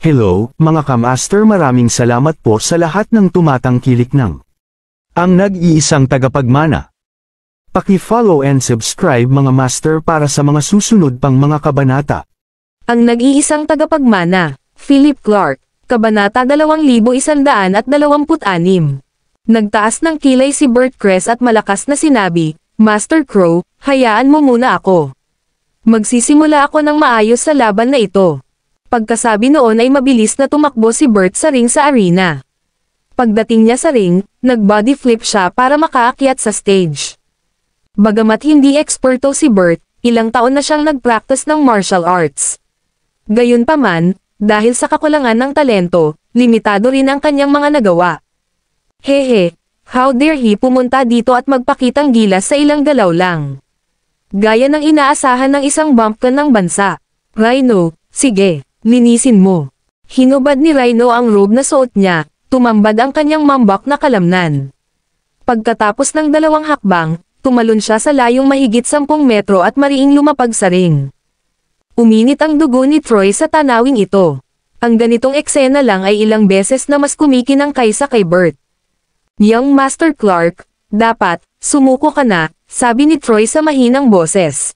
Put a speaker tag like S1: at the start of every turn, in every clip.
S1: Hello, mga kamaster, maraming salamat po sa lahat ng tumatangkilik ng ang nag-iisang tagapagmana. Paki-follow and subscribe mga master para sa mga susunod pang mga kabanata.
S2: Ang nag-iisang tagapagmana, Philip Clark, Kabanata 2126. Nagtaas ng kilay si Bert Cress at malakas na sinabi, Master Crow, hayaan mo muna ako. Magsisimula ako ng maayos sa laban na ito. Pagkasabi noon ay mabilis na tumakbo si Bert sa ring sa arena. Pagdating niya sa ring, nag-body flip siya para makaakyat sa stage. Bagamat hindi eksperto si Bert, ilang taon na siyang nag-practice ng martial arts. Gayunpaman, dahil sa kakulangan ng talento, limitado rin ang kanyang mga nagawa. Hehe, how dare he pumunta dito at magpakitang gilas sa ilang galaw lang. Gaya ng inaasahan ng isang bumpkin ng bansa. Rhino, sige, linisin mo. Hinubad ni Rhino ang robe na suot niya, tumambad ang kanyang mambak na kalamnan. Pagkatapos ng 2 hakbang, tumalon siya sa layong mahigit 10 metro at mariing lumapag sa ring. Uminit ang dugo ni Troy sa tanawing ito. Ang ganitong eksena lang ay ilang beses na mas kumikinang kaysa kay Bert. Young Master Clark, dapat, sumuko ka na, sabi ni Troy sa mahinang boses.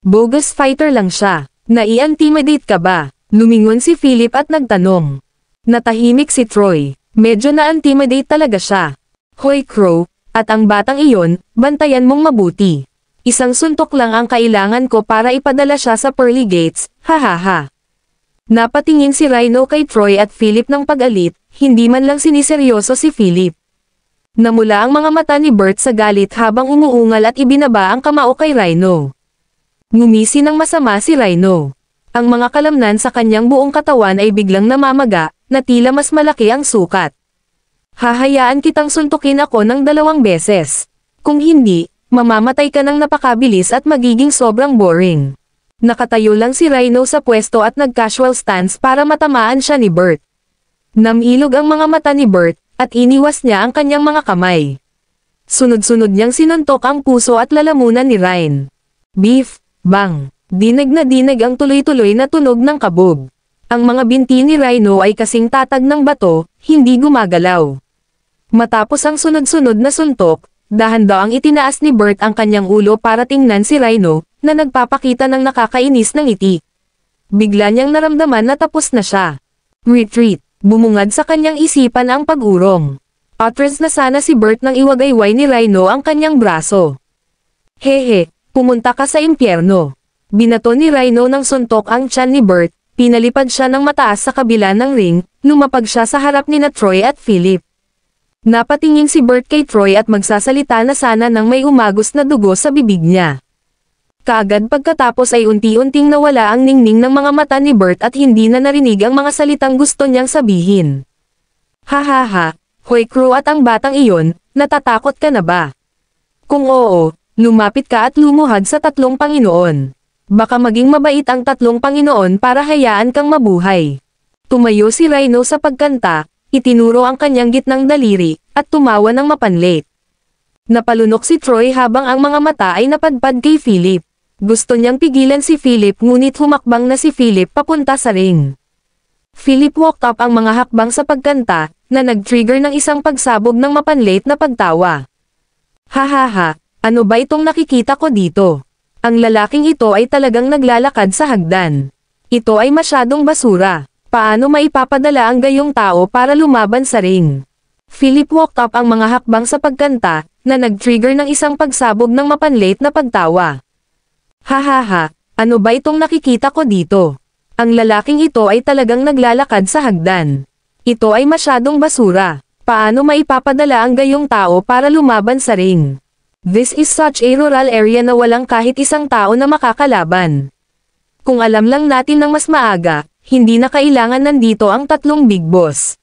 S2: Bogus fighter lang siya. Nai-intimidate ka ba? Lumingon si Philip at nagtanong. Natahimik si Troy. Medyo na-intimidate talaga siya. Hoy Crow, at ang batang iyon, bantayan mong mabuti. Isang suntok lang ang kailangan ko para ipadala siya sa pearly gates, hahaha. Napatingin si Rhino kay Troy at Philip ng pag-alit, hindi man lang siniseryoso si Philip. Namula ang mga mata ni Bert sa galit habang umuungal at ibinaba ang kamao kay Rhino. Ngumisi ng masama si Rhino. Ang mga kalamnan sa kanyang buong katawan ay biglang namamaga, na tila mas malaki ang sukat. Hahayaan kitang suntukin ako ng 2 beses. Kung hindi, mamamatay ka ng napakabilis at magiging sobrang boring. Nakatayo lang si Rhino sa pwesto at nag-casual stance para matamaan siya ni Bert. Namilog ang mga mata ni Bert, at iniwas niya ang kanyang mga kamay. Sunod-sunod niyang sinuntok ang puso at lalamunan ni Ryan. Beef, bang, dinig na dinig ang tuloy-tuloy na tunog ng kabog. Ang mga binti ni Rhino ay kasing tatag ng bato, hindi gumagalaw. Matapos ang sunod-sunod na suntok, dahan-daang itinaas ni Bert ang kanyang ulo para tingnan si Rhino, na nagpapakita ng nakakainis ng ngiti. Bigla niyang naramdaman na tapos na siya. Retreat. Bumungad sa kanyang isipan ang pag-urong. Atras na sana si Bert nang iwagayway ni Rhino ang kanyang braso. Hehe, pumunta ka sa impyerno. Binato ni Rhino ng suntok ang tiyan ni Bert, pinalipad siya ng mataas sa kabila ng ring, lumapag siya sa harap ni Troy at Philip. Napatingin si Bert kay Troy at magsasalita na sana nang may umagos na dugo sa bibig niya. Kaagad pagkatapos ay unti-unting nawala ang ningning ng mga mata ni Bert at hindi na narinig ang mga salitang gusto niyang sabihin. Hahaha, hoy Crow at ang batang iyon, natatakot ka na ba? Kung oo, lumapit ka at lumuhad sa 3 Panginoon. Baka maging mabait ang 3 Panginoon para hayaan kang mabuhay. Tumayo si Rhino sa pagkanta, itinuro ang kanyang gitnang daliri, at tumawa ng mapanlit. Napalunok si Troy habang ang mga mata ay napadpad kay Philip. Gusto niyang pigilan si Philip ngunit humakbang na si Philip papunta sa ring. Philip walked up ang mga hakbang sa pagkanta, na nag-trigger ng isang pagsabog ng mapanlate na pagtawa. Hahaha, ano ba itong nakikita ko dito? Ang lalaking ito ay talagang naglalakad sa hagdan. Ito ay masyadong basura. Paano maipapadala ang gayong tao para lumaban sa ring? Philip walked up ang mga hakbang sa pagkanta, na nag-trigger ng isang pagsabog ng mapanlate na pagtawa. Hahaha, ano ba itong nakikita ko dito? Ang lalaking ito ay talagang naglalakad sa hagdan. Ito ay masyadong basura. Paano maipapadala ang gayong tao para lumaban sa ring? This is such a rural area na walang kahit isang tao na makakalaban. Kung alam lang natin ng mas maaga, hindi na kailangan nandito ang 3 big boss.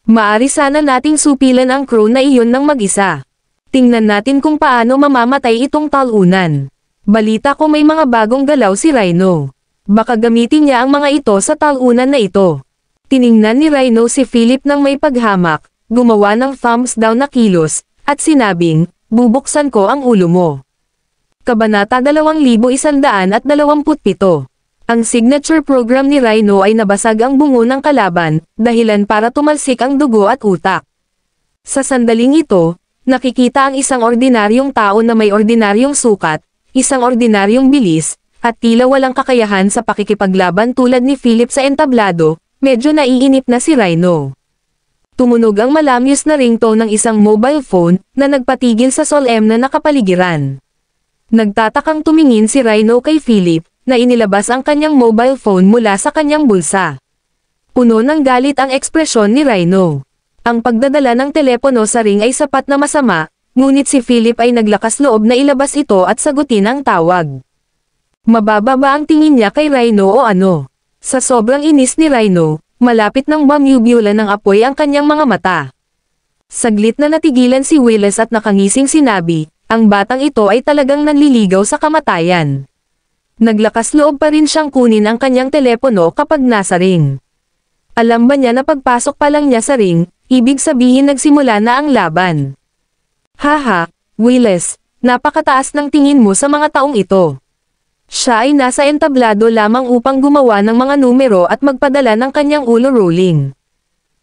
S2: Maari sana nating supilan ang Crow na iyon ng mag-isa. Tingnan natin kung paano mamamatay itong talunan. Balita ko may mga bagong galaw si Rhino. Baka gamitin niya ang mga ito sa talunan na ito. Tiningnan ni Rhino si Philip nang may paghamak, gumawa ng thumbs down na kilos, at sinabing, bubuksan ko ang ulo mo. Kabanata 2127. Ang signature program ni Rhino ay nabasag ang bungo ng kalaban, dahilan para tumalsik ang dugo at utak. Sa sandaling ito, nakikita ang isang ordinaryong tao na may ordinaryong sukat, isang ordinaryong bilis, at tila walang kakayahan sa pakikipaglaban tulad ni Philip sa entablado. Medyo naiinip na si Rhino. Tumunog ang malamyos na ringtone ng isang mobile phone na nagpatigil sa solemn na nakapaligiran. Nagtatakang tumingin si Rhino kay Philip, na inilabas ang kanyang mobile phone mula sa kanyang bulsa. Puno ng galit ang ekspresyon ni Rhino. Ang pagdadala ng telepono sa ring ay sapat na masama, ngunit si Philip ay naglakas loob na ilabas ito at sagutin ang tawag. Mababa ba ang tingin niya kay Rhino o ano? Sa sobrang inis ni Rhino, malapit ng bumubula ng apoy ang kanyang mga mata. Saglit na natigilan si Willis at nakangising sinabi, ang batang ito ay talagang nanliligaw sa kamatayan. Naglakas loob pa rin siyang kunin ang kanyang telepono kapag nasa ring. Alam ba niya na pagpasok pa lang niya sa ring, ibig sabihin nagsimula na ang laban. Haha, Willis, napakataas ng tingin mo sa mga taong ito. Siya ay nasa entablado lamang upang gumawa ng mga numero at magpadala ng kanyang ulo rolling.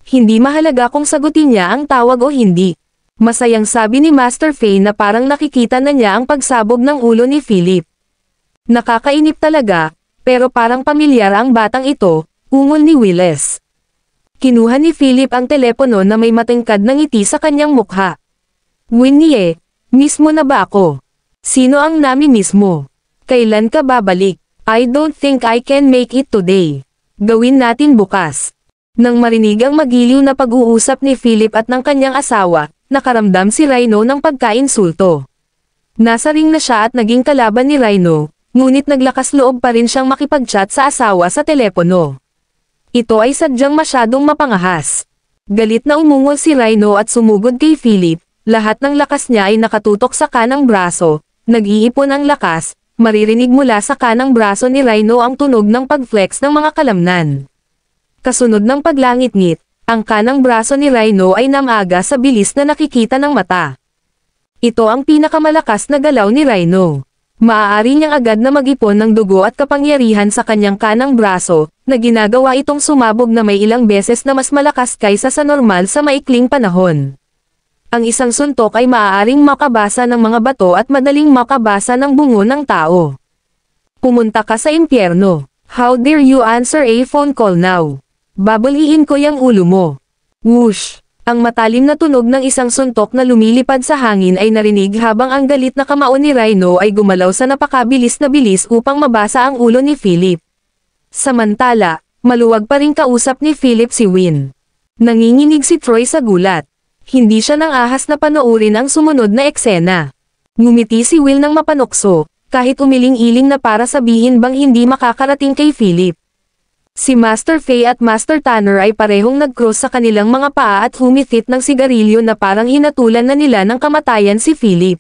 S2: Hindi mahalaga kung sagutin niya ang tawag o hindi. Masayang sabi ni Master Fei na parang nakikita na niya ang pagsabog ng ulo ni Philip. Nakakainip talaga, pero parang pamilyar ang batang ito, ungol ni Willis. Kinuha ni Philip ang telepono na may matingkad na ngiti sa kanyang mukha. Winnie, mismo na ba ako? Sino ang nami mismo? Kailan ka babalik? I don't think I can make it today. Gawin natin bukas. Nang marinig ang magiliw na pag-uusap ni Philip at ng kanyang asawa, nakaramdam si Rhino ng pagkainsulto. Nasa ring na siya at naging kalaban ni Rhino. Ngunit naglakas loob pa rin siyang makipag-chat sa asawa sa telepono. Ito ay sadyang masyadong mapangahas. Galit na umungol si Rhino at sumugod kay Philip, lahat ng lakas niya ay nakatutok sa kanang braso, nag-iipon ang lakas, maririnig mula sa kanang braso ni Rhino ang tunog ng pag-flex ng mga kalamnan. Kasunod ng paglangit-ngit, ang kanang braso ni Rhino ay namaga sa bilis na nakikita ng mata. Ito ang pinakamalakas na galaw ni Rhino. Maaari niyang agad na mag-ipon ng dugo at kapangyarihan sa kanyang kanang braso, na ginagawa itong sumabog na may ilang beses na mas malakas kaysa sa normal sa maikling panahon. Ang isang suntok ay maaaring makabasa ng mga bato at madaling makabasa ng bungo ng tao. Pumunta ka sa impyerno. How dare you answer a phone call now? Babaliin ko yung ulo mo. Whoosh! Ang matalim na tunog ng isang suntok na lumilipad sa hangin ay narinig habang ang galit na kamao ni Rhino ay gumalaw sa napakabilis na bilis upang mabasa ang ulo ni Philip. Samantala, maluwag pa ring kausap ni Philip si Win. Nanginginig si Troy sa gulat. Hindi siya nang ahas na panoorin ang sumunod na eksena. Ngumiti si Will ng mapanokso, kahit umiling-iling na para sabihin bang hindi makakarating kay Philip. Si Master Fei at Master Tanner ay parehong nag-cross sa kanilang mga paa at humithit ng sigarilyo na parang hinatulan na nila ng kamatayan si Philip.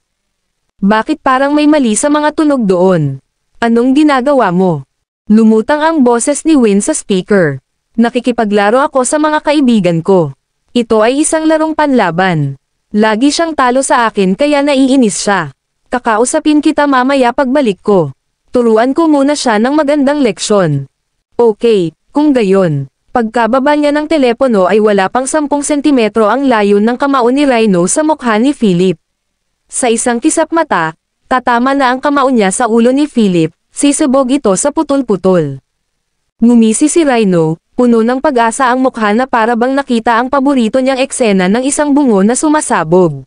S2: Bakit parang may mali sa mga tunog doon? Anong ginagawa mo? Lumutang ang boses ni Win sa speaker. Nakikipaglaro ako sa mga kaibigan ko. Ito ay isang larong panlaban. Lagi siyang talo sa akin kaya naiinis siya. Kakausapin kita mamaya pagbalik ko. Turuan ko muna siya ng magandang leksyon. Okay, kung gayon. Pagkababa niya ng telepono ay wala pang 10 sentimetro ang layo ng kamao ni Rhino sa mukha ni Philip. Sa isang kisap mata, tatama na ang kamao niya sa ulo ni Philip, sisubog ito sa putol-putol. Ngumisi si Rhino, puno ng pag-asa ang mukha na para bang nakita ang paborito niyang eksena ng isang bungo na sumasabog.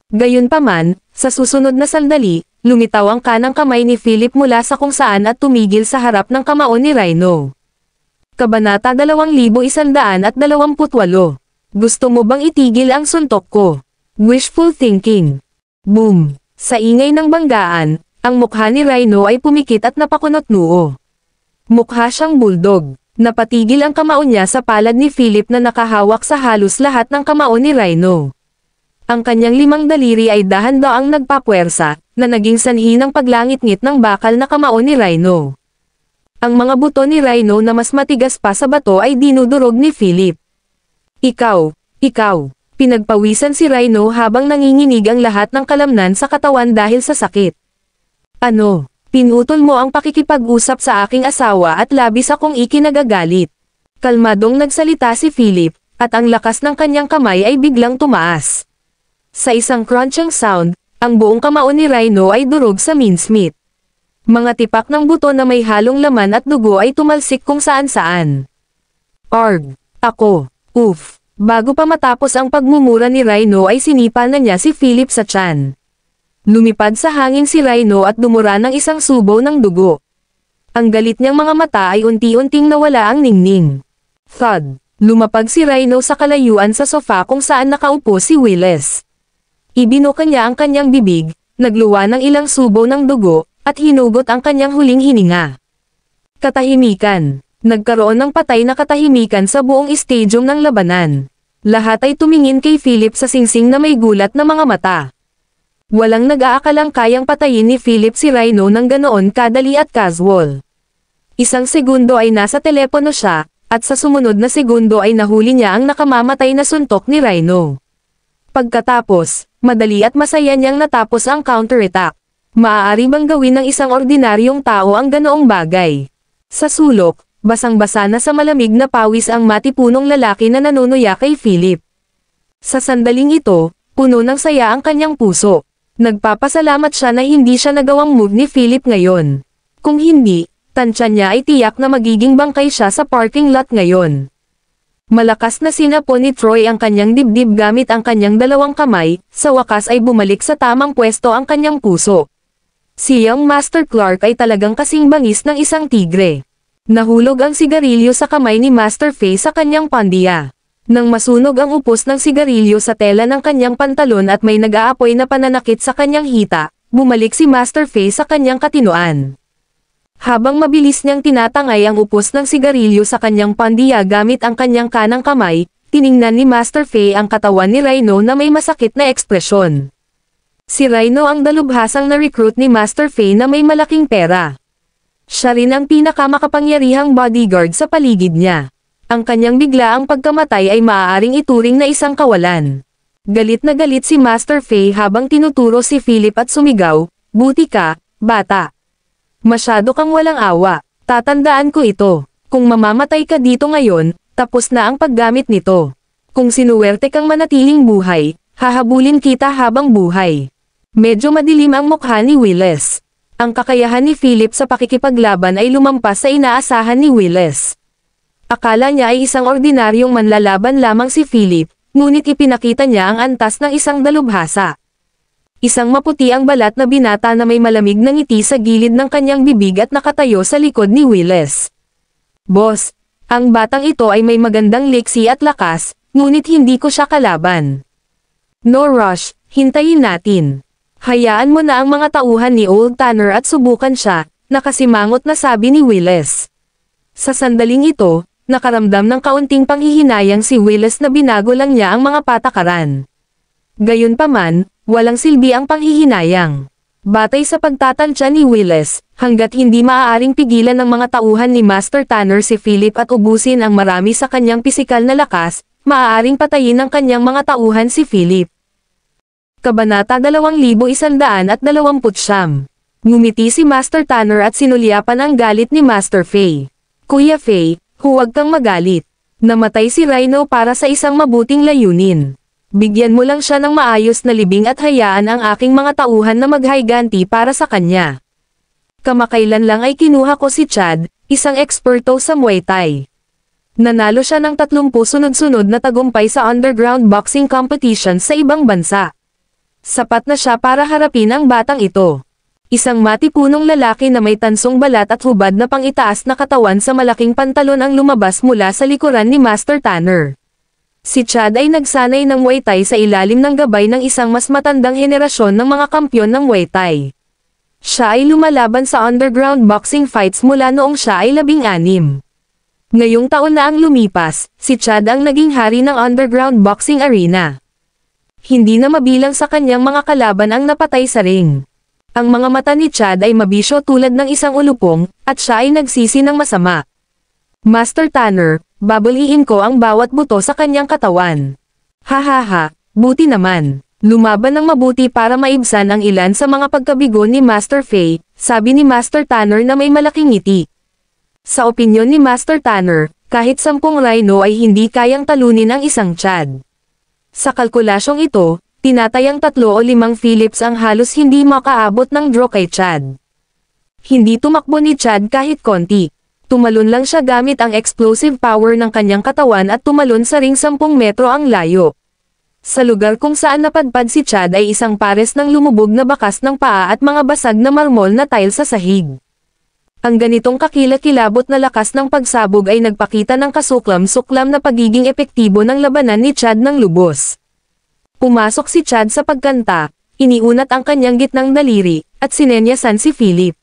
S2: Gayunpaman, sa susunod na sandali, lumitaw ang kanang kamay ni Philip mula sa kung saan at tumigil sa harap ng kamao ni Rhino. Kabanata 2128. Gusto mo bang itigil ang suntok ko? Wishful thinking. Boom! Sa ingay ng banggaan, ang mukha ni Rhino ay pumikit at napakunot noo. Mukha siyang bulldog. Napatigil ang kamao niya sa palad ni Philip na nakahawak sa halos lahat ng kamao ni Rhino. Ang kanyang 5 daliri ay dahan-daang nagpapuwersa, na naging sanhi ng paglangit-ngit ng bakal na kamao ni Rhino. Ang mga buto ni Rhino na mas matigas pa sa bato ay dinudurog ni Philip. Ikaw, pinagpawisan si Rhino habang nanginginig ang lahat ng kalamnan sa katawan dahil sa sakit. Ano? Pinutol mo ang pakikipag-usap sa aking asawa at labis akong ikinagagalit. Kalmadong nagsalita si Philip, at ang lakas ng kanyang kamay ay biglang tumaas. Sa isang crunching sound, ang buong kamao ni Rhino ay durog sa mincemeat. Mga tipak ng buto na may halong laman at dugo ay tumalsik kung saan-saan. Arg! Ako! Oof! Bago pa matapos ang pagmumura ni Rhino ay sinipa na niya si Philip sa tiyan. Lumipad sa hangin si Rhino at dumura ng isang subo ng dugo. Ang galit niyang mga mata ay unti-unting nawala ang ningning. Thud! Lumapag si Rhino sa kalayuan sa sofa kung saan nakaupo si Willis. Ibinuka niya ang kanyang bibig, nagluwa ng ilang subo ng dugo, at hinugot ang kanyang huling hininga. Katahimikan. Nagkaroon ng patay na katahimikan sa buong stadium ng labanan. Lahat ay tumingin kay Philip sa singsing na may gulat na mga mata. Walang nag-aakalang kayang patayin ni Philip si Rhino ng ganoon kadali at casual. Isang segundo ay nasa telepono siya, at sa sumunod na segundo ay nahuli niya ang nakamamatay na suntok ni Rhino. Pagkatapos, madali at masaya niyang natapos ang counterattack. Maaari bang gawin ng isang ordinaryong tao ang ganoong bagay? Sa sulok, basang-basa na sa malamig na pawis ang matipunong lalaki na nanunuya kay Philip. Sa sandaling ito, puno ng saya ang kanyang puso. Nagpapasalamat siya na hindi siya nagawang move ni Philip ngayon. Kung hindi, tansya niya ay tiyak na magiging bangkay siya sa parking lot ngayon. Malakas na sinapo ni Troy ang kanyang dibdib gamit ang kanyang dalawang kamay, sa wakas ay bumalik sa tamang pwesto ang kanyang puso. Si Young Master Clark ay talagang kasing bangis ng isang tigre. Nahulog ang sigarilyo sa kamay ni Master Fei sa kanyang pandiya. Nang masunog ang upos ng sigarilyo sa tela ng kanyang pantalon at may nag-aapoy na pananakit sa kanyang hita, bumalik si Master Fei sa kanyang katinoan. Habang mabilis niyang tinatangay ang upos ng sigarilyo sa kanyang pandiya gamit ang kanyang kanang kamay, tiningnan ni Master Fei ang katawan ni Rhino na may masakit na ekspresyon. Si Rhino ang dalubhasang na-recruit ni Master Fei na may malaking pera. Siya rin ang pinakamakapangyarihang bodyguard sa paligid niya. Ang kanyang biglaang pagkamatay ay maaaring ituring na isang kawalan. Galit na galit si Master Fei habang tinuturo si Philip at sumigaw, "Buti ka, bata. Masyado kang walang awa, tatandaan ko ito. Kung mamamatay ka dito ngayon, tapos na ang paggamit nito. Kung sinuwerte kang manatiling buhay, hahabulin kita habang buhay." Medyo madilim ang mukha ni Willis. Ang kakayahan ni Philip sa pakikipaglaban ay lumampas sa inaasahan ni Willis. Akala niya ay isang ordinaryong manlalaban lamang si Philip, ngunit ipinakita niya ang antas ng isang dalubhasa. Isang maputi ang balat na binata na may malamig na ngiti sa gilid ng kanyang bibig at nakatayo sa likod ni Willis. "Boss, ang batang ito ay may magandang liksi at lakas, ngunit hindi ko siya kalaban. No rush, hintayin natin. Hayaan mo na ang mga tauhan ni Old Tanner at subukan siya," nakasimangot na sabi ni Willis. Sa sandaling ito, nakaramdam ng kaunting panghihinayang si Willis na binago lang niya ang mga patakaran. Gayunpaman, walang silbi ang panghihinayang. Batay sa pagtatansya ni Willis, hanggat hindi maaaring pigilan ng mga tauhan ni Master Tanner si Philip at ubusin ang marami sa kanyang pisikal na lakas, maaaring patayin ng kanyang mga tauhan si Philip. Kabanata 2129. Ngumiti si Master Tanner at sinulyapan ang galit ni Master Fei. "Kuya Fei, huwag kang magalit. Namatay si Rhino para sa isang mabuting layunin. Bigyan mo lang siya ng maayos na libing at hayaan ang aking mga tauhan na maghayganti para sa kanya. Kamakailan lang ay kinuha ko si Chad, isang eksperto sa Muay Thai. Nanalo siya ng 30 sunod-sunod na tagumpay sa underground boxing competition sa ibang bansa. Sapat na siya para harapin ang batang ito. Isang matipunong lalaki na may tansong balat at hubad na pangitaas na katawan sa malaking pantalon ang lumabas mula sa likuran ni Master Tanner. Si Chad ay nagsanay ng Muay Thai sa ilalim ng gabay ng isang mas matandang henerasyon ng mga kampyon ng Muay Thai. Siya ay lumalaban sa underground boxing fights mula noong siya ay 16. Ngayong taon na ang lumipas, si Chad ang naging hari ng underground boxing arena. Hindi na mabilang sa kanyang mga kalaban ang napatay sa ring. Ang mga mata ni Chad ay mabisyo tulad ng isang ulupong, at siya ay nagsisi ng masama. "Master Tanner, babuliin ko ang bawat buto sa kanyang katawan." "Hahaha, buti naman. Lumaban ng mabuti para maibsan ang ilan sa mga pagkabigo ni Master Fei," sabi ni Master Tanner na may malaking ngiti. Sa opinyon ni Master Tanner, kahit 10 rhino ay hindi kayang talunin ang isang Chad. Sa kalkulasyong ito, tinatayang 3 o 5 Philips ang halos hindi makaabot ng draw kay Chad. Hindi tumakbo ni Chad kahit konti. Tumalon lang siya gamit ang explosive power ng kanyang katawan at tumalon sa ring 10 metro ang layo. Sa lugar kung saan napadpad si Chad ay isang pares ng lumubog na bakas ng paa at mga basag na marmol na tile sa sahig. Ang ganitong kakilakilabot na lakas ng pagsabog ay nagpakita ng kasuklam-suklam na pagiging epektibo ng labanan ni Chad ng lubos. Pumasok si Chad sa pagkanta, iniunat ang kanyang gitnang daliri, at sinenyasan si Philip.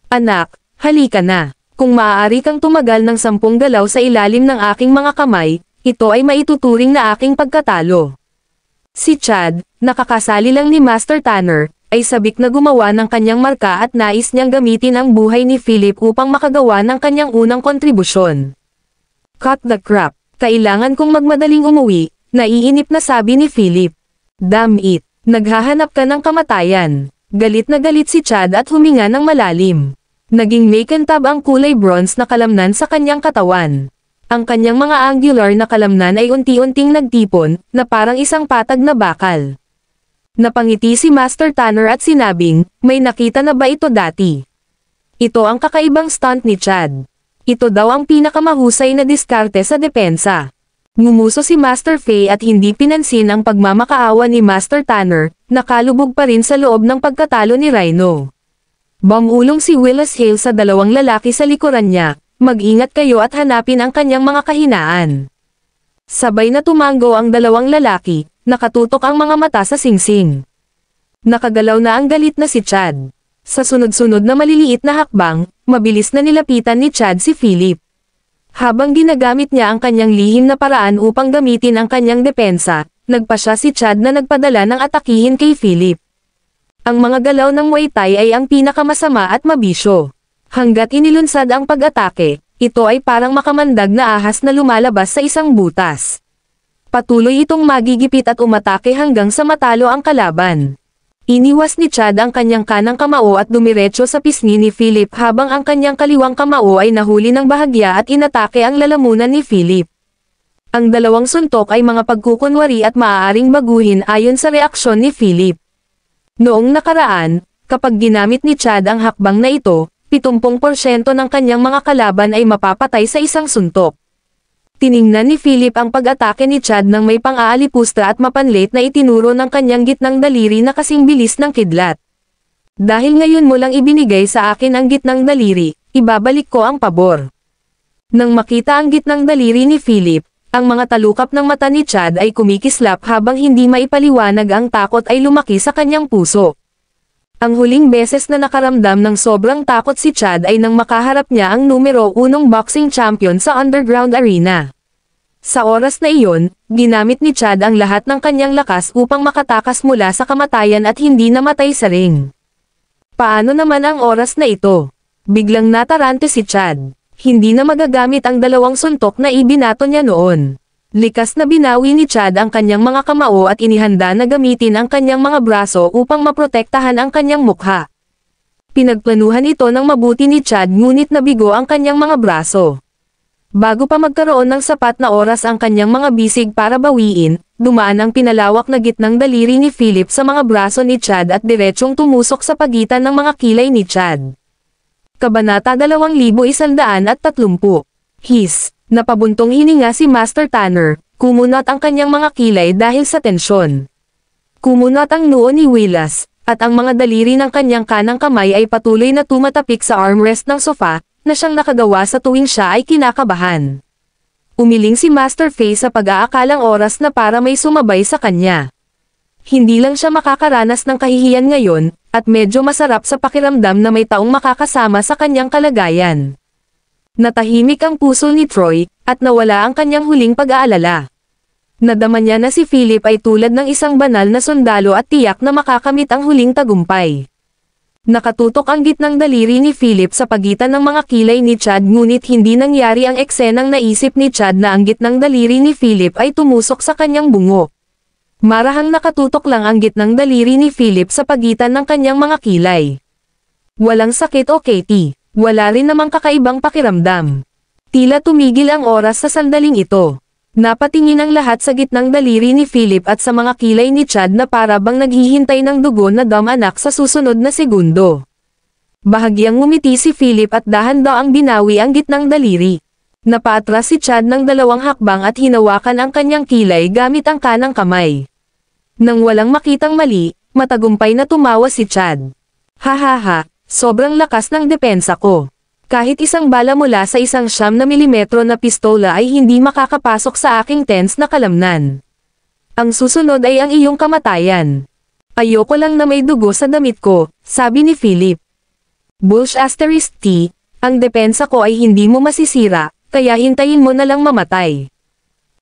S2: Anak, halika na. Kung maaari kang tumagal ng 10 galaw sa ilalim ng aking mga kamay, ito ay maituturing na aking pagkatalo. Si Chad, nakakasali lang ni Master Tanner, ay sabik na gumawa ng kanyang marka at nais niyang gamitin ang buhay ni Philip upang makagawa ng kanyang unang kontribusyon. Cut the crap, kailangan kong magmadaling umuwi, naiinip na sabi ni Philip. Damn it, naghahanap ka ng kamatayan. Galit na galit si Chad at huminga ng malalim. Naging makintab ang kulay bronze na kalamnan sa kanyang katawan. Ang kanyang mga angular na kalamnan ay unti-unting nagtipon, na parang isang patag na bakal. Napangiti si Master Tanner at sinabing, may nakita na ba ito dati? Ito ang kakaibang stunt ni Chad. Ito daw ang pinakamahusay na diskarte sa depensa. Ngumuso si Master Fei at hindi pinansin ang pagmamakaawa ni Master Tanner, nakalubog pa rin sa loob ng pagkatalo ni Rhino. Bumulong si Willis Hale sa 2 lalaki sa likuran niya. Mag-ingat kayo at hanapin ang kanyang mga kahinaan. Sabay na tumango ang 2 lalaki, nakatutok ang mga mata sa singsing. Nakagalaw na ang galit na si Chad. Sa sunod-sunod na maliliit na hakbang, mabilis na nilapitan ni Chad si Philip. Habang ginagamit niya ang kanyang lihim na paraan upang gamitin ang kanyang depensa, nagpasya si Chad na nagpadala ng atakihin kay Philip. Ang mga galaw ng Muay Thai ay ang pinakamasama at mabisyo. Hanggat inilunsad ang pag-atake, ito ay parang makamandag na ahas na lumalabas sa isang butas. Patuloy itong magigipit at umatake hanggang sa matalo ang kalaban. Iniwas ni Chad ang kanyang kanang kamao at dumiretso sa pisngi ni Philip habang ang kanyang kaliwang kamao ay nahuli ng bahagya at inatake ang lalamunan ni Philip. Ang 2 suntok ay mga pagkukunwari at maaaring baguhin ayon sa reaksyon ni Philip. Noong nakaraan, kapag ginamit ni Chad ang hakbang na ito, 70% ng kanyang mga kalaban ay mapapatay sa isang suntok. Tiningnan ni Philip ang pag-atake ni Chad nang may pang-aalipusta at mapanlit na itinuro ng kanyang gitnang daliri na kasing bilis ng kidlat. Dahil ngayon mo lang ibinigay sa akin ang gitnang daliri, ibabalik ko ang pabor. Nang makita ang gitnang daliri ni Philip, ang mga talukap ng mata ni Chad ay kumikislap habang hindi maipaliwanag ang takot ay lumaki sa kanyang puso. Ang huling beses na nakaramdam ng sobrang takot si Chad ay nang makaharap niya ang numero 1 boxing champion sa underground arena. Sa oras na iyon, ginamit ni Chad ang lahat ng kanyang lakas upang makatakas mula sa kamatayan at hindi namatay sa ring. Paano naman ang oras na ito? Biglang natarante si Chad. Hindi na magagamit ang 2 suntok na ibinato niya noon. Likas na binawi ni Chad ang kanyang mga kamao at inihanda na gamitin ang kanyang mga braso upang maprotektahan ang kanyang mukha. Pinagplanuhan ito ng mabuti ni Chad ngunit nabigo ang kanyang mga braso. Bago pa magkaroon ng sapat na oras ang kanyang mga bisig para bawiin, dumaan ang pinalawak na gitnang daliri ni Philip sa mga braso ni Chad at diretsyong tumusok sa pagitan ng mga kilay ni Chad. Kabanata 2130. His. Napabuntong hininga si Master Tanner, kumunat ang kanyang mga kilay dahil sa tensyon. Kumunat ang noo ni Willis, at ang mga daliri ng kanyang kanang kamay ay patuloy na tumatapik sa armrest ng sofa, na siyang nakagawa sa tuwing siya ay kinakabahan. Umiling si Master Fei sa pag-aakalang oras na para may sumabay sa kanya. Hindi lang siya makakaranas ng kahihiyan ngayon, at medyo masarap sa pakiramdam na may taong makakasama sa kanyang kalagayan. Natahimik ang puso ni Troy, at nawala ang kanyang huling pag-aalala. Nadama niya na si Philip ay tulad ng isang banal na sundalo at tiyak na makakamit ang huling tagumpay. Nakatutok ang gitnang daliri ni Philip sa pagitan ng mga kilay ni Chad ngunit hindi nangyari ang eksenang naisip ni Chad na ang gitnang daliri ni Philip ay tumusok sa kanyang bungo. Marahang nakatutok lang ang gitnang daliri ni Philip sa pagitan ng kanyang mga kilay. Walang sakit o Katie. Wala rin namang kakaibang pakiramdam. Tila tumigil ang oras sa sandaling ito. Napatingin ang lahat sa gitnang daliri ni Philip at sa mga kilay ni Chad na para bang naghihintay ng dugo na damanak sa susunod na segundo. Bahagyang ngumiti si Philip at dahan-daang binawi ang gitnang daliri. Napaatras si Chad ng 2 hakbang at hinawakan ang kanyang kilay gamit ang kanang kamay. Nang walang makitang mali, matagumpay na tumawa si Chad. Hahaha, sobrang lakas ng depensa ko. Kahit isang bala mula sa 100 mm na pistola ay hindi makakapasok sa aking tense na kalamnan. Ang susunod ay ang iyong kamatayan. Ayoko lang na may dugo sa damit ko, sabi ni Philip. Bullsh asterisk T, ang depensa ko ay hindi mo masisira, kaya hintayin mo na lang mamatay.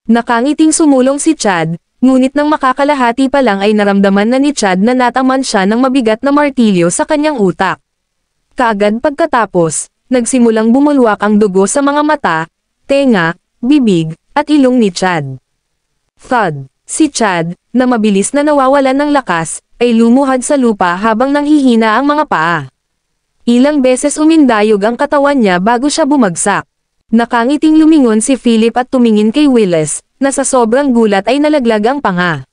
S2: Nakangiting sumulong si Chad, ngunit nang makakalahati pa lang ay naramdaman na ni Chad na nataman siya ng mabigat na martilyo sa kanyang utak. Kaagad pagkatapos, nagsimulang bumulwak ang dugo sa mga mata, tenga, bibig, at ilong ni Chad. Thud! Si Chad, na mabilis na nawawalan ng lakas, ay lumuhad sa lupa habang nanghihina ang mga paa. Ilang beses umindayog ang katawan niya bago siya bumagsak. Nakangiting lumingon si Philip at tumingin kay Willis, na sa sobrang gulat ay nalaglag ang panga.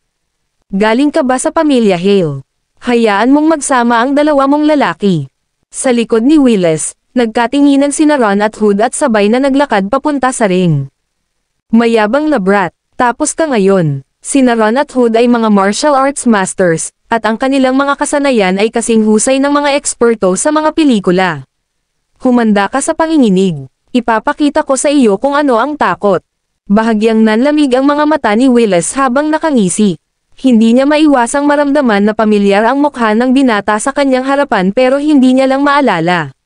S2: Galing ka ba sa pamilya Hale? Hayaan mong magsama ang 2 mong lalaki. Sa likod ni Willis, nagkatinginan sina Ron at Hood at sabay na naglakad papunta sa ring. Mayabang na brat, tapos ka ngayon. Sina Ron at Hood ay mga martial arts masters, at ang kanilang mga kasanayan ay kasing husay ng mga eksperto sa mga pelikula. Humanda ka sa panginginig. Ipapakita ko sa iyo kung ano ang takot. Bahagyang nanlamig ang mga mata ni Willis habang nakangisi. Hindi niya maiwasang maramdaman na pamilyar ang mukha ng binata sa kanyang harapan pero hindi niya lang maalala.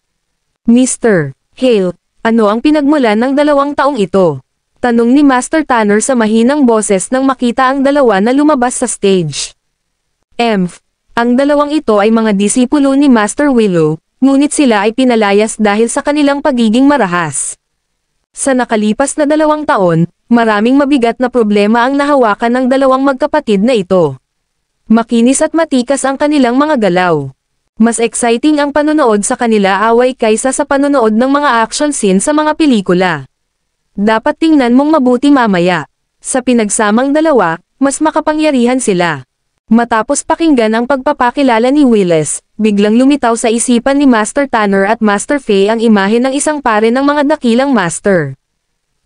S2: Mr. Hale, ano ang pinagmulan ng 2 taong ito? Tanong ni Master Tanner sa mahinang boses nang makita ang 2 na lumabas sa stage. Ang 2 ito ay mga disipulo ni Master Willow, ngunit sila ay pinalayas dahil sa kanilang pagiging marahas. Sa nakalipas na 2 taon, maraming mabigat na problema ang nahawakan ng 2 magkapatid na ito. Makinis at matikas ang kanilang mga galaw. Mas exciting ang panonood sa kanila away kaysa sa panonood ng mga action scene sa mga pelikula. Dapat tingnan mong mabuti mamaya. Sa pinagsamang 2, mas makapangyarihan sila. Matapos pakinggan ang pagpapakilala ni Willis, biglang lumitaw sa isipan ni Master Tanner at Master Faye ang imahe ng isang pare ng mga dakilang master.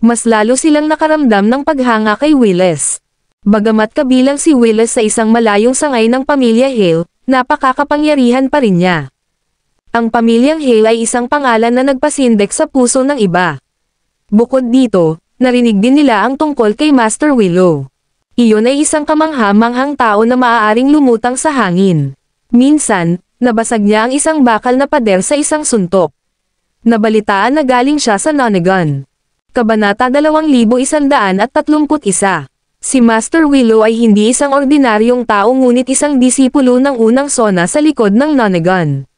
S2: Mas lalo silang nakaramdam ng paghanga kay Willis. Bagamat kabilang si Willis sa isang malayong sangay ng pamilya Hale, napakakapangyarihan pa rin niya. Ang pamilyang Hale ay isang pangalan na nagpasindek sa puso ng iba. Bukod dito, narinig din nila ang tungkol kay Master Willow. Iyon ay isang kamangha-manghang tao na maaaring lumutang sa hangin. Minsan, nabasag niya ang isang bakal na pader sa isang suntok. Nabalitaan na galing siya sa Nonagon. Kabanata 2131. Si Master Willow ay hindi isang ordinaryong tao ngunit isang disipulo ng unang sona sa likod ng Nonagon.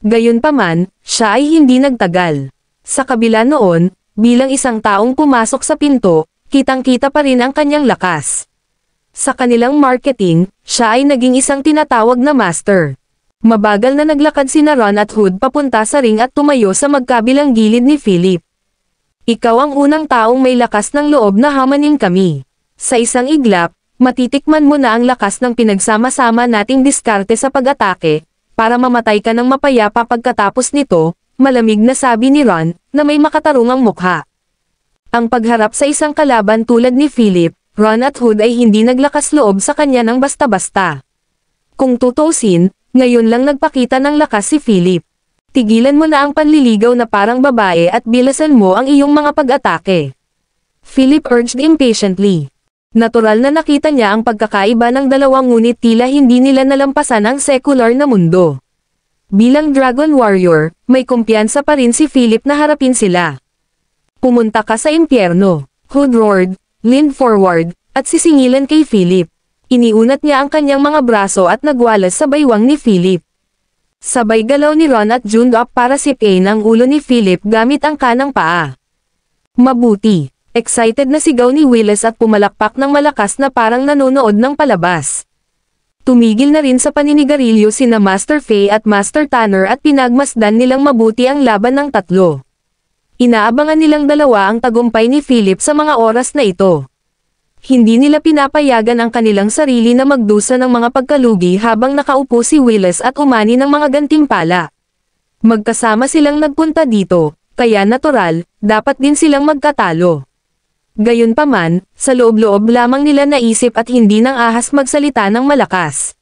S2: Gayunpaman, siya ay hindi nagtagal. Sa kabila noon, bilang isang taong pumasok sa pinto, kitang-kita pa rin ang kanyang lakas. Sa kanilang marketing, siya ay naging isang tinatawag na master. Mabagal na naglakad sina Ron at Hood papunta sa ring at tumayo sa magkabilang gilid ni Philip. Ikaw ang unang taong may lakas ng loob na hamanin kami. Sa isang iglap, matitikman mo na ang lakas ng pinagsama-sama nating diskarte sa pag-atake, para mamatay ka ng mapayapa pagkatapos nito, malamig na sabi ni Ron, na may makatarungang mukha. Ang pagharap sa isang kalaban tulad ni Philip, Ron at Hood ay hindi naglakas loob sa kanya ng basta-basta. Kung tutusin, ngayon lang nagpakita ng lakas si Philip. Tigilan mo na ang panliligaw na parang babae at bilasan mo ang iyong mga pag-atake. Philip urged impatiently. Natural na nakita niya ang pagkakaiba ng 2 ngunit tila hindi nila nalampasan ang secular na mundo. Bilang Dragon Warrior, may kumpiyansa pa rin si Philip na harapin sila. Pumunta ka sa impyerno. Hood roared, leaned forward, at sisingilan kay Philip. Iniunat niya ang kanyang mga braso at nagwalas sa baywang ni Philip. Sabay galaw ni Ron at June up para sipain ang ulo ni Philip gamit ang kanang paa. Mabuti. Excited na sigaw ni Willis at pumalakpak ng malakas na parang nanonood ng palabas. Tumigil na rin sa paninigarilyo sina Master Fei at Master Tanner at pinagmasdan nilang mabuti ang laban ng tatlo. Inaabangan nilang dalawa ang tagumpay ni Philip sa mga oras na ito. Hindi nila pinapayagan ang kanilang sarili na magdusa ng mga pagkalugi habang nakaupo si Willis at umani ng mga gantimpala. Magkasama silang nagpunta dito, kaya natural, dapat din silang magkatalo. Gayunpaman, sa loob-loob lamang nila naisip at hindi nang ahas magsalita ng malakas.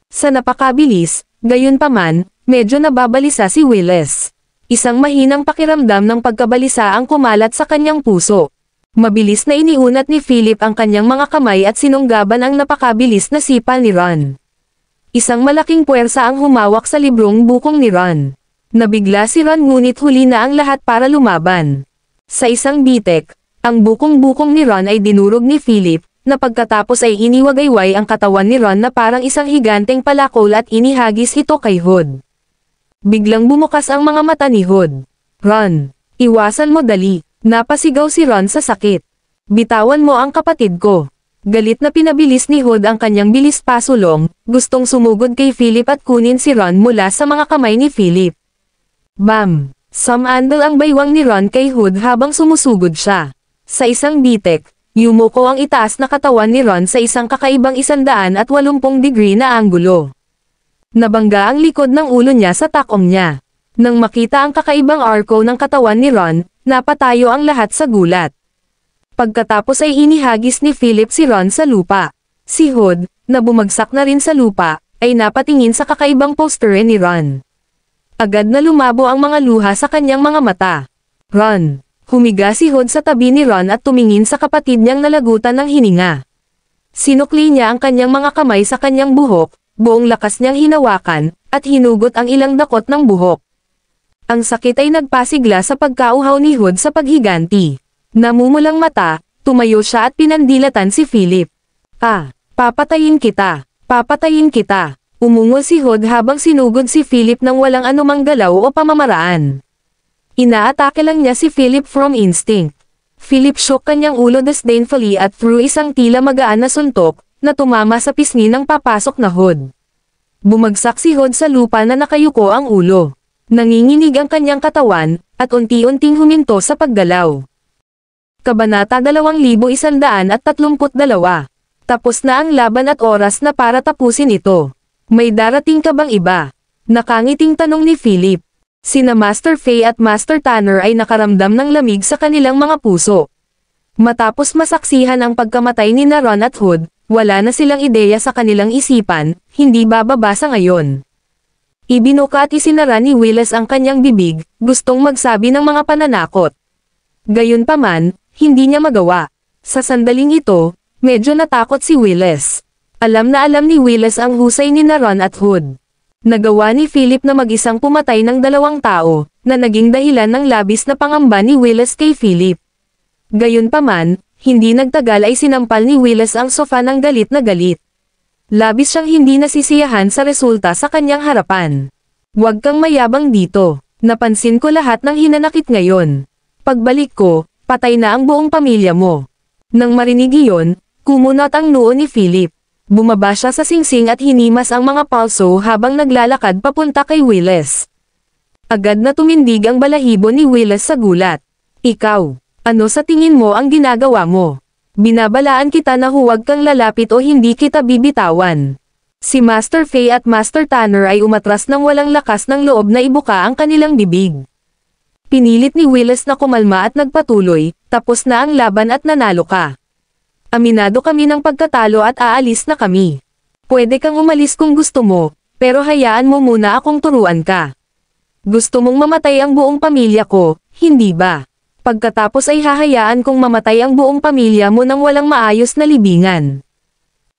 S2: Sa napakabilis, gayunpaman, medyo nababalisa si Willis. Isang mahinang pakiramdam ng pagkabalisa ang kumalat sa kanyang puso. Mabilis na iniunat ni Philip ang kanyang mga kamay at sinunggaban ang napakabilis na sipal ni Ron. Isang malaking puwersa ang humawak sa librong bukong ni Ron. Nabigla si Ron ngunit huli na ang lahat para lumaban. Sa isang bitek, ang bukong-bukong ni Ron ay dinurog ni Philip, na pagkatapos ay iniwagayway ang katawan ni Ron na parang isang higanteng palakol at inihagis ito kay Hood. Biglang bumukas ang mga mata ni Hood. "Ron, iwasan mo dali." Napasigaw si Ron sa sakit. "Bitawan mo ang kapatid ko." Galit na pinabilis ni Hood ang kanyang bilis pasulong, gustong sumugod kay Philip at kunin si Ron mula sa mga kamay ni Philip. Bam! Sumandal ang baywang ni Ron kay Hood habang sumusugod siya. Sa isang bitek, yumuko ang itaas na katawan ni Ron sa isang kakaibang 180 degree na anggulo. Nabangga ang likod ng ulo niya sa takom niya. Nang makita ang kakaibang arco ng katawan ni Ron, napatayo ang lahat sa gulat. Pagkatapos ay inihagis ni Philip si Ron sa lupa. Si Hood, na bumagsak na rin sa lupa, ay napatingin sa kakaibang postere ni Ron. Agad na lumabo ang mga luha sa kanyang mga mata. "Ron!" Humiga si Hood sa tabi ni Ron at tumingin sa kapatid niyang nalagutan ng hininga. Sinukli niya ang kanyang mga kamay sa kanyang buhok, buong lakas niyang hinawakan, at hinugot ang ilang dakot ng buhok. Ang sakit ay nagpasigla sa pagkauhaw ni Hood sa paghiganti. Namumulang mata, tumayo siya at pinandilatan si Philip. Papatayin kita! Papatayin kita!" Umungol si Hood habang sinugod si Philip ng walang anumang galaw o pamamaraan. Inaatake lang niya si Philip from instinct. Philip shook kanyang ulo disdainfully at threw isang tila magaan na suntok, na tumama sa pisngi ng papasok na Hood. Bumagsak si Hood sa lupa na nakayuko ang ulo. Nanginginig ang kanyang katawan, at unti-unting huminto sa paggalaw. Kabanata 2132. Tapos na ang laban at oras na para tapusin ito. May darating ka bang iba? Nakangiting tanong ni Philip. Sina Master Fei at Master Tanner ay nakaramdam ng lamig sa kanilang mga puso. Matapos masaksihan ang pagkamatay ni Ron at Hood, wala na silang ideya sa kanilang isipan, hindi bababa sa ngayon. Ibinuka at isinara ni Willis ang kanyang bibig, gustong magsabi ng mga pananakot. Gayunpaman, hindi niya magawa. Sa sandaling ito, medyo natakot si Willis. Alam na alam ni Willis ang husay ni Ron at Hood. Nagawa ni Philip na mag-isang pumatay ng 2 tao, na naging dahilan ng labis na pangamba ni Willis kay Philip. Gayunpaman, hindi nagtagal ay sinampal ni Willis ang sofa ng galit na galit. Labis siyang hindi nasisiyahan sa resulta sa kanyang harapan. "Huwag kang mayabang dito. Napansin ko lahat ng hinanakit ngayon. Pagbalik ko, patay na ang buong pamilya mo." Nang marinig iyon, kumunot ang noo ni Philip. Bumaba siya sa singsing at hinimas ang mga palso habang naglalakad papunta kay Willis. Agad na tumindig ang balahibo ni Willis sa gulat. "Ikaw, ano sa tingin mo ang ginagawa mo? Binabalaan kita na huwag kang lalapit o hindi kita bibitawan." Si Master Fei at Master Tanner ay umatras ng walang lakas ng loob na ibuka ang kanilang bibig. Pinilit ni Willis na kumalma at nagpatuloy, "Tapos na ang laban at nanalo ka. Aminado kami ng pagkatalo at aalis na kami. Pwede kang umalis kung gusto mo, pero hayaan mo muna akong turuan ka. Gusto mong mamatay ang buong pamilya ko, hindi ba? Pagkatapos ay hahayaan kong mamatay ang buong pamilya mo nang walang maayos na libingan."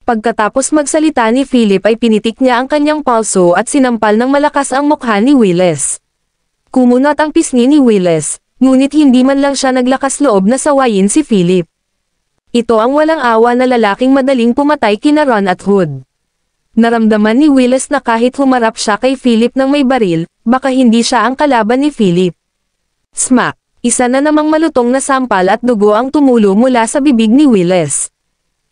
S2: Pagkatapos magsalita ni Philip ay pinitik niya ang kanyang palso at sinampal ng malakas ang mukha ni Willis. Kumunot ang pisngi ni Willis, ngunit hindi man lang siya naglakas loob na sawayin si Philip. Ito ang walang awa na lalaking madaling pumatay kina Ron at Hood. Naramdaman ni Willis na kahit humarap siya kay Philip ng may baril, baka hindi siya ang kalaban ni Philip. Smack! Isa na namang malutong na sampal at dugo ang tumulo mula sa bibig ni Willis.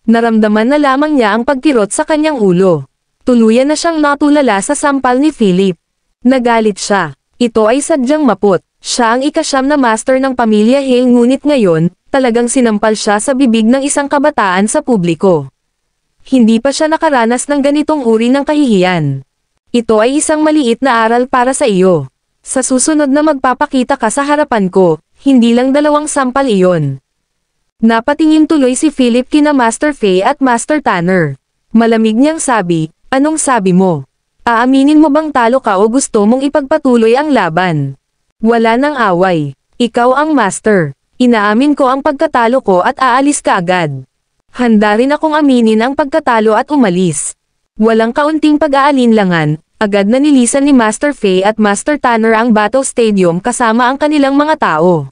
S2: Naramdaman na lamang niya ang pagkirot sa kanyang ulo. Tuluyan na siyang natulala sa sampal ni Philip. Nagalit siya. Ito ay sadyang maput. Siya ang ika-9 na master ng pamilya Hale ngunit ngayon, talagang sinampal siya sa bibig ng isang kabataan sa publiko. Hindi pa siya nakaranas ng ganitong uri ng kahihiyan. Ito ay isang maliit na aral para sa iyo. Sa susunod na magpapakita ka sa harapan ko, hindi lang 2 sampal iyon. Napatingin tuloy si Philip kina Master Faye at Master Tanner. Malamig niyang sabi, "Anong sabi mo? Aaminin mo bang talo ka o gusto mong ipagpatuloy ang laban?" "Wala nang away. Ikaw ang master. Inaamin ko ang pagkatalo ko at aalis ka agad." Handa rin akong aminin ang pagkatalo at umalis. Walang kaunting pag-aalinlangan, agad na nilisan ni Master Faye at Master Tanner ang Battle Stadium kasama ang kanilang mga tao.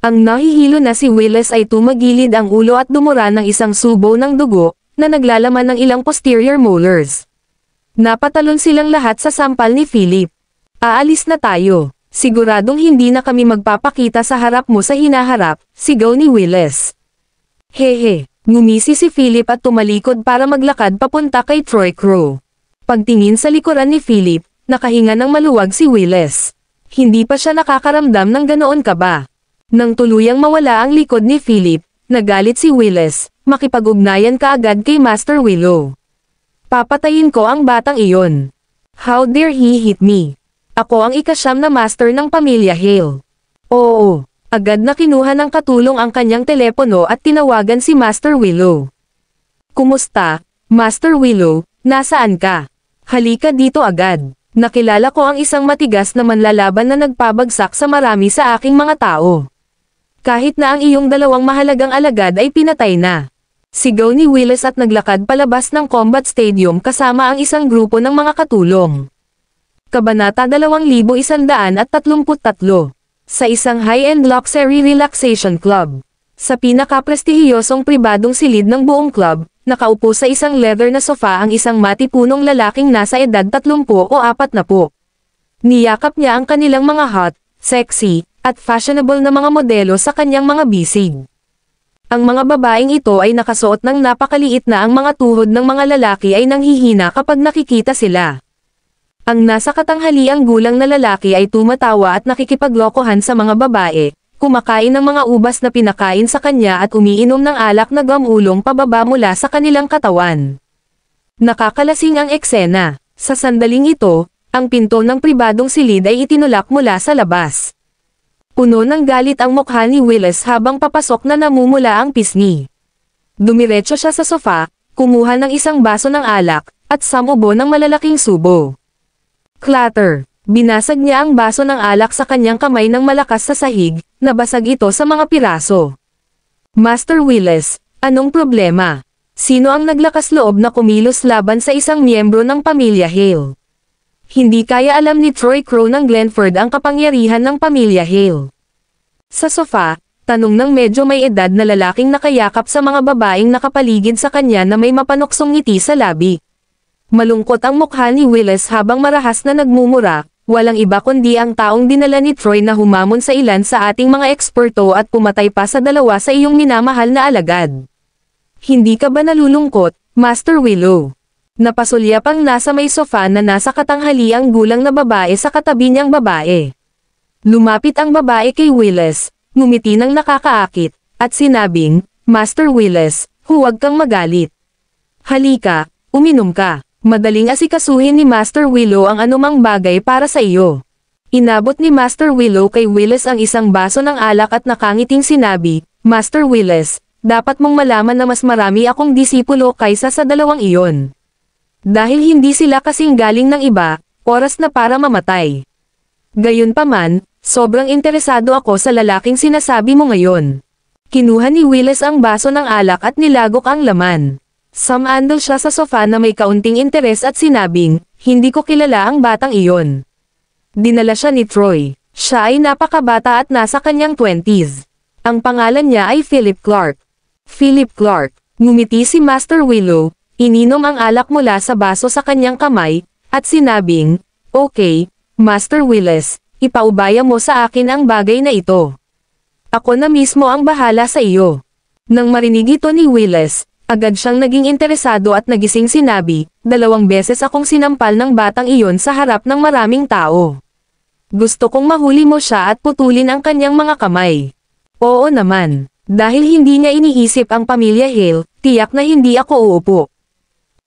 S2: Ang nahihilo na si Willis ay tumagilid ang ulo at dumura ng isang subo ng dugo, na naglalaman ng ilang posterior molars. Napatalon silang lahat sa sampal ni Philip. "Aalis na tayo. Siguradong hindi na kami magpapakita sa harap mo sa hinaharap," sigaw ni Willis. "Hehe." Ngumisi si Philip at tumalikod para maglakad papunta kay Troy Crow. Pagtingin sa likuran ni Philip, nakahinga ng maluwag si Willis. Hindi pa siya nakakaramdam ng ganoon kaba. Nang tuluyang mawala ang likod ni Philip, nagalit si Willis, makipag-ugnayan ka agad kay Master Willow. "Papatayin ko ang batang iyon. How dare he hit me? Ako ang ika-9 na master ng pamilya Hale." Oo. Agad na kinuha ng katulong ang kanyang telepono at tinawagan si Master Willow. "Kumusta, Master Willow, nasaan ka? Halika dito agad. Nakilala ko ang isang matigas na manlalaban na nagpabagsak sa marami sa aking mga tao. Kahit na ang iyong 2 mahalagang alagad ay pinatay na." Sigaw ni Willis at naglakad palabas ng combat stadium kasama ang isang grupo ng mga katulong. Kabanata 2133. Sa isang high-end luxury relaxation club. Sa pinaka-prestihiyosong pribadong silid ng buong club, nakaupo sa isang leather na sofa ang isang matipunong lalaking nasa edad 30 o 40. Niyakap niya ang kanilang mga hot, sexy, at fashionable na mga modelo sa kanyang mga bisig. Ang mga babaeng ito ay nakasuot ng napakaliit na ang mga tuhod ng mga lalaki ay nanghihina kapag nakikita sila. Ang nasa katanghaliang gulang na lalaki ay tumatawa at nakikipaglokohan sa mga babae, kumakain ng mga ubas na pinakain sa kanya at umiinom ng alak na gamulong pababa mula sa kanilang katawan. Nakakalasing ang eksena. Sa sandaling ito, ang pinto ng pribadong silid ay itinulak mula sa labas. Puno ng galit ang mukha ni Willis habang papasok na namumula ang pisngi. Dumiretso siya sa sofa, kumuha ng isang baso ng alak, at samubo ng malalaking subo. Clatter! Binasag niya ang baso ng alak sa kanyang kamay ng malakas sa sahig, nabasag ito sa mga piraso. "Master Willis, anong problema? Sino ang naglakas loob na kumilos laban sa isang miyembro ng pamilya Hale?" Hindi kaya alam ni Troy Crow ng Glenford ang kapangyarihan ng pamilya Hale. Sa sofa, tanong ng medyo may edad na lalaking nakayakap sa mga babaeng nakapaligid sa kanya na may mapanuksong ngiti sa labi. Malungkot ang mukha ni Willis habang marahas na nagmumura, walang iba kundi ang taong dinala ni Troy na humamon sa ilan sa ating mga eksperto at pumatay pa sa 2 sa iyong minamahal na alagad. Hindi ka ba nalulungkot, Master Willow? Napasulyap ang nasa may sofa na nasa katanghaliang gulang na babae sa katabi niyang babae. Lumapit ang babae kay Willis, ngumiti ng nakakaakit, at sinabing, "Master Willis, huwag kang magalit. Halika, uminom ka." Madaling asikasuhin ni Master Willow ang anumang bagay para sa iyo. Inabot ni Master Willow kay Willis ang isang baso ng alak at nakangiting sinabi, "Master Willis, dapat mong malaman na mas marami akong disipulo kaysa sa 2 iyon. Dahil hindi sila kasing galing ng iba, oras na para mamatay. Gayunpaman, sobrang interesado ako sa lalaking sinasabi mo ngayon." Kinuha ni Willis ang baso ng alak at nilagok ang laman. Samandal siya sa sofa na may kaunting interes at sinabing, "Hindi ko kilala ang batang iyon." Dinala siya ni Troy. Siya ay napakabata at nasa kanyang 20s. Ang pangalan niya ay Philip Clark. Philip Clark. Ngumiti si Master Willow, ininom ang alak mula sa baso sa kanyang kamay, at sinabing, "Okay, Master Willis, ipaubaya mo sa akin ang bagay na ito. Ako na mismo ang bahala sa iyo." Nang marinig ito ni Willis, Agad siyang naging interesado at nagising sinabi, 2 beses akong sinampal ng batang iyon sa harap ng maraming tao. Gusto kong mahuli mo siya at putulin ang kanyang mga kamay. Oo naman. Dahil hindi niya iniisip ang pamilya Hale, tiyak na hindi ako uupo.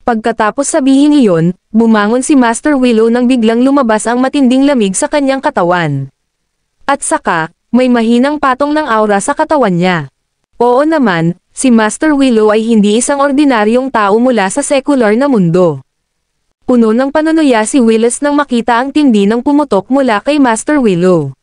S2: Pagkatapos sabihin iyon, bumangon si Master Willow nang biglang lumabas ang matinding lamig sa kanyang katawan. At saka, may mahinang patong ng aura sa katawan niya. Oo naman, si Master Willow ay hindi isang ordinaryong tao mula sa secular na mundo. Puno ng panunuya si Willis nang makita ang tindi ng pumutok mula kay Master Willow.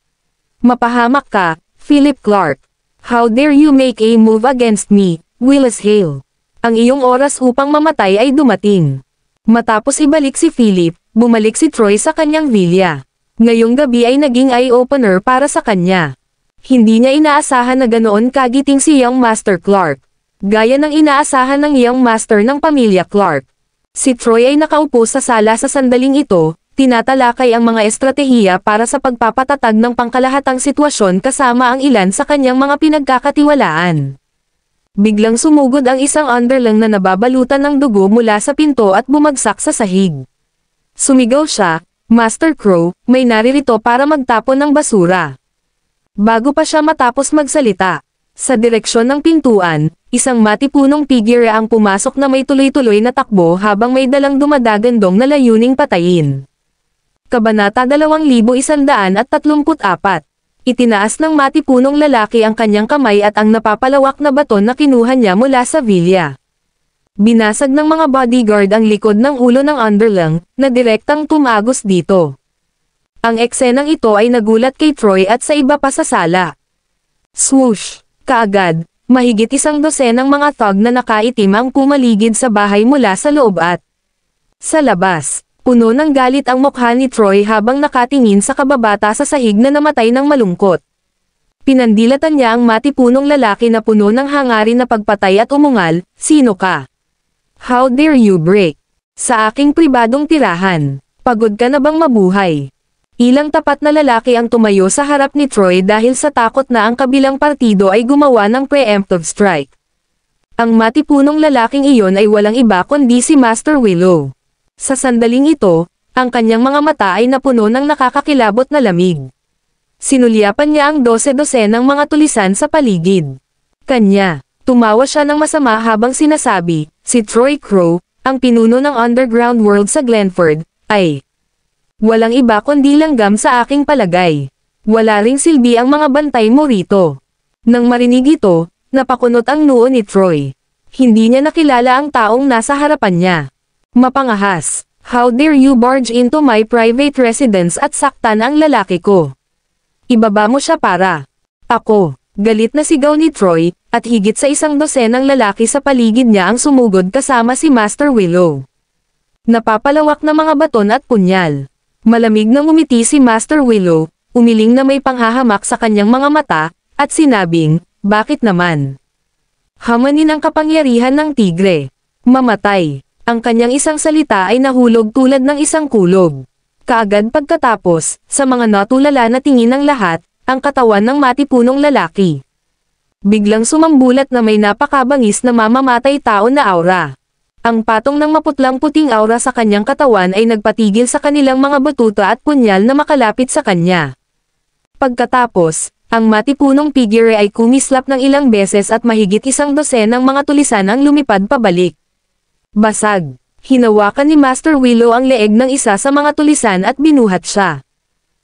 S2: Mapahamak ka, Philip Clark. How dare you make a move against me, Willis Hale? Ang iyong oras upang mamatay ay dumating. Matapos ibalik si Philip, bumalik si Troy sa kanyang villa. Ngayong gabi ay naging eye-opener para sa kanya. Hindi niya inaasahan na ganoon kagiting si Young Master Clark. Gaya ng inaasahan ng Young Master ng pamilya Clark. Si Troy ay nakaupo sa sala sa sandaling ito, tinatalakay ang mga estratehiya para sa pagpapatatag ng pangkalahatang sitwasyon kasama ang ilan sa kanyang mga pinagkakatiwalaan. Biglang sumugod ang isang underling na nababalutan ng dugo mula sa pinto at bumagsak sa sahig. Sumigaw siya, Master Crow, may naririto para magtapon ng basura. Bago pa siya matapos magsalita, sa direksyon ng pintuan, isang matipunong figure ang pumasok na may tuloy-tuloy na takbo habang may dalang dumadagandong na layuning patayin. Kabanata 2134. Itinaas ng matipunong lalaki ang kanyang kamay at ang napapalawak na baton na kinuha niya mula sa villa. Binasag ng mga bodyguard ang likod ng ulo ng underling, na direktang tumagos dito. Ang eksenang ito ay nagulat kay Troy at sa iba pa sa sala. Swoosh! Kaagad, mahigit 12 mga thug na nakaitim ang pumaligid sa bahay mula sa loob at sa labas. Puno ng galit ang mukha ni Troy habang nakatingin sa kababata sa sahig na namatay ng malungkot. Pinandilatan niya ang matipunong lalaki na puno ng hangarin na pagpatay at umungal, sino ka? How dare you break? Sa aking pribadong tirahan. Pagod ka na bang mabuhay? Ilang tapat na lalaki ang tumayo sa harap ni Troy dahil sa takot na ang kabilang partido ay gumawa ng preemptive strike. Ang matipunong lalaking iyon ay walang iba kundi si Master Willow. Sa sandaling ito, ang kanyang mga mata ay napuno ng nakakakilabot na lamig. Sinulyapan niya ang 12 ng mga tulisan sa paligid. Kanya, tumawa siya ng masama habang sinasabi, si Troy Crow, ang pinuno ng underground world sa Glenford, ay walang iba kundi langgam sa aking palagay. Wala ring silbi ang mga bantay mo rito. Nang marinig ito, napakunot ang noo ni Troy. Hindi niya nakilala ang taong nasa harapan niya. Mapangahas, how dare you barge into my private residence at saktan ang lalaki ko? Ibaba mo siya para. Ako, galit na sigaw ni Troy, at higit sa 12 ng lalaki sa paligid niya ang sumugod kasama si Master Willow. Napapalawak na mga baton at punyal. Malamig na ngumiti si Master Willow, umiling na may panghahamak sa kanyang mga mata, at sinabing, bakit naman? Hamanin ang kapangyarihan ng tigre. Mamatay. Ang kanyang isang salita ay nahulog tulad ng isang kulog. Kaagad pagkatapos, sa mga natulala na tingin ng lahat, ang katawan ng matipunong lalaki. Biglang sumambulat na may napakabangis na mamamatay tao na aura. Ang patong ng maputlang-puting aura sa kanyang katawan ay nagpatigil sa kanilang mga batuta at punyal na makalapit sa kanya. Pagkatapos, ang matipunong figure ay kumislap ng ilang beses at mahigit 12 ng mga tulisan ang lumipad pabalik. Basag. Hinawakan ni Master Willow ang leeg ng isa sa mga tulisan at binuhat siya.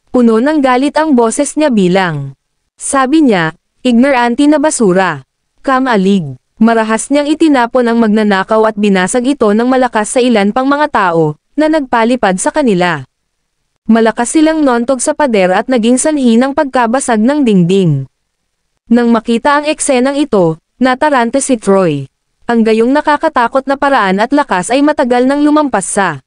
S2: Puno ng galit ang boses niya bilang. Sabi niya, ignorante na basura. Kamalig. Marahas niyang itinapon ang magnanakaw at binasag ito ng malakas sa ilan pang mga tao, na nagpalipad sa kanila. Malakas silang nontog sa pader at naging sanhi ng pagkabasag ng dingding. Nang makita ang eksenang ito, natarante si Troy. Ang gayong nakakatakot na paraan at lakas ay matagal nang lumampas sa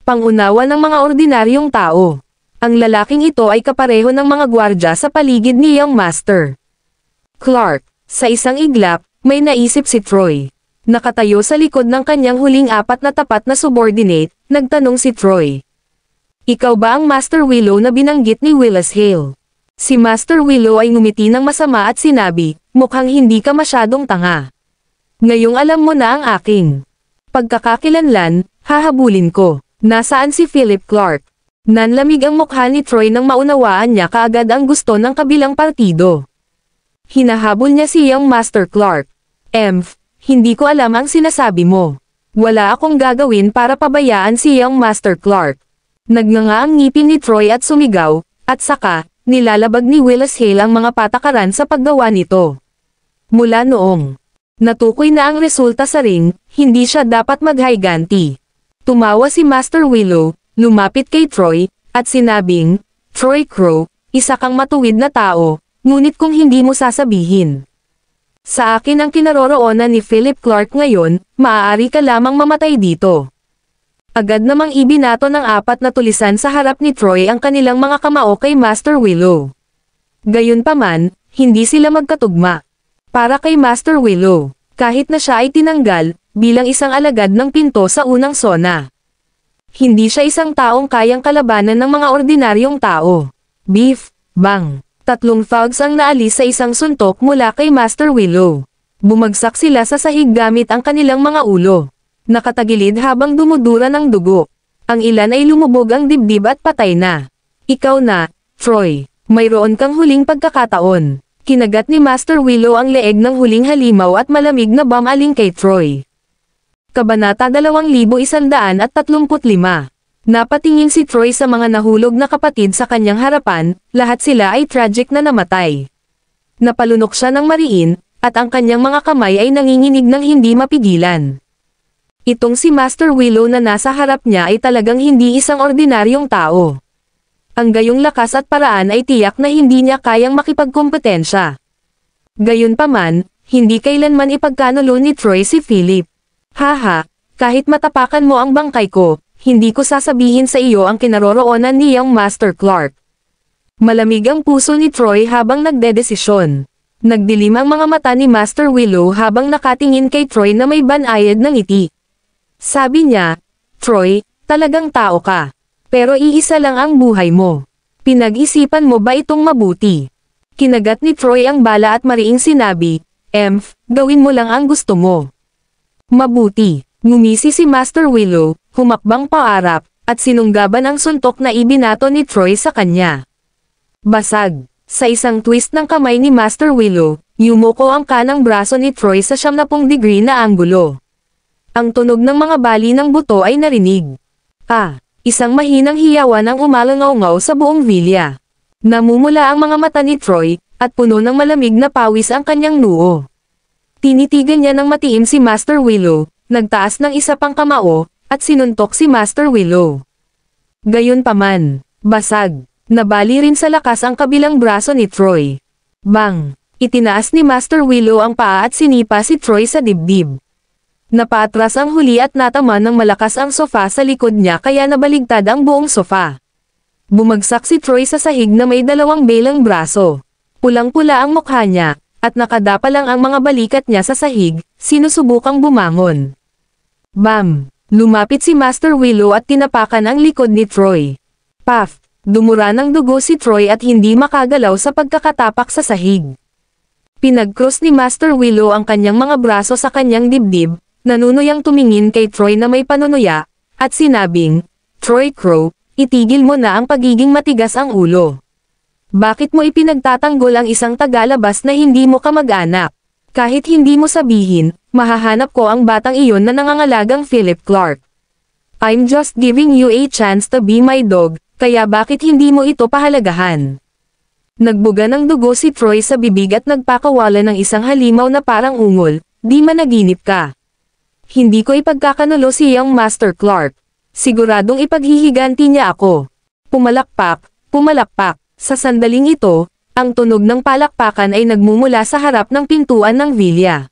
S2: pangunawa ng mga ordinaryong tao. Ang lalaking ito ay kapareho ng mga gwardya sa paligid ni Young Master Clark. Sa isang iglap, may naisip si Troy. Nakatayo sa likod ng kanyang huling 4 na tapat na subordinate, nagtanong si Troy. Ikaw ba ang Master Willow na binanggit ni Willis Hale? Si Master Willow ay ngumiti ng masama at sinabi, mukhang hindi ka masyadong tanga. Ngayong alam mo na ang aking pagkakakilanlan, hahabulin ko. Nasaan si Philip Clark? Nanlamig ang mukha ni Troy nang maunawaan niya kaagad ang gusto ng kabilang partido. Hinahabol niya si Young Master Clark. Hindi ko alam ang sinasabi mo. Wala akong gagawin para pabayaan si Young Master Clark. Nagnganga ang ngipin ni Troy at sumigaw, at saka, nilalabag ni Willis Hale ang mga patakaran sa paggawa nito. Mula noong natukoy na ang resulta sa ring, hindi siya dapat maghayganti. Tumawa si Master Willow, lumapit kay Troy, at sinabing, Troy Crow, isa kang matuwid na tao, ngunit kung hindi mo sasabihin. Sa akin ang kinaroroonan ni Philip Clark ngayon, maaari ka lamang mamatay dito. Agad namang ibinato ng 4 na tulisan sa harap ni Troy ang kanilang mga kamao kay Master Willow. Gayunpaman, hindi sila magkatugma. Para kay Master Willow, kahit na siya ay tinanggal, bilang isang alagad ng pinto sa unang sona. Hindi siya isang taong kayang kalabanan ng mga ordinaryong tao. Beef, bang. 3 thugs ang naalis sa isang suntok mula kay Master Willow. Bumagsak sila sa sahig gamit ang kanilang mga ulo. Nakatagilid habang dumudura ng dugo. Ang ilan ay lumubog ang dibdib at patay na. Ikaw na, Troy. Mayroon kang huling pagkakataon. Kinagat ni Master Willow ang leeg ng huling halimaw at malamig na bamaling kay Troy. Kabanata 2135. Napatingin si Troy sa mga nahulog na kapatid sa kanyang harapan, lahat sila ay tragic na namatay. Napalunok siya ng mariin, at ang kanyang mga kamay ay nanginginig ng hindi mapigilan. Itong si Master Willow na nasa harap niya ay talagang hindi isang ordinaryong tao. Ang gayong lakas at paraan ay tiyak na hindi niya kayang makipagkompetensya. Gayunpaman, hindi kailanman ipagkanulo ni Troy si Philip. Haha, kahit matapakan mo ang bangkay ko, hindi ko sasabihin sa iyo ang kinaroroonan ni Young Master Clark. Malamig ang puso ni Troy habang nagdedesisyon. Nagdilim ang mga mata ni Master Willow habang nakatingin kay Troy na may banayad ng ngiti. Sabi niya, Troy, talagang tao ka. Pero iisa lang ang buhay mo. Pinag-isipan mo ba itong mabuti? Kinagat ni Troy ang bala at mariing sinabi, gawin mo lang ang gusto mo. Mabuti. Ngumisi si Master Willow, humakbang paarap, at sinunggaban ang suntok na ibinato ni Troy sa kanya. Basag. Sa isang twist ng kamay ni Master Willow, yumuko ang kanang braso ni Troy sa 90 degree na anggulo. Ang tunog ng mga bali ng buto ay narinig. Isang mahinang hiyawan ang umalangaw-ngaw sa buong vilya. Namumula ang mga mata ni Troy, at puno ng malamig na pawis ang kanyang noo. Tinitigan niya ng matiim si Master Willow, nagtaas ng isa pang kamao, at sinuntok si Master Willow. Gayunpaman, basag. Nabali rin sa lakas ang kabilang braso ni Troy. Bang! Itinaas ni Master Willow ang paa at sinipa si Troy sa dibdib. Napatras ang huli at natama ng malakas ang sofa sa likod niya kaya nabaligtad ang buong sofa. Bumagsak si Troy sa sahig na may 2 belang braso. Pulang-pula ang mukha niya, at nakadapa lang ang mga balikat niya sa sahig, sinusubukang bumangon. Bam! Lumapit si Master Willow at tinapakan ang likod ni Troy. Puff! Dumura ng dugo si Troy at hindi makagalaw sa pagkakatapak sa sahig. Pinag-cross ni Master Willow ang kanyang mga braso sa kanyang dibdib, nanunuyang tumingin kay Troy na may panunuya, at sinabing, Troy Crow, itigil mo na ang pagiging matigas ang ulo. Bakit mo ipinagtatanggol ang isang tagalabas na hindi mo kamag-anak? Kahit hindi mo sabihin, mahahanap ko ang batang iyon na nangangalagang Philip Clark. I'm just giving you a chance to be my dog, kaya bakit hindi mo ito pahalagahan? Nagbuga ng dugo si Troy sa bibig at nagpakawala ng isang halimaw na parang ungol, di managinip ka. Hindi ko ipagkakanulo si Young Master Clark. Siguradong ipaghihiganti niya ako. Pumalakpak, pumalakpak. Sa sandaling ito, ang tunog ng palakpakan ay nagmumula sa harap ng pintuan ng vilya.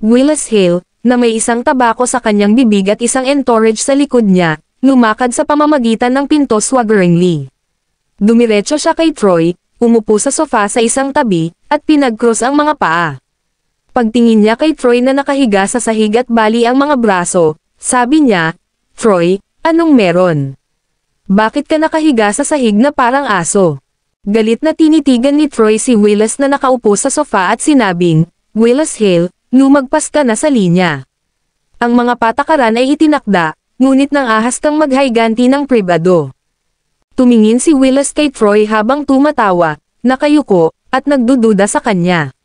S2: Willis Hale, na may isang tabako sa kanyang bibig at isang entourage sa likod niya, lumakad sa pamamagitan ng pinto swaggeringly. Dumiretso siya kay Troy, umupo sa sofa sa isang tabi, at pinag-cross ang mga paa. Pagtingin niya kay Troy na nakahiga sa sahig at bali ang mga braso, sabi niya, Troy, anong meron? Bakit ka nakahiga sa sahig na parang aso? Galit na tinitigan ni Troy si Willis na nakaupo sa sofa at sinabing, Willis Hale, lumagpas ka na sa linya. Ang mga patakaran ay itinakda, ngunit nang ahas kang maghayganti ng pribado. Tumingin si Willis kay Troy habang tumatawa, nakayuko, at nagdududa sa kanya.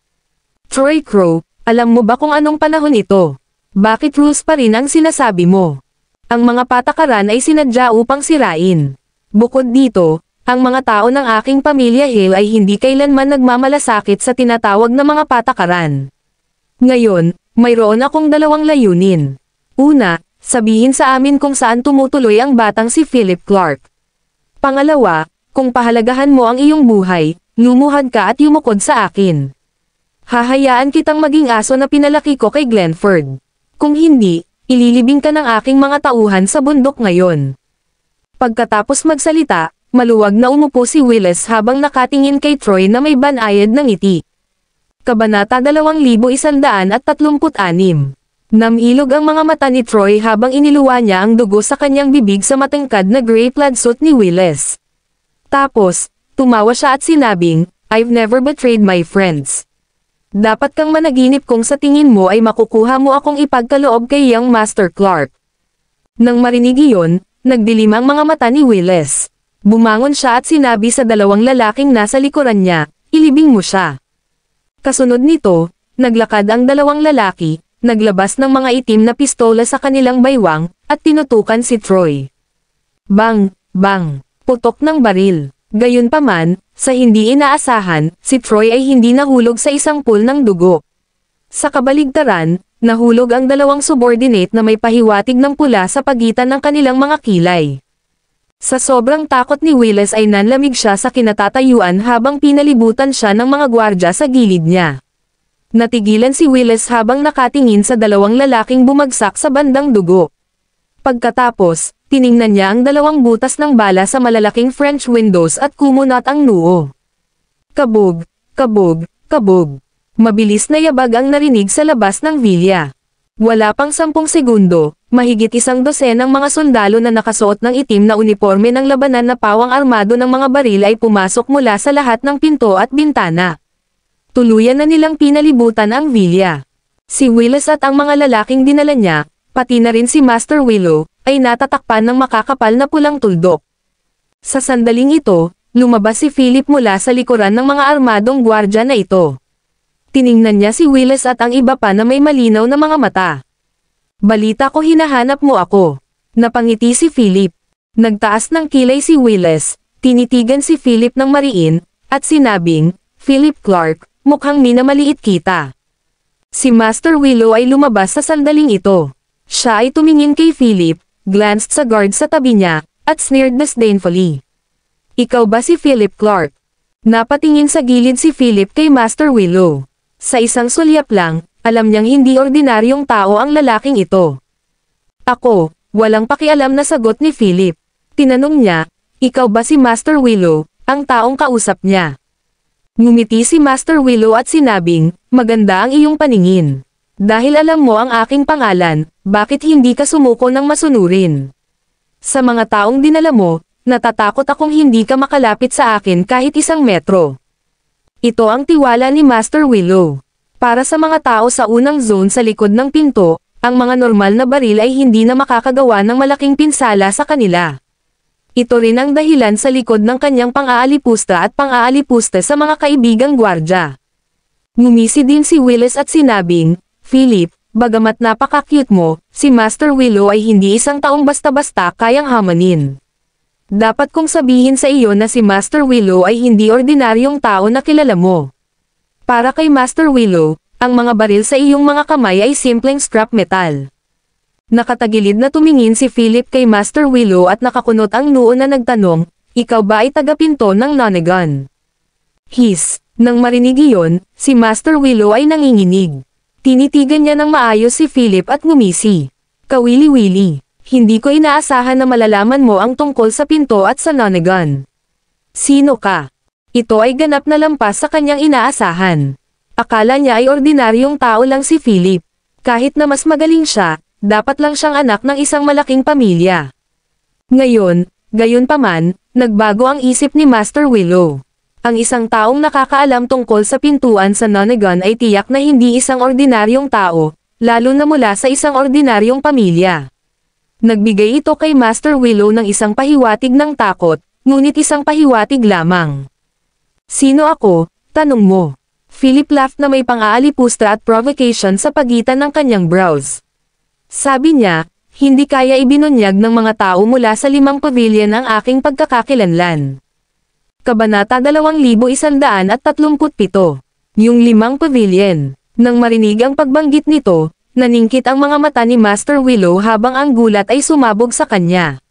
S2: Troy Crow, alam mo ba kung anong panahon ito? Bakit rules pa rin ang sinasabi mo? Ang mga patakaran ay sinadya upang sirain. Bukod dito, ang mga tao ng aking pamilya Hill ay hindi kailanman nagmamalasakit sa tinatawag na mga patakaran. Ngayon, mayroon akong dalawang layunin. Una, sabihin sa amin kung saan tumutuloy ang batang si Philip Clark. Pangalawa, kung pahalagahan mo ang iyong buhay, lumuhad ka at yumukod sa akin. Hahayaan kitang maging aso na pinalaki ko kay Glenford. Kung hindi, ililibing ka ng aking mga tauhan sa bundok ngayon. Pagkatapos magsalita, maluwag na umupo si Willis habang nakatingin kay Troy na may banayad ng ngiti. Kabanata 2136. Namilog ang mga mata ni Troy habang iniluwa niya ang dugo sa kanyang bibig sa matangkad na gray plaid suit ni Willis. Tapos, tumawa siya at sinabing, "I've never betrayed my friends." Dapat kang managinip kung sa tingin mo ay makukuha mo akong ipagkaloob kay Young Master Clark. Nang marinig iyon, nagdilim ang mga mata ni Willis. Bumangon siya at sinabi sa dalawang lalaking nasa likuran niya, "Ilibing mo siya." Kasunod nito, naglakad ang dalawang lalaki, naglabas ng mga itim na pistola sa kanilang baywang, at tinutukan si Troy. Bang! Bang! Putok ng baril. Gayunpaman, sa hindi inaasahan, si Troy ay hindi nahulog sa isang pool ng dugo. Sa kabaligtaran, nahulog ang dalawang subordinate na may pahiwatig ng pula sa pagitan ng kanilang mga kilay. Sa sobrang takot ni Willis ay nanlamig siya sa kinatatayuan habang pinalibutan siya ng mga gwardya sa gilid niya. Natigilan si Willis habang nakatingin sa dalawang lalaking bumagsak sa bandang dugo. Pagkatapos, tiningnan niya ang dalawang butas ng bala sa malalaking French windows at kumunat ang noo. Kabog, kabog, kabog. Mabilis na yabag ang narinig sa labas ng villa. Wala pang 10 segundo, mahigit 12 ng mga sundalo na nakasuot ng itim na uniforme ng labanan na pawang armado ng mga baril ay pumasok mula sa lahat ng pinto at bintana. Tuluyan na nilang pinalibutan ang villa. Si Willis at ang mga lalaking dinala niya, pati na rin si Master Willow, ay natatakpan ng makakapal na pulang tuldok. Sa sandaling ito, lumabas si Philip mula sa likuran ng mga armadong gwardya na ito. Tiningnan niya si Willis at ang iba pa na may malinaw na mga mata. "Balita ko hinahanap mo ako." Napangiti si Philip. Nagtaas ng kilay si Willis, tinitigan si Philip ng mariin, at sinabing, "Philip Clark, mukhang minamaliit kita." Si Master Willow ay lumabas sa sandaling ito. Siya ay tumingin kay Philip, glanced sa guard sa tabi niya, at sneered disdainfully. "Ikaw ba si Philip Clark?" Napatingin sa gilid si Philip kay Master Willow. Sa isang sulyap lang, alam niyang hindi ordinaryong tao ang lalaking ito. "Ako," walang pakialam na sagot ni Philip. Tinanong niya, "Ikaw ba si Master Willow?" ang taong kausap niya. Ngumiti si Master Willow at sinabing, "Maganda ang iyong paningin. Dahil alam mo ang aking pangalan, bakit hindi ka sumuko ng masunurin? Sa mga taong dinala mo, natatakot akong hindi ka makalapit sa akin kahit 1 metro." Ito ang tiwala ni Master Willow. Para sa mga tao sa unang zone sa likod ng pinto, ang mga normal na baril ay hindi na makakagawa ng malaking pinsala sa kanila. Ito rin ang dahilan sa likod ng kanyang pang-aalipusta at pang-aalipusta sa mga kaibigang gwardya. Ngumisi din si Willis at sinabing, "Philip, bagamat napaka-cute mo, si Master Willow ay hindi isang taong basta-basta kayang hamanin. Dapat kong sabihin sa iyo na si Master Willow ay hindi ordinaryong tao na kilala mo. Para kay Master Willow, ang mga baril sa iyong mga kamay ay simpleng scrap metal." Nakatagilid na tumingin si Philip kay Master Willow at nakakunot ang noo na nagtanong, "Ikaw ba ay taga-pinto ng Nonagon?" His, nang marinig iyon, si Master Willow ay nanginginig. Tinitigan niya ng maayos si Philip at ngumisi. "Kawili-wili, hindi ko inaasahan na malalaman mo ang tungkol sa pinto at sa Nonagon. Sino ka?" Ito ay ganap na lampas sa kanyang inaasahan. Akala niya ay ordinaryong tao lang si Philip. Kahit na mas magaling siya, dapat lang siyang anak ng isang malaking pamilya. Ngayon, gayunpaman, nagbago ang isip ni Master Willow. Ang isang taong nakakaalam tungkol sa pintuan sa Nonagon ay tiyak na hindi isang ordinaryong tao, lalo na mula sa isang ordinaryong pamilya. Nagbigay ito kay Master Willow ng isang pahiwatig ng takot, ngunit isang pahiwatig lamang. Sino ako? Tanong mo. Philip laughed na may pang-aalipusta at provocation sa pagitan ng kanyang brows. Sabi niya, hindi kaya ibinunyag ng mga tao mula sa 5 pavilion ang aking pagkakakilanlan. Kabanata 2137. Yung 5 pavilion. Nang marinig ang pagbanggit nito, naningkit ang mga mata ni Master Willow habang ang gulat ay sumabog sa kanya.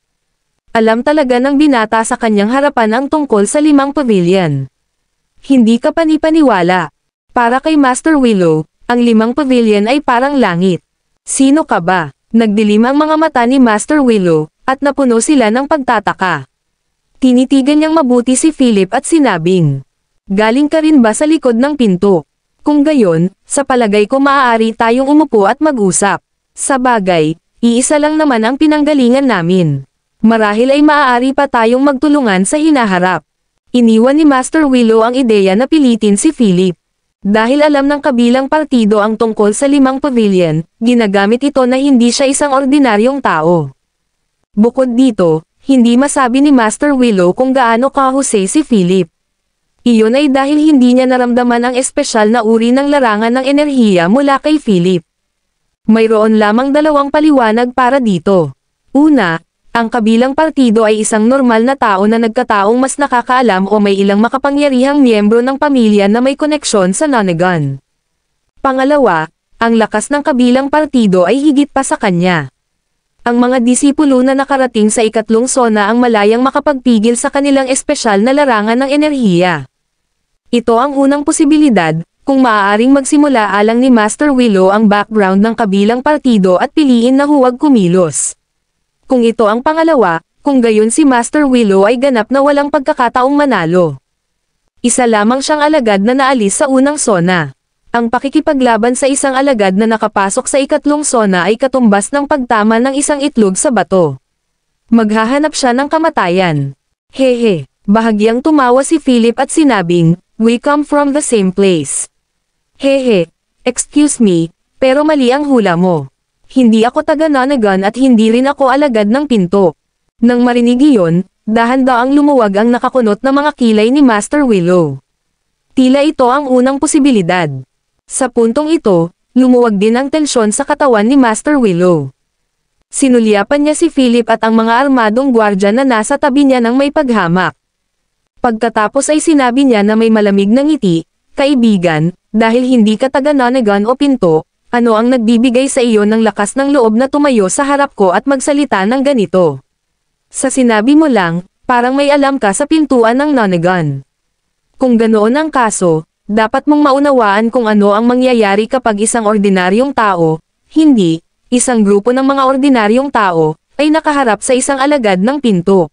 S2: Alam talaga ng binata sa kanyang harapan ang tungkol sa 5 pavilion. Hindi ka panipaniwala. Para kay Master Willow, ang 5 pavilion ay parang langit. Sino ka ba? Nagdilim ang mga mata ni Master Willow, at napuno sila ng pagtataka. Tinitigan niyang mabuti si Philip at sinabing, galing ka rin ba sa likod ng pinto? Kung gayon, sa palagay ko maaari tayong umupo at mag-usap. Sa bagay, iisa lang naman ang pinanggalingan namin. Marahil ay maaari pa tayong magtulungan sa hinaharap. Iniwan ni Master Willow ang ideya na pilitin si Philip. Dahil alam ng kabilang partido ang tungkol sa 5 pavilion, ginagamit ito na hindi siya isang ordinaryong tao. Bukod dito, hindi masabi ni Master Willow kung gaano kahusay si Philip. Iyon ay dahil hindi niya naramdaman ang espesyal na uri ng larangan ng enerhiya mula kay Philip. Mayroon lamang 2 paliwanag para dito. Una, ang kabilang partido ay isang normal na tao na nagkataong mas nakakaalam o may ilang makapangyarihang miyembro ng pamilya na may koneksyon sa Nonagon. Pangalawa, ang lakas ng kabilang partido ay higit pa sa kanya. Ang mga disipulo na nakarating sa 3 sona ang malayang makapagpigil sa kanilang espesyal na larangan ng enerhiya. Ito ang unang posibilidad, kung maaaring magsimula alang ni Master Willow ang background ng kabilang partido at piliin na huwag kumilos. Kung ito ang pangalawa, kung gayon si Master Willow ay ganap na walang pagkakataong manalo. Isa lamang siyang alagad na naalis sa unang sona. Ang pakikipaglaban sa isang alagad na nakapasok sa 3 sona ay katumbas ng pagtama ng isang itlog sa bato. Maghahanap siya ng kamatayan. Hehe, bahagyang tumawa si Philip at sinabing, we come from the same place. Hehe, excuse me, pero mali ang hula mo. Hindi ako taga Nonagon at hindi rin ako alagad ng pinto. Nang marinig iyon, dahan-daang lumuwag ang nakakunot na mga kilay ni Master Willow. Tila ito ang unang posibilidad. Sa puntong ito, lumuwag din ang tensyon sa katawan ni Master Willow. Sinulyapan niya si Philip at ang mga armadong gwardya na nasa tabi niya ng may paghamak. Pagkatapos ay sinabi niya na may malamig na ngiti, kaibigan, dahil hindi ka taga Nonagon o pinto, ano ang nagbibigay sa iyo ng lakas ng loob na tumayo sa harap ko at magsalita ng ganito? Sa sinabi mo lang, parang may alam ka sa pintuan ng Nonagon. Kung ganoon ang kaso, dapat mong maunawaan kung ano ang mangyayari kapag isang ordinaryong tao, hindi, isang grupo ng mga ordinaryong tao, ay nakaharap sa isang alagad ng pinto.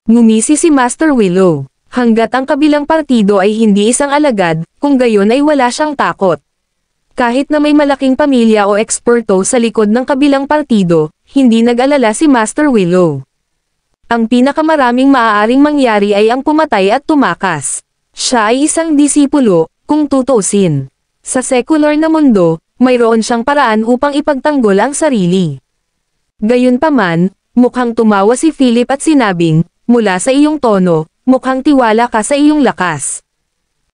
S2: Ngumisi si Master Willow. Hanggat ang kabilang partido ay hindi isang alagad, kung gayon ay wala siyang takot. Kahit na may malaking pamilya o eksperto sa likod ng kabilang partido, hindi nag-alala si Master Willow. Ang pinakamaraming maaaring mangyari ay ang pumatay at tumakas. Siya ay isang disipulo, kung tutuusin. Sa secular na mundo, mayroon siyang paraan upang ipagtanggol ang sarili. Gayunpaman, mukhang tumawa si Philip at sinabing, mula sa iyong tono, mukhang tiwala ka sa iyong lakas.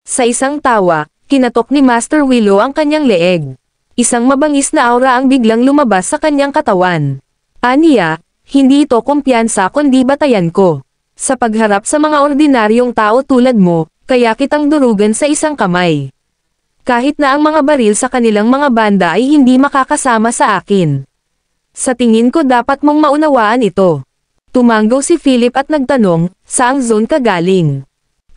S2: Sa isang tawa, kinatok ni Master Willow ang kanyang leeg. Isang mabangis na aura ang biglang lumabas sa kanyang katawan. Aniya, hindi ito kumpiyansa kundi batayan ko. Sa pagharap sa mga ordinaryong tao tulad mo, kaya kitang durugan sa isang kamay. Kahit na ang mga baril sa kanilang mga banda ay hindi makakasama sa akin. Sa tingin ko dapat mong maunawaan ito. Tumanggaw si Philip at nagtanong, saang zone ka galing?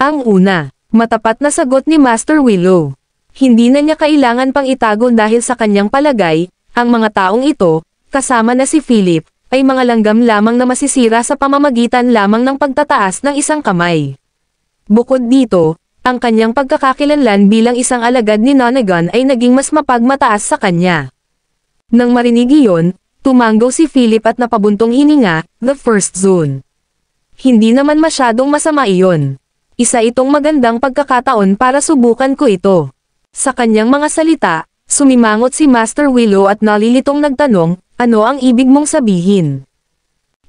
S2: Ang una. Matapat na sagot ni Master Willow. Hindi na niya kailangan pang itago dahil sa kanyang palagay, ang mga taong ito, kasama na si Philip, ay mga langgam lamang na masisira sa pamamagitan lamang ng pagtataas ng isang kamay. Bukod dito, ang kanyang pagkakakilanlan bilang isang alagad ni Nonagon ay naging mas mapagmataas sa kanya. Nang marinig iyon, tumanggaw si Philip at napabuntong hininga, the first zone. Hindi naman masyadong masama iyon. Isa itong magandang pagkakataon para subukan ko ito. Sa kanyang mga salita, sumimangot si Master Willow at nalilitong nagtanong, ano ang ibig mong sabihin?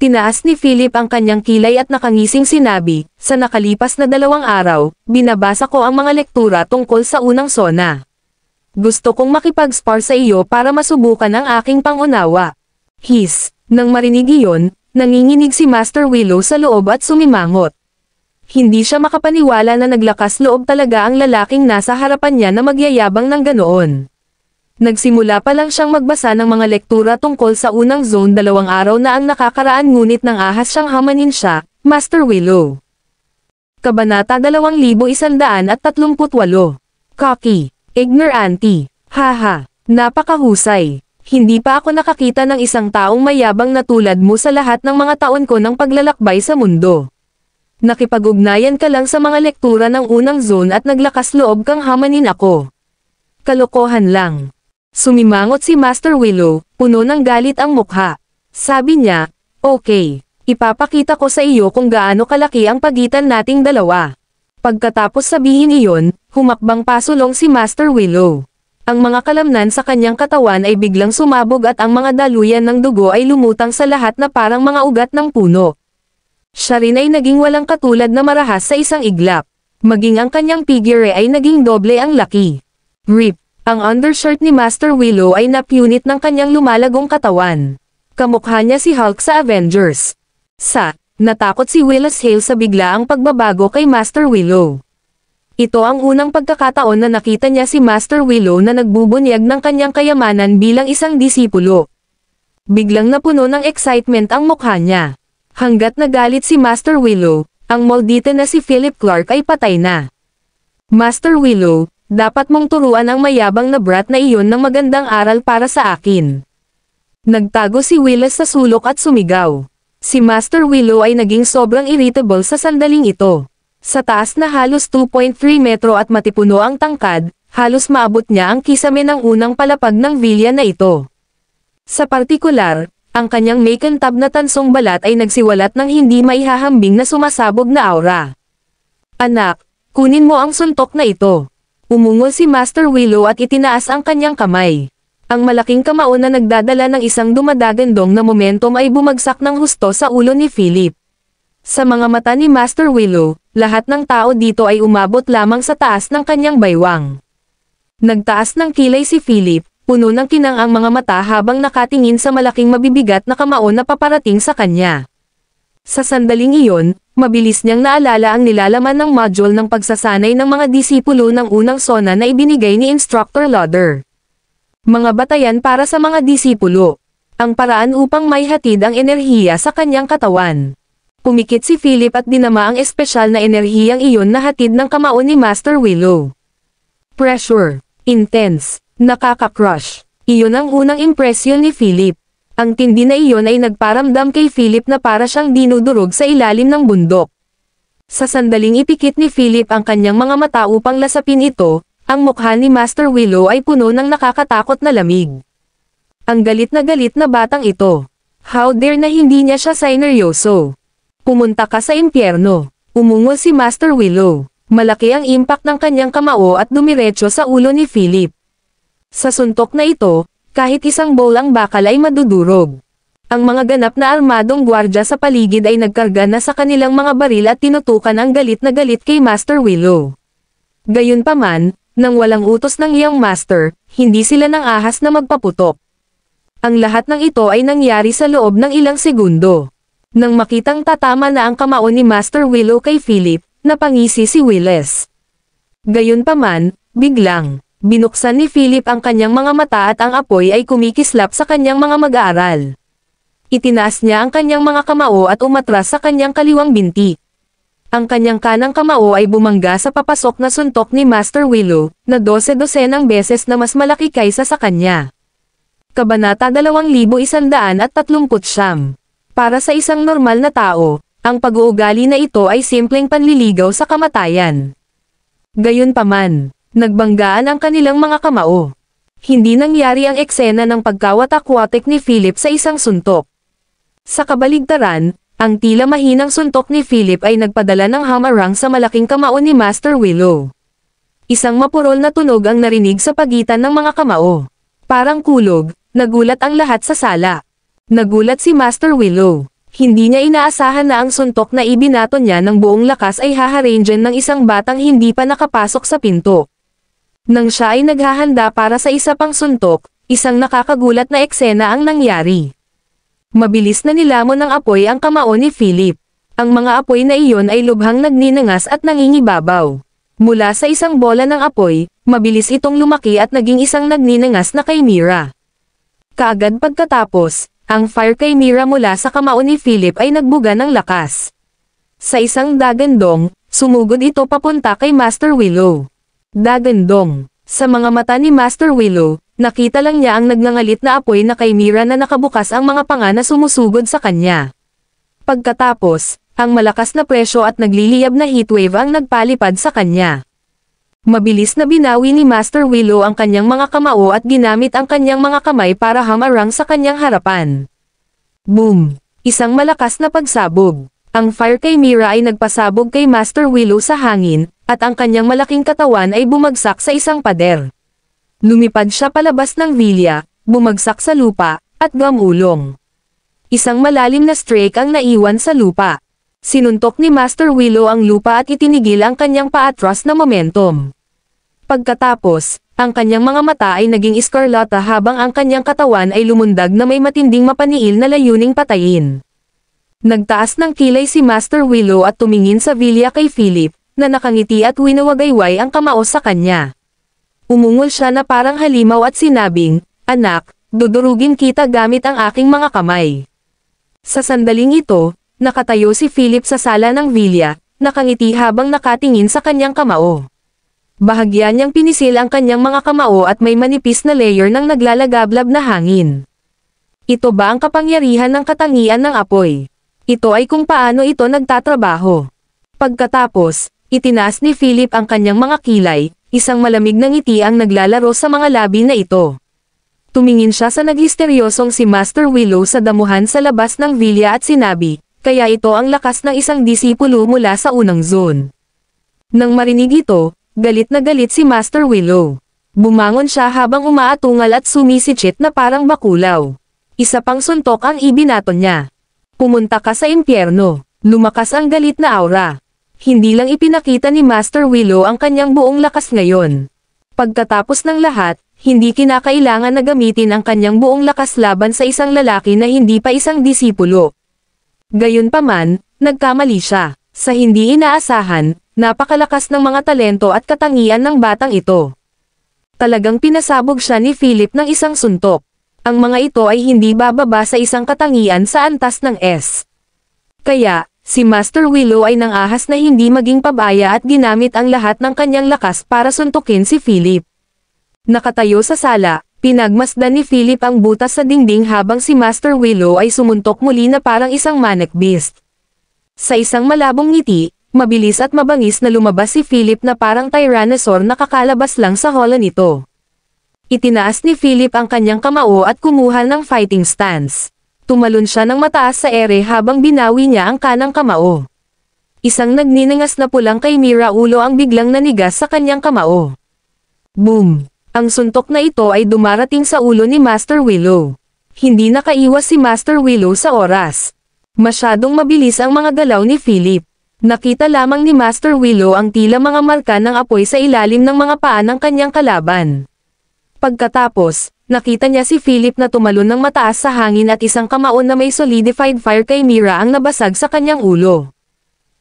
S2: Tinaas ni Philip ang kanyang kilay at nakangising sinabi, sa nakalipas na 2 araw, binabasa ko ang mga lektura tungkol sa unang sona. Gusto kong makipag-spar sa iyo para masubukan ang aking pangunawa. Nang marinig iyon, nanginginig si Master Willow sa loob at sumimangot. Hindi siya makapaniwala na naglakas loob talaga ang lalaking nasa harapan niya na magyayabang ng ganoon. Nagsimula pa lang siyang magbasa ng mga lektura tungkol sa unang zone 2 araw na ang nakakaraan ngunit nang ahas siyang hamanin siya, Master Willow. Kabanata 2138. Cocky, ignorante, haha, napakahusay. Hindi pa ako nakakita ng isang taong mayabang na tulad mo sa lahat ng mga taon ko ng paglalakbay sa mundo. Nakipag-ugnayan ka lang sa mga lektura ng unang zone at naglakas loob kang hamanin ako. Kalokohan lang. Sumimangot si Master Willow, puno ng galit ang mukha. Sabi niya, okay, ipapakita ko sa iyo kung gaano kalaki ang pagitan nating dalawa. Pagkatapos sabihin iyon, humakbang pasulong si Master Willow. Ang mga kalamnan sa kanyang katawan ay biglang sumabog at ang mga daluyan ng dugo ay lumutang sa lahat na parang mga ugat ng puno. Siya rin ay naging walang katulad na marahas sa isang iglap. Maging ang kanyang figure ay naging doble ang laki. Rip. Ang undershirt ni Master Willow ay napunit ng kanyang lumalagong katawan. Kamukha niya si Hulk sa Avengers. Natakot si Willis Hale sa biglaang pagbabago kay Master Willow. Ito ang unang pagkakataon na nakita niya si Master Willow na nagbubunyag ng kanyang kayamanan bilang isang disipulo. Biglang napuno ng excitement ang mukha niya. Hanggat nagalit si Master Willow, ang moldite na si Philip Clark ay patay na. Master Willow, dapat mong turuan ang mayabang na brat na iyon ng magandang aral para sa akin. Nagtago si Willis sa sulok at sumigaw. Si Master Willow ay naging sobrang irritable sa sandaling ito. Sa taas na halos 2.3 metro at matipuno ang tangkad, halos maabot niya ang kisame ng unang palapag ng vilya na ito. Sa partikular, ang kanyang makintab na tansong balat ay nagsiwalat ng hindi maihahambing na sumasabog na aura. Anak, kunin mo ang suntok na ito. Umungol si Master Willow at itinaas ang kanyang kamay. Ang malaking kamao na nagdadala ng isang dumadagandong na momentum ay bumagsak ng husto sa ulo ni Philip. Sa mga mata ni Master Willow, lahat ng tao dito ay umabot lamang sa taas ng kanyang baywang. Nagtaas ng kilay si Philip, puno ng kinang ang mga mata habang nakatingin sa malaking mabibigat na kamao na paparating sa kanya. Sa sandaling iyon, mabilis niyang naalala ang nilalaman ng module ng pagsasanay ng mga disipulo ng unang sona na ibinigay ni Instructor Lauder. Mga batayan para sa mga disipulo. Ang paraan upang maihatid ang enerhiya sa kanyang katawan. Pumikit si Philip at dinama ang espesyal na enerhiyang iyon na hatid ng kamao ni Master Willow. Pressure. Intense. Nakaka-crush. Iyon ang unang impresyon ni Philip. Ang tindi na iyon ay nagparamdam kay Philip na para siyang dinudurog sa ilalim ng bundok. Sa sandaling ipikit ni Philip ang kanyang mga mata upang lasapin ito, ang mukha ni Master Willow ay puno ng nakakatakot na lamig. Ang galit na batang ito. How dare na hindi niya siya sineryoso. Pumunta ka sa impyerno. Umungol si Master Willow. Malaki ang impact ng kanyang kamao at dumiretso sa ulo ni Philip. Sa suntok na ito, kahit isang bowl ang bakal ay madudurog. Ang mga ganap na armadong gwardya sa paligid ay nagkarga na sa kanilang mga baril at tinutukan ang galit na galit kay Master Willow. Gayunpaman, nang walang utos ng iyong master, hindi sila nang ahas na magpaputok. Ang lahat ng ito ay nangyari sa loob ng ilang segundo. Nang makitang tatama na ang kamao ni Master Willow kay Philip, napangisi si Willis. Gayunpaman, biglang, binuksan ni Philip ang kanyang mga mata at ang apoy ay kumikislap sa kanyang mga mag-aaral. Itinaas niya ang kanyang mga kamao at umatras sa kanyang kaliwang binti. Ang kanyang kanang kamao ay bumangga sa papasok na suntok ni Master Willow, na 12-dosenang beses na mas malaki kaysa sa kanya. Kabanata 2139. Para sa isang normal na tao, ang pag-uugali na ito ay simpleng panliligaw sa kamatayan. Gayunpaman, nagbanggaan ang kanilang mga kamao. Hindi nangyari ang eksena ng pagkawatak-watek ni Philip sa isang suntok. Sa kabaligtaran, Ang tila mahinang suntok ni Philip ay nagpadala ng hamarang sa malaking kamao ni Master Willow. Isang mapurol na tunog ang narinig sa pagitan ng mga kamao. Parang kulog, nagulat ang lahat sa sala. Nagulat si Master Willow. Hindi niya inaasahan na ang suntok na ibinato niya ng buong lakas ay haharangin ng isang batang hindi pa nakapasok sa pinto. Nang siya ay naghahanda para sa isa pang suntok, isang nakakagulat na eksena ang nangyari. Mabilis na nilamon ng apoy ang kamao ni Philip. Ang mga apoy na iyon ay lubhang nagninangas at nangingibabaw. Mula sa isang bola ng apoy, mabilis itong lumaki at naging isang nagninangas na chimera. Kaagad pagkatapos, ang fire chimera mula sa kamao ni Philip ay nagbuga ng lakas. Sa isang dagandong, sumugod ito papunta kay Master Willow. Dagandong. Sa mga mata ni Master Willow, nakita lang niya ang nagngangalit na apoy na chimera na nakabukas ang mga panga na sumusugod sa kanya. Pagkatapos, ang malakas na presyo at nagliliyab na heatwave ang nagpalipad sa kanya. Mabilis na binawi ni Master Willow ang kanyang mga kamao at ginamit ang kanyang mga kamay para hamarang sa kanyang harapan. Boom! Isang malakas na pagsabog. Ang fire chimera ay nagpasabog kay Master Willow sa hangin, at ang kanyang malaking katawan ay bumagsak sa isang pader. Lumipad siya palabas ng villa, bumagsak sa lupa, at gamulong. Isang malalim na streak ang naiwan sa lupa. Sinuntok ni Master Willow ang lupa at itinigil ang kanyang paatras na momentum. Pagkatapos, ang kanyang mga mata ay naging iskarlata habang ang kanyang katawan ay lumundag na may matinding mapaniil na layuning patayin. Nagtaas ng kilay si Master Willow at tumingin sa villa kay Philip, na nakangiti at winawagayway ang kamao sa kanya. Umungol siya na parang halimaw at sinabing, "Anak, dudurugin kita gamit ang aking mga kamay." Sa sandaling ito, nakatayo si Philip sa sala ng villa, nakangiti habang nakatingin sa kanyang kamao. Bahagya niyang pinisil ang kanyang mga kamao at may manipis na layer ng naglalagablab na hangin. Ito ba ang kapangyarihan ng katangian ng apoy? Ito ay kung paano ito nagtatrabaho. Pagkatapos, itinaas ni Philip ang kanyang mga kilay, isang malamig na ngiti ang naglalaro sa mga labi na ito. Tumingin siya sa naghisteryosong si Master Willow sa damuhan sa labas ng villa at sinabi, "Kaya ito ang lakas ng isang disipulo mula sa unang zone." Nang marinig ito, galit na galit si Master Willow. Bumangon siya habang umaatungal at sumisikip na parang bakulaw. Isa pang suntok ang ibinato niya. "Pumunta ka sa impyerno." Lumakas ang galit na aura. Hindi lang ipinakita ni Master Willow ang kanyang buong lakas ngayon. Pagkatapos ng lahat, hindi kinakailangan na gamitin ang kanyang buong lakas laban sa isang lalaki na hindi pa isang disipulo. Gayunpaman, nagkamali siya. Sa hindi inaasahan, napakalakas ng mga talento at katangian ng batang ito. Talagang pinasabog siya ni Philip ng isang suntok. Ang mga ito ay hindi bababa sa isang katangian sa antas ng S. Kaya, si Master Willow ay nangahas na hindi maging pabaya at ginamit ang lahat ng kanyang lakas para suntukin si Philip. Nakatayo sa sala, pinagmasdan ni Philip ang butas sa dingding habang si Master Willow ay sumuntok muli na parang isang manic beast. Sa isang malabong ngiti, mabilis at mabangis na lumabas si Philip na parang tyrannosaur na kakalabas lang sa holo nito. Itinaas ni Philip ang kanyang kamao at kumuha ng fighting stance. Tumalon siya ng mataas sa ere habang binawi niya ang kanang kamao. Isang nagninangas na pulang chimera ulo ang biglang nanigas sa kanyang kamao. Boom! Ang suntok na ito ay dumarating sa ulo ni Master Willow. Hindi nakaiwas si Master Willow sa oras. Masyadong mabilis ang mga galaw ni Philip. Nakita lamang ni Master Willow ang tila mga marka ng apoy sa ilalim ng mga paa ng kanyang kalaban. Pagkatapos, nakita niya si Philip na tumalon ng mataas sa hangin at isang kamao na may solidified fire chimera ang nabasag sa kanyang ulo.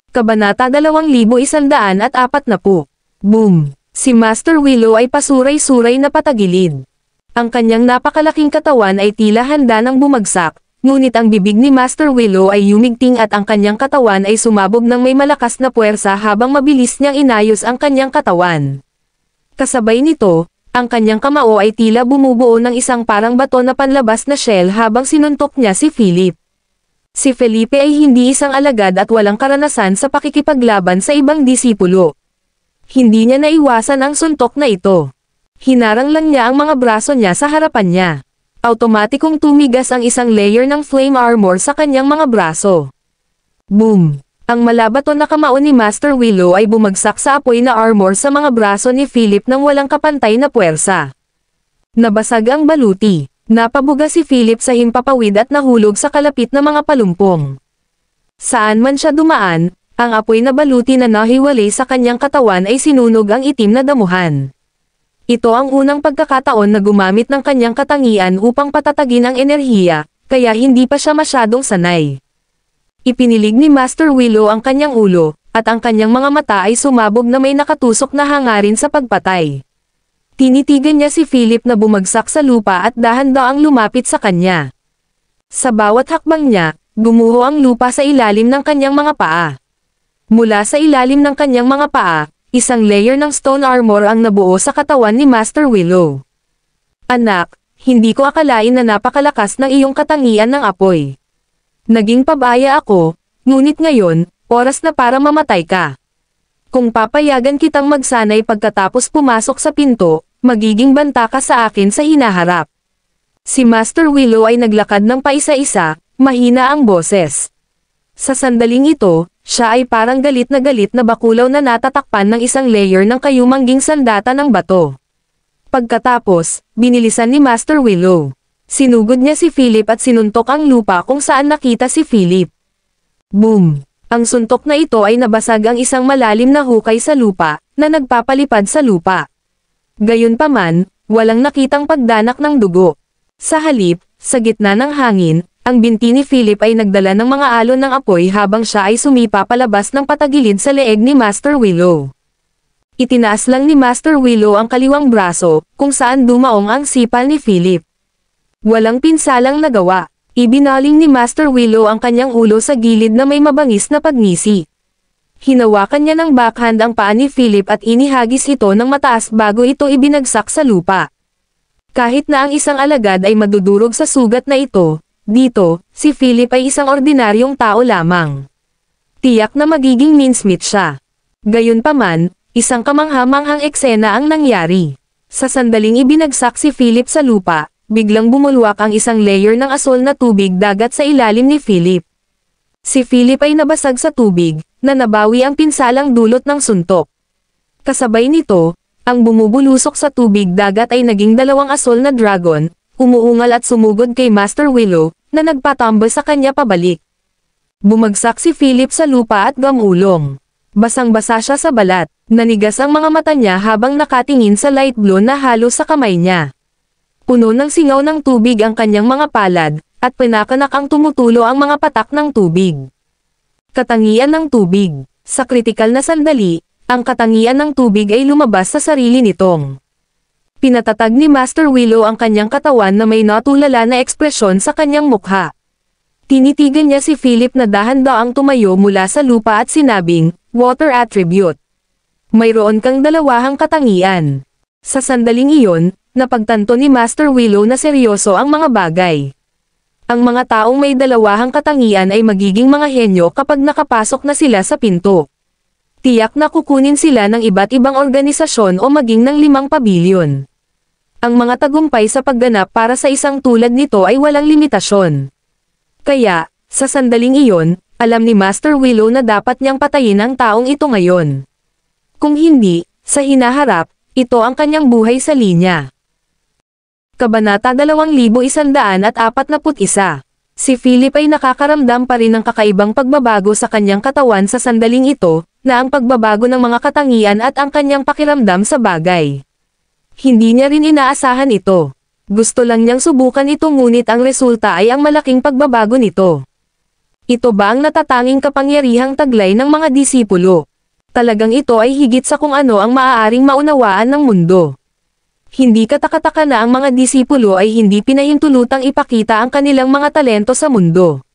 S2: Kabanata 2140. Boom! Si Master Willow ay pasuray-suray na patagilid. Ang kanyang napakalaking katawan ay tila handa ng bumagsak, ngunit ang bibig ni Master Willow ay yumigting at ang kanyang katawan ay sumabog ng may malakas na puwersa habang mabilis niyang inayos ang kanyang katawan. Kasabay nito, ang kanyang kamao ay tila bumubuo ng isang parang bato na panlabas na shell habang sinuntok niya si Philip. Si Felipe ay hindi isang alagad at walang karanasan sa pakikipaglaban sa ibang disipulo. Hindi niya naiwasan ang suntok na ito. Hinarang lang niya ang mga braso niya sa harapan niya. Automatikong tumigas ang isang layer ng flame armor sa kanyang mga braso. Boom! Ang malabaton na kamao ni Master Willow ay bumagsak sa apoy na armor sa mga braso ni Philip nang walang kapantay na puwersa. Nabasag ang baluti. Napabuga si Philip sa himpapawid at nahulog sa kalapit na mga palumpong. Saan man siya dumaan, ang apoy na baluti na nahiwalay sa kanyang katawan ay sinunog ang itim na damuhan. Ito ang unang pagkakataon na gumamit ng kanyang katangian upang patatagin ang enerhiya, kaya hindi pa siya masyadong sanay. Ipinilig ni Master Willow ang kanyang ulo, at ang kanyang mga mata ay sumabog na may nakatusok na hangarin sa pagpatay. Tinitigan niya si Philip na bumagsak sa lupa at dahan-daang lumapit sa kanya. Sa bawat hakbang niya, gumuho ang lupa sa ilalim ng kanyang mga paa. Mula sa ilalim ng kanyang mga paa, isang layer ng stone armor ang nabuo sa katawan ni Master Willow. Anak, hindi ko akalain na napakalakas ng iyong katangian ng apoy. Naging pabaya ako, ngunit ngayon, oras na para mamatay ka. Kung papayagan kitang magsanay pagkatapos pumasok sa pinto, magiging banta ka sa akin sa hinaharap. Si Master Willow ay naglakad ng paisa-isa, mahina ang boses. Sa sandaling ito, siya ay parang galit na bakulaw na natatakpan ng isang layer ng kayumangging sandata ng bato. Pagkatapos, binilisan ni Master Willow. Sinugod niya si Philip at sinuntok ang lupa kung saan nakita si Philip. Boom! Ang suntok na ito ay nabasag ang isang malalim na hukay sa lupa, na nagpapalipad sa lupa. Gayunpaman, walang nakitang pagdanak ng dugo. Sa halip, sa gitna ng hangin, ang binti ni Philip ay nagdala ng mga alon ng apoy habang siya ay sumipa palabas ng patagilid sa leeg ni Master Willow. Itinaas lang ni Master Willow ang kaliwang braso, kung saan dumaong ang sipal ni Philip. Walang pinsalang nagawa. Ibinaling ni Master Willow ang kanyang ulo sa gilid na may mabangis na pagngisi. Hinawakan niya ng backhand ang paa ni Philip at inihagis ito ng mataas bago ito ibinagsak sa lupa. Kahit na ang isang alagad ay madudurog sa sugat na ito, dito, si Philip ay isang ordinaryong tao lamang. Tiyak na magiging mincemeat siya. Gayunpaman, isang kamangha-manghang eksena ang nangyari. Sa sandaling ibinagsak si Philip sa lupa, biglang bumulwak ang isang layer ng asol na tubig dagat sa ilalim ni Philip. Si Philip ay nabasag sa tubig, na nabawi ang pinsalang dulot ng suntok. Kasabay nito, ang bumubulusok sa tubig dagat ay naging dalawang asol na dragon, umuungal at sumugod kay Master Willow, na nagpatambo sa kanya pabalik. Bumagsak si Philip sa lupa at gamulong. Basang-basa siya sa balat, nanigas ang mga mata niya habang nakatingin sa light blue na halo sa kamay niya. Puno ng singaw ng tubig ang kanyang mga palad, at pinakanak ang tumutulo ang mga patak ng tubig. Katangian ng tubig. Sa kritikal na sandali, ang katangian ng tubig ay lumabas sa sarili nitong. Pinatatag ni Master Willow ang kanyang katawan na may natulala na ekspresyon sa kanyang mukha. Tinitigan niya si Philip na dahan-daang tumayo mula sa lupa at sinabing, "Water attribute. Mayroon kang dalawahang katangian." Sa sandaling iyon, napagtanto ni Master Willow na seryoso ang mga bagay. Ang mga taong may dalawahang katangian ay magiging mga henyo kapag nakapasok na sila sa pinto. Tiyak na kukunin sila ng iba't ibang organisasyon o maging ng 5 pabilyon. Ang mga tagumpay sa pagganap para sa isang tulad nito ay walang limitasyon. Kaya, sa sandaling iyon, alam ni Master Willow na dapat niyang patayin ang taong ito ngayon. Kung hindi, sa hinaharap, ito ang kanyang buhay sa linya. Kabanata 2141. Si Philip ay nakakaramdam pa rin ng kakaibang pagbabago sa kanyang katawan sa sandaling ito, na ang pagbabago ng mga katangian at ang kanyang pakiramdam sa bagay. Hindi niya rin inaasahan ito. Gusto lang niyang subukan ito ngunit ang resulta ay ang malaking pagbabago nito. Ito ba ang natatanging kapangyarihang taglay ng mga disipulo? Talagang ito ay higit sa kung ano ang maaaring maunawaan ng mundo. Hindi katakataka na ang mga disipulo ay hindi pinahintulutang ipakita ang kanilang mga talento sa mundo.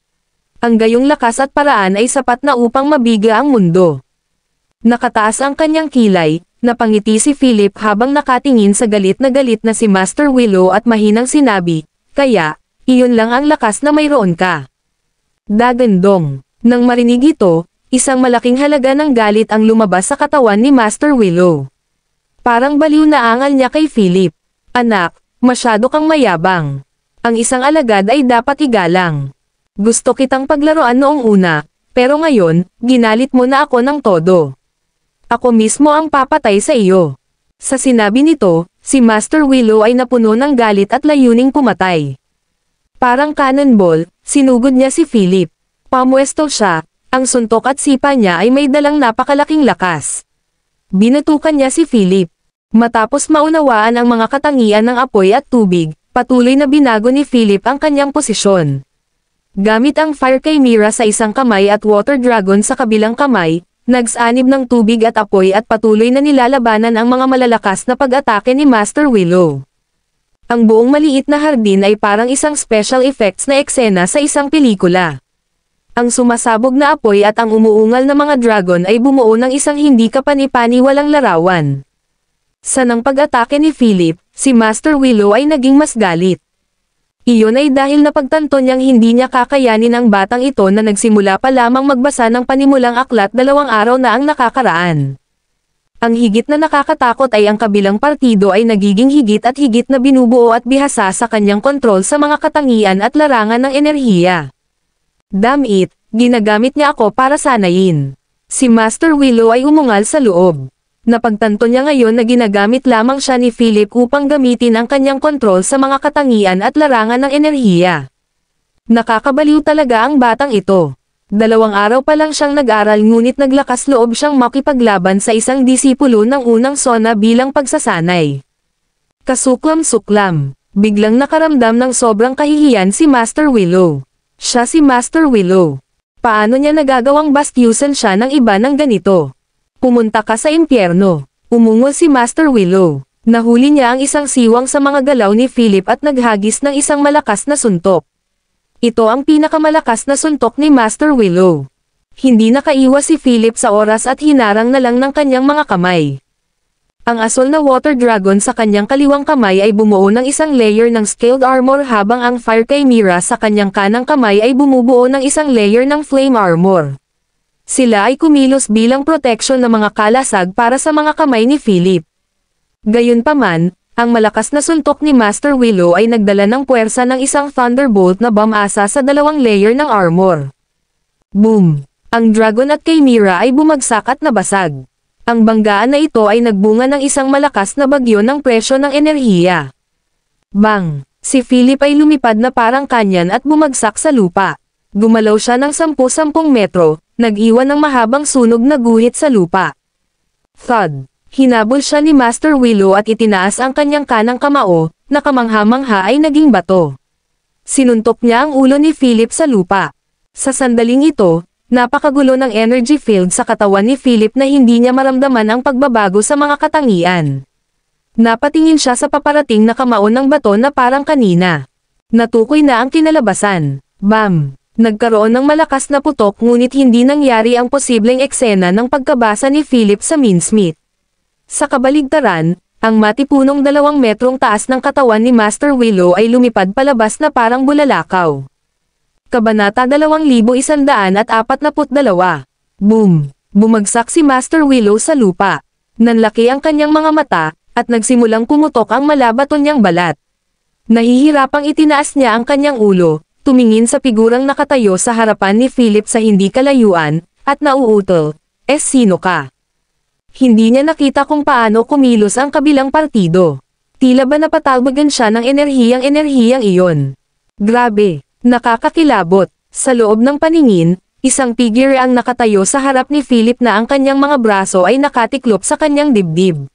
S2: Ang gayong lakas at paraan ay sapat na upang mabiga ang mundo. Nakataas ang kanyang kilay, napangiti si Philip habang nakatingin sa galit na si Master Willow at mahinang sinabi, "Kaya, iyon lang ang lakas na mayroon ka." Dagandong. Nang marinig ito, isang malaking halaga ng galit ang lumabas sa katawan ni Master Willow. Parang baliw na angal niya kay Philip. "Anak, masyado kang mayabang. Ang isang alagad ay dapat igalang. Gusto kitang paglaruan noong una, pero ngayon, ginalit mo na ako ng todo. Ako mismo ang papatay sa iyo. Sa sinabi nito, si Master Willow ay napuno ng galit at layuning pumatay. Parang cannonball, sinugod niya si Philip. Pamuesto siya, ang suntok at sipa niya ay may dalang napakalaking lakas. Binatukan niya si Philip. Matapos maunawaan ang mga katangian ng apoy at tubig, patuloy na binago ni Philip ang kanyang posisyon. Gamit ang Fire Chimera sa isang kamay at Water Dragon sa kabilang kamay, nagsanib ng tubig at apoy at patuloy na nilalabanan ang mga malalakas na pag-atake ni Master Willow. Ang buong maliit na hardin ay parang isang special effects na eksena sa isang pelikula. Ang sumasabog na apoy at ang umuungal na mga dragon ay bumuo ng isang hindi kapani-paniwalang larawan. Sa nang pag-atake ni Philip, si Master Willow ay naging mas galit. Iyon ay dahil napagtanto niyang hindi niya kakayanin ang batang ito na nagsimula pa lamang magbasa ng panimulang aklat 2 araw na ang nakakaraan. Ang higit na nakakatakot ay ang kabilang partido ay nagiging higit at higit na binubuo at bihasa sa kanyang kontrol sa mga katangian at larangan ng enerhiya. Damn it, ginagamit niya ako para sanayin. Si Master Willow ay umungal sa loob. Napagtanto niya ngayon na ginagamit lamang siya ni Philip upang gamitin ang kanyang kontrol sa mga katangian at larangan ng enerhiya. Nakakabaliw talaga ang batang ito. 2 araw pa lang siyang nag-aral ngunit naglakas loob siyang makipaglaban sa isang disipulo ng unang sona bilang pagsasanay. Kasuklam-suklam, biglang nakaramdam ng sobrang kahihiyan si Master Willow. Siya si Master Willow. Paano niya nagagawang bastyusan siya ng iba ng ganito? Pumunta ka sa impyerno. Umungol si Master Willow. Nahuli niya ang isang siwang sa mga galaw ni Philip at naghagis ng isang malakas na suntok. Ito ang pinakamalakas na suntok ni Master Willow. Hindi nakaiwas si Philip sa oras at hinarang na lang ng kanyang mga kamay. Ang asol na Water Dragon sa kanyang kaliwang kamay ay bumuo ng isang layer ng scaled armor habang ang Fire Chimera sa kanyang kanang kamay ay bumubuo ng isang layer ng Flame Armor. Sila ay kumilos bilang protection ng mga kalasag para sa mga kamay ni Philip. Gayunpaman, ang malakas na suntok ni Master Willow ay nagdala ng puwersa ng isang Thunderbolt na bumasa sa 2 layer ng armor. Boom! Ang Dragon at Chimera ay bumagsak at nabasag. Ang banggaan na ito ay nagbunga ng isang malakas na bagyo ng presyo ng enerhiya. Bang! Si Philip ay lumipad na parang kanyan at bumagsak sa lupa. Gumalaw siya ng 10-10 metro, nag-iwan ng mahabang sunog na guhit sa lupa. Thud! Hinabol siya ni Master Willow at itinaas ang kanyang kanang kamao, na kamangha-mangha ay naging bato. Sinuntok niya ang ulo ni Philip sa lupa. Sa sandaling ito, napakagulo ng energy field sa katawan ni Philip na hindi niya maramdaman ang pagbabago sa mga katangian. Napatingin siya sa paparating na kamao ng bato na parang kanina. Natukoy na ang kinalabasan. Bam! Nagkaroon ng malakas na putok ngunit hindi nangyari ang posibleng eksena ng pagkabasa ni Philip sa Mincemeat. Sa kabaligtaran, ang matipunong 2 metrong taas ng katawan ni Master Willow ay lumipad palabas na parang bulalakaw. Kabanata 2142. Boom! Bumagsak si Master Willow sa lupa. Nanlaki ang kanyang mga mata, at nagsimulang pumutok ang malabaton niyang balat. Nahihirapang itinaas niya ang kanyang ulo, tumingin sa figurang nakatayo sa harapan ni Philip sa hindi kalayuan, at nauutol, sino ka? Hindi niya nakita kung paano kumilos ang kabilang partido. Tila ba napatalbagan siya ng enerhiyang iyon. Grabe, nakakakilabot. Sa loob ng paningin, isang figure ang nakatayo sa harap ni Philip na ang kanyang mga braso ay nakatiklop sa kanyang dibdib.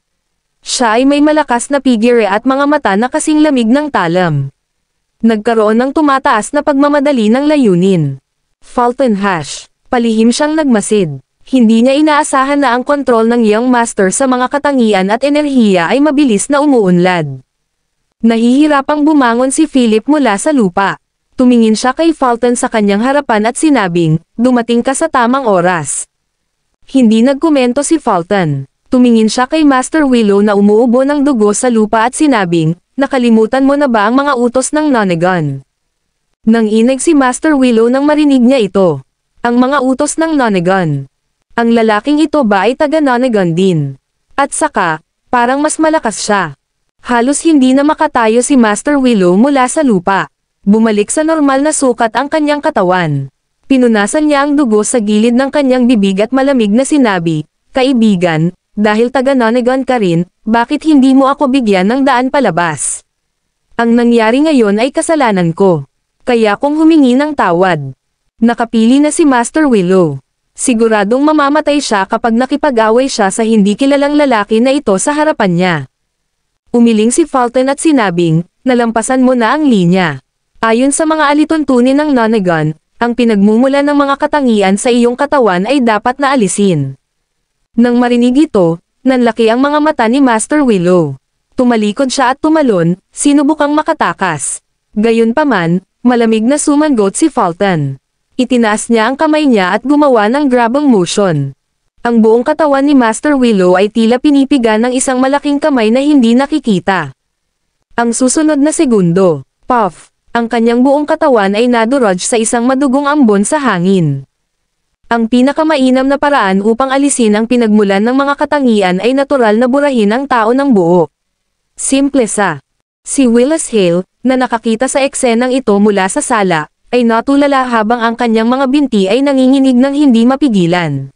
S2: Siya ay may malakas na figure at mga mata na kasing lamig ng talam. Nagkaroon ng tumataas na pagmamadali ng layunin. Fulton Hash. Palihim siyang nagmasid. Hindi niya inaasahan na ang kontrol ng Young Master sa mga katangian at enerhiya ay mabilis na umuunlad. Nahihirapang bumangon si Philip mula sa lupa. Tumingin siya kay Fulton sa kanyang harapan at sinabing, dumating ka sa tamang oras. Hindi nagkomento si Fulton. Tumingin siya kay Master Willow na umuubo ng dugo sa lupa at sinabing, nakalimutan mo na ba ang mga utos ng Nonagon? Nanginig si Master Willow nang marinig niya ito. Ang mga utos ng Nonagon. Ang lalaking ito ba ay taga-Nonagon din? At saka, parang mas malakas siya. Halos hindi na makatayo si Master Willow mula sa lupa. Bumalik sa normal na sukat ang kanyang katawan. Pinunasan niya ang dugo sa gilid ng kanyang bibig at malamig na sinabi, "Kaibigan, dahil taga-Nonagon ka rin, bakit hindi mo ako bigyan ng daan palabas? Ang nangyari ngayon ay kasalanan ko. Kaya kong humingi ng tawad." Nakapili na si Master Willow. Siguradong mamamatay siya kapag nakipag-away siya sa hindi kilalang lalaki na ito sa harapan niya. Umiling si Fulton at sinabing, "Nalampasan mo na ang linya. Ayon sa mga alituntunin ng Nonagon, ang pinagmumulan ng mga katangian sa iyong katawan ay dapat na alisin." Nang marinig ito, nanlaki ang mga mata ni Master Willow. Tumalikod siya at tumalon, sinubukang makatakas. Gayunpaman, malamig na sumangot si Fulton. Itinaas niya ang kamay niya at gumawa ng grabang motion. Ang buong katawan ni Master Willow ay tila pinipiga ng isang malaking kamay na hindi nakikita. Ang susunod na segundo, puff, ang kanyang buong katawan ay nadurog sa isang madugong ambon sa hangin. Ang pinakamainam na paraan upang alisin ang pinagmulan ng mga katangian ay natural na burahin ang tao ng buo. Simple sa. Si Willis Hale, na nakakita sa eksenang ito mula sa sala, ay natulala habang ang kanyang mga binti ay nanginginig ng hindi mapigilan.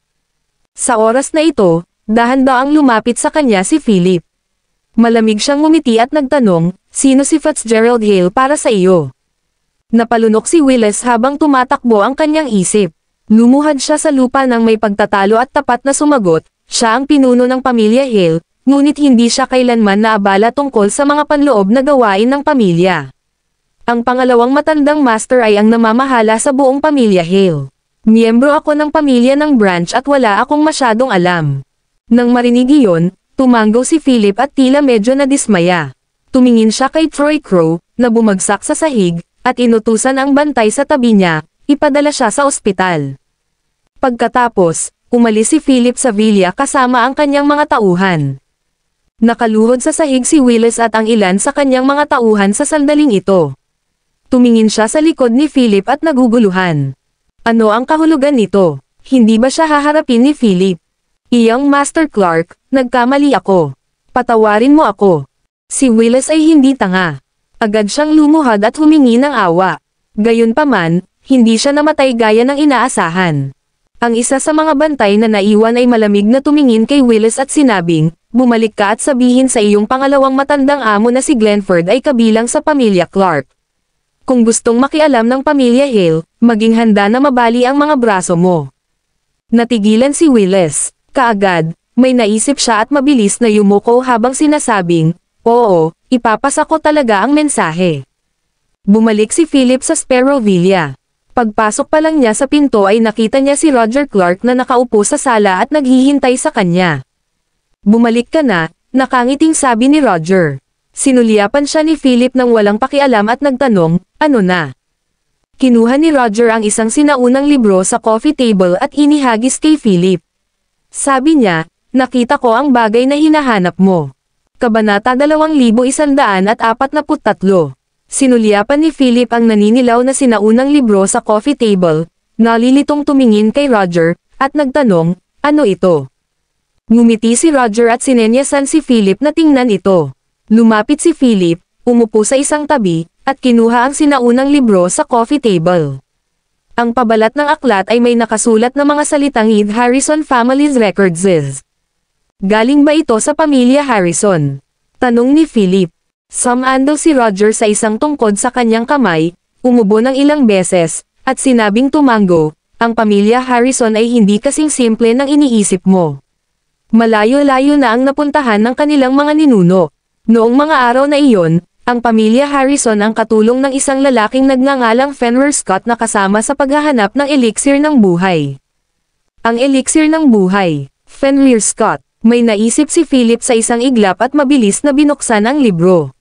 S2: Sa oras na ito, dahan-daang lumapit sa kanya si Philip. Malamig siyang ngumiti at nagtanong, "Sino si Fitzgerald Hale para sa iyo?" Napalunok si Willis habang tumatakbo ang kanyang isip. Lumuhad siya sa lupa nang may pagtatalo at tapat na sumagot, siya ang pinuno ng pamilya Hale, ngunit hindi siya kailanman naabala tungkol sa mga panloob na gawain ng pamilya. Ang pangalawang matandang master ay ang namamahala sa buong pamilya Hale. Miyembro ako ng pamilya ng Branch at wala akong masyadong alam. Nang marinig iyon, tumanggo si Philip at tila medyo nadismaya. Tumingin siya kay Troy Crow, na bumagsak sa sahig, at inutusan ang bantay sa tabi niya, ipadala siya sa ospital. Pagkatapos, umalis si Philip sa villa kasama ang kanyang mga tauhan. Nakaluhod sa sahig si Willis at ang ilan sa kanyang mga tauhan sa sandaling ito. Tumingin siya sa likod ni Philip at naguguluhan. Ano ang kahulugan nito? Hindi ba siya haharapin ni Philip? "Iyong Master Clark, nagkamali ako. Patawarin mo ako." Si Willis ay hindi tanga. Agad siyang lumuhad at humingi ng awa. Gayunpaman, hindi siya namatay gaya ng inaasahan. Ang isa sa mga bantay na naiwan ay malamig na tumingin kay Willis at sinabing, "Bumalik ka at sabihin sa iyong pangalawang matandang amo na si Glenford ay kabilang sa pamilya Clark. Kung gustong makialam ng pamilya Hale, maging handa na mabali ang mga braso mo." Natigilan si Willis. Kaagad, may naisip siya at mabilis na yumuko habang sinasabing, "Oo, ipapasa ko talaga ang mensahe." Bumalik si Philip sa Sparrow Villa. Pagpasok pa lang niya sa pinto ay nakita niya si Roger Clark na nakaupo sa sala at naghihintay sa kanya. "Bumalik ka na," nakangiting sabi ni Roger. Sinulyapan siya ni Philip nang walang pakialam at nagtanong, "Ano na?" Kinuha ni Roger ang isang sinaunang libro sa coffee table at inihagis kay Philip. Sabi niya, "Nakita ko ang bagay na hinahanap mo." Kabanata 2143. Sinulyapan ni Philip ang naninilaw na sinaunang libro sa coffee table, nalilitong tumingin kay Roger, at nagtanong, "Ano ito?" Ngumiti si Roger at sinenyasan si Philip na tingnan ito. Lumapit si Philip, umupo sa isang tabi, at kinuha ang sinaunang libro sa coffee table. Ang pabalat ng aklat ay may nakasulat na mga salitang Id Harrison Family's Records is. Galing ba ito sa pamilya Harrison? Tanong ni Philip. Sumando si Roger sa isang tungkod sa kanyang kamay, umubo ng ilang beses, at sinabing tumango, "Ang pamilya Harrison ay hindi kasing simple ng iniisip mo. Malayo-layo na ang napuntahan ng kanilang mga ninuno. Noong mga araw na iyon, ang pamilya Harrison ang katulong ng isang lalaking nagngangalang Fenrir Scott na kasama sa paghahanap ng elixir ng buhay." Ang elixir ng buhay. Fenrir Scott. May naisip si Philip sa isang iglap at mabilis na binuksan ang libro.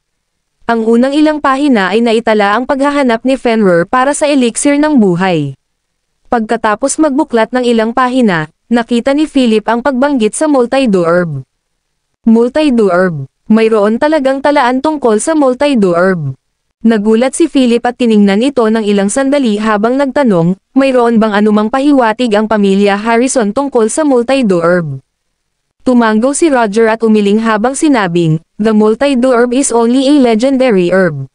S2: Ang unang ilang pahina ay naitala ang paghahanap ni Fenrir para sa elixir ng buhay. Pagkatapos magbuklat ng ilang pahina, nakita ni Philip ang pagbanggit sa multi-do herb. Multi-do herb. Mayroon talagang talaan tungkol sa multi-do herb. Nagulat si Philip at tiningnan ito ng ilang sandali habang nagtanong, mayroon bang anumang pahiwatig ang pamilya Harrison tungkol sa multi-do herb? Tumango si Roger at umiling habang sinabing, "The multi-do herb is only a legendary herb.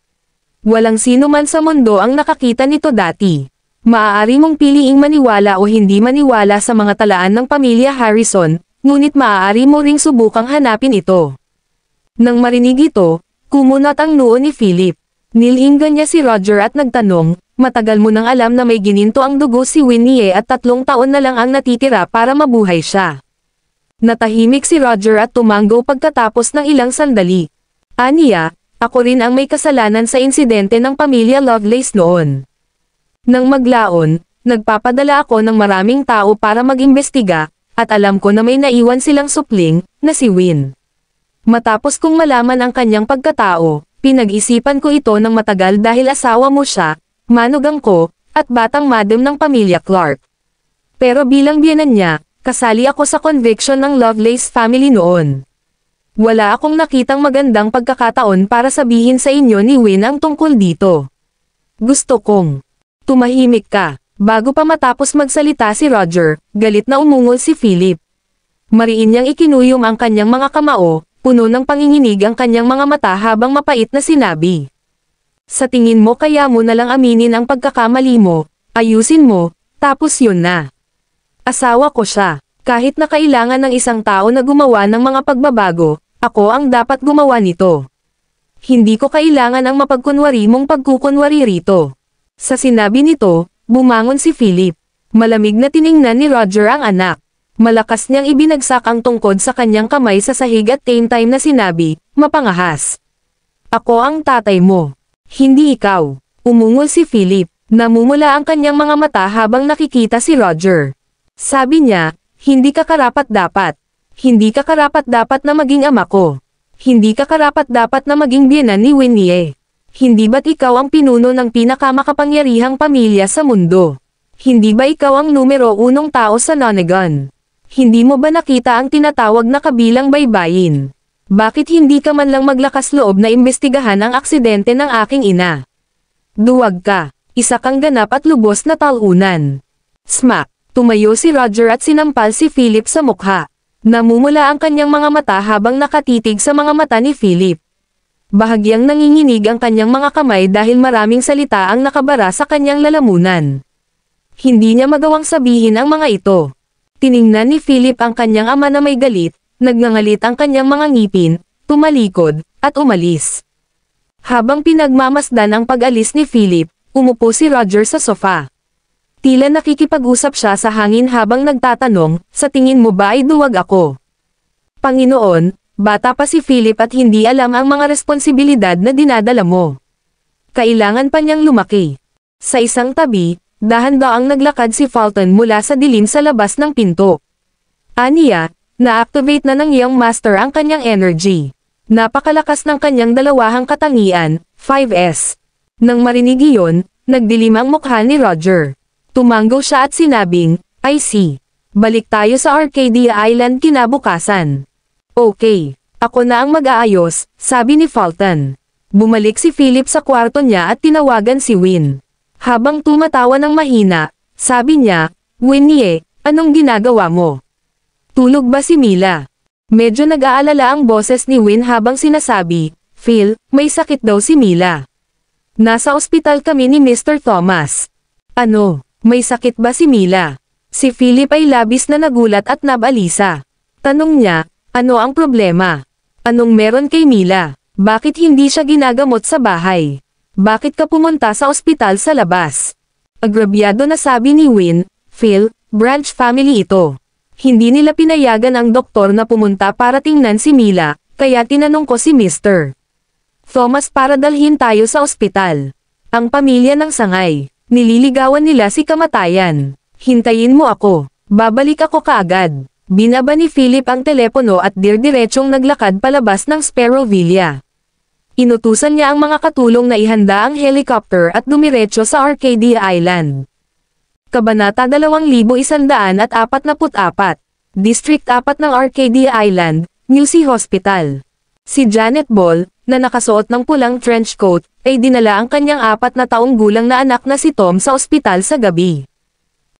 S2: Walang sino man sa mundo ang nakakita nito dati. Maaari mong piliing maniwala o hindi maniwala sa mga talaan ng pamilya Harrison, ngunit maaari mo ring subukang hanapin ito. Nang marinig ito, kumunat ang noo ni Philip. Nilinggan niya si Roger at nagtanong, matagal mo nang alam na may gininto ang dugo si Winnie at 3 taon na lang ang natitira para mabuhay siya. Natahimik si Roger at tumanggo pagkatapos ng ilang sandali. Aniya, ako rin ang may kasalanan sa insidente ng pamilya Lovelace noon. Nang maglaon, nagpapadala ako ng maraming tao para mag-imbestiga, at alam ko na may naiwan silang supling, na si Win. Matapos kong malaman ang kanyang pagkatao, pinag-isipan ko ito ng matagal dahil asawa mo siya, manugang ko, at batang madam ng pamilya Clark. Pero bilang biyenan niya, kasali ako sa conviction ng Lovelace family noon. Wala akong nakitang magandang pagkakataon para sabihin sa inyo ni Win ang tungkol dito. Gusto kong tumahimik ka. Bago pa matapos magsalita si Roger, galit na umungol si Philip. Mariin niyang ikinuyom ang kanyang mga kamao, puno ng panginginig ang kanyang mga mata habang mapait na sinabi. Sa tingin mo kaya mo nalang aminin ang pagkakamali mo, ayusin mo, tapos yun na. Asawa ko siya. Kahit na kailangan ng isang tao na gumawa ng mga pagbabago, ako ang dapat gumawa nito. Hindi ko kailangan ang mapagkunwari mong pagkukunwari rito. Sa sinabi nito, bumangon si Philip. Malamig na tiningnan ni Roger ang anak. Malakas niyang ibinagsak ang tungkod sa kanyang kamay sa sahig at same time na sinabi, mapangahas. Ako ang tatay mo. Hindi ikaw. Umungol si Philip. Namumula ang kanyang mga mata habang nakikita si Roger. Sabi niya, hindi ka karapat-dapat. Hindi ka karapat-dapat na maging ama ko. Hindi ka karapat-dapat na maging biyenan ni Winnie. Hindi ba't ikaw ang pinuno ng pinakamakapangyarihang pamilya sa mundo? Hindi ba ikaw ang numero 1 tao sa Nonagon? Hindi mo ba nakita ang tinatawag na kabilang baybayin? Bakit hindi ka man lang maglakas loob na imbestigahan ang aksidente ng aking ina? Duwag ka. Isa kang ganap at lubos na talunan. Smack! Tumayo si Roger at sinampal si Philip sa mukha. Namumula ang kanyang mga mata habang nakatitig sa mga mata ni Philip. Bahagyang nanginginig ang kanyang mga kamay dahil maraming salita ang nakabara sa kanyang lalamunan. Hindi niya magawang sabihin ang mga ito. Tiningnan ni Philip ang kanyang ama na may galit, nagngangalit ang kanyang mga ngipin, tumalikod, at umalis. Habang pinagmamasdan ang pag-alis ni Philip, umupo si Roger sa sofa. Tila nakikipag-usap siya sa hangin habang nagtatanong, sa tingin mo ba ay duwag ako? Panginoon, bata pa si Philip at hindi alam ang mga responsibilidad na dinadala mo. Kailangan pa niyang lumaki. Sa isang tabi, dahan-daang naglakad si Fulton mula sa dilim sa labas ng pinto. Aniya, na-activate na ng iyong master ang kanyang energy. Napakalakas ng kanyang dalawahang katangian, 5S. Nang marinig iyon, nagdilim ang mukha ni Roger. Tumanggo siya at sinabing, I see. Balik tayo sa Arcadia Island kinabukasan. Okay, ako na ang mag-aayos, sabi ni Fulton. Bumalik si Philip sa kwarto niya at tinawagan si Win. Habang tumatawa ng mahina, sabi niya, Winnie, anong ginagawa mo? Tulog ba si Mila? Medyo nag-aalala ang boses ni Win habang sinasabi, Phil, may sakit daw si Mila. Nasa ospital kami ni Mr. Thomas. Ano, may sakit ba si Mila? Si Philip ay labis na nagulat at nabalisa. Tanong niya, ano ang problema? Anong meron kay Mila? Bakit hindi siya ginagamot sa bahay? Bakit ka pumunta sa ospital sa labas? Agrabyado na sabi ni Win, Phil, branch family ito. Hindi nila pinayagan ang doktor na pumunta para tingnan si Mila, kaya tinanong ko si Mr. Thomas para dalhin tayo sa ospital. Ang pamilya ng sangay. Nililigawan nila si kamatayan. Hintayin mo ako. Babalik ako kaagad. Binaba ni Philip ang telepono at dirdiretsong naglakad palabas ng Sparrowvilla. Inutusan niya ang mga katulong na ihanda ang helicopter at dumiretso sa Arcadia Island. Kabanata 2144, District 4 ng Arcadia Island, New Sea Hospital. Si Janet Ball, na nakasuot ng pulang trench coat, ay dinala ang kanyang 4 na taong gulang na anak na si Tom sa ospital sa gabi.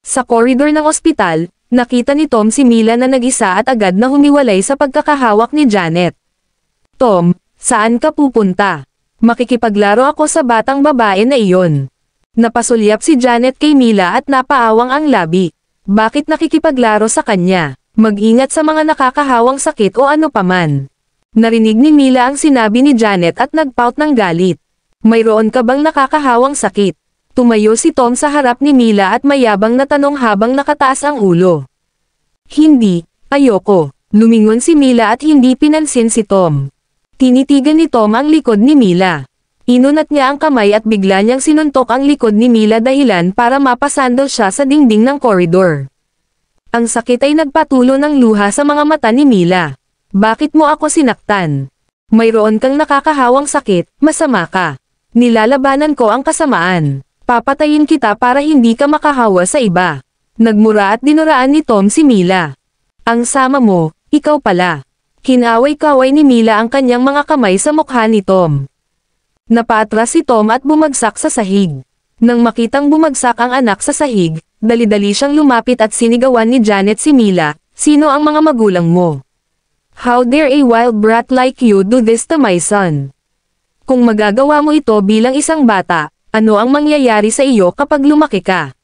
S2: Sa koridor ng ospital, nakita ni Tom si Mila na nag-isa at agad na humiwalay sa pagkakahawak ni Janet. Tom, saan ka pupunta? Makikipaglaro ako sa batang babae na iyon. Napasulyap si Janet kay Mila at napaawang ang labi. Bakit nakikipaglaro sa kanya? Mag-ingat sa mga nakakahawang sakit o ano paman. Narinig ni Mila ang sinabi ni Janet at nagpout ng galit. Mayroon ka bang nakakahawang sakit? Tumayo si Tom sa harap ni Mila at mayabang na tanong habang nakataas ang ulo. Hindi, ayoko. Lumingon si Mila at hindi pinansin si Tom. Tinitigan ni Tom ang likod ni Mila. Inunat niya ang kamay at bigla niyang sinuntok ang likod ni Mila dahilan para mapasandal siya sa dingding ng koridor. Ang sakit ay nagpatulo ng luha sa mga mata ni Mila. Bakit mo ako sinaktan? Mayroon kang nakakahawang sakit, masama ka. Nilalabanan ko ang kasamaan. Papatayin kita para hindi ka makahawa sa iba. Nagmura at dinuraan ni Tom si Mila. Ang sama mo, ikaw pala. Kinaway-kaway ni Mila ang kanyang mga kamay sa mukha ni Tom. Napaatras si Tom at bumagsak sa sahig. Nang makitang bumagsak ang anak sa sahig, dali-dali siyang lumapit at sinigawan ni Janet si Mila, "Sino ang mga magulang mo? How dare a wild brat like you do this to my son? Kung magagawa mo ito bilang isang bata, ano ang mangyayari sa iyo kapag lumaki ka?"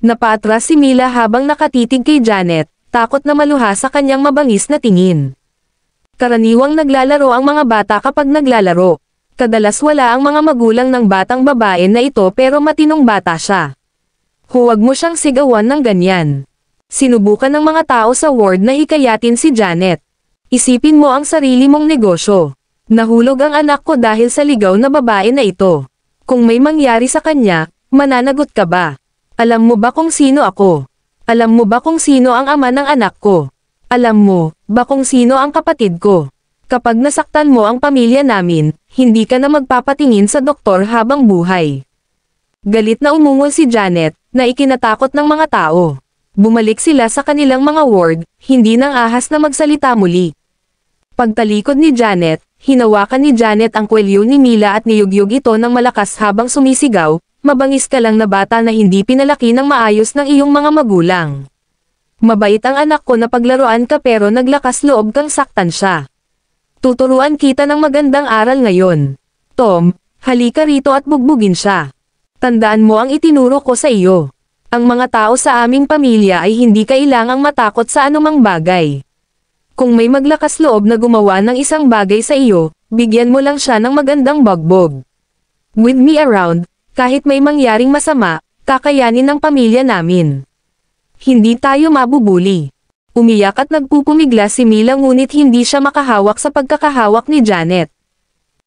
S2: Napaatras si Mila habang nakatitig kay Janet, takot na maluha sa kanyang mabangis na tingin. Karaniwang naglalaro ang mga bata kapag naglalaro. Kadalas wala ang mga magulang ng batang babae na ito pero matinong bata siya. Huwag mo siyang sigawan ng ganyan. Sinubukan ng mga tao sa ward na hikayatin si Janet. Isipin mo ang sarili mong negosyo. Nahulog ang anak ko dahil sa ligaw na babae na ito. Kung may mangyari sa kanya, mananagot ka ba? Alam mo ba kung sino ako? Alam mo ba kung sino ang ama ng anak ko? Alam mo ba kung sino ang kapatid ko? Kapag nasaktan mo ang pamilya namin, hindi ka na magpapatingin sa doktor habang buhay. Galit na umungol si Janet, na ikinatakot ng mga tao. Bumalik sila sa kanilang mga ward, hindi nang ahas na magsalita muli. Pagtalikod ni Janet, hinawakan ni Janet ang kwelyo ni Mila at niyugyug ito ng malakas habang sumisigaw, "Mabangis ka lang na bata na hindi pinalaki ng maayos ng iyong mga magulang. Mabait ang anak ko na paglaruan ka pero naglakas loob kang saktan siya. Tuturuan kita ng magandang aral ngayon. Tom, halika rito at bugbugin siya. Tandaan mo ang itinuro ko sa iyo. Ang mga tao sa aming pamilya ay hindi kailangang matakot sa anumang bagay. Kung may maglakas loob na gumawa ng isang bagay sa iyo, bigyan mo lang siya ng magandang bagbog. With me around, kahit may mangyaring masama, kakayanin ng pamilya namin. Hindi tayo mabubuli." Umiyak at nagpupumigla si Mila ngunit hindi siya makahawak sa pagkakahawak ni Janet.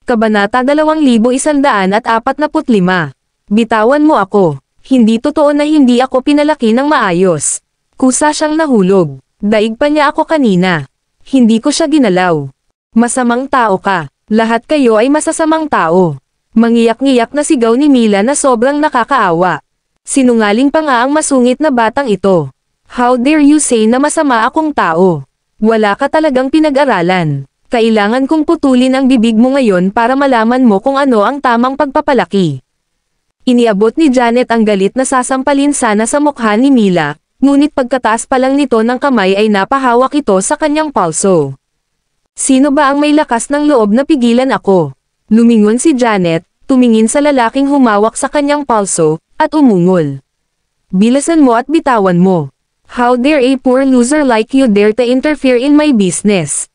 S2: Kabanata 2145. Bitawan mo ako. Hindi totoo na hindi ako pinalaki ng maayos. Kusa siyang nahulog. Daig pa niya ako kanina. Hindi ko siya ginalaw. Masamang tao ka. Lahat kayo ay masasamang tao. Mangiyak-ngiyak na sigaw ni Mila na sobrang nakakaawa. Sinungaling pa nga ang masungit na batang ito. How dare you say na masama akong tao? Wala ka talagang pinag-aralan. Kailangan kong putulin ang bibig mo ngayon para malaman mo kung ano ang tamang pagpapalaki. Iniabot ni Janet ang galit na sasampalin sana sa mukha ni Mila, ngunit pagkataas pa lang nito ng kamay ay napahawak ito sa kanyang palso. Sino ba ang may lakas ng loob na pigilan ako? Lumingon si Janet, tumingin sa lalaking humawak sa kanyang palso, at umungol. Bilasan mo at bitawan mo. How dare a poor loser like you dare to interfere in my business?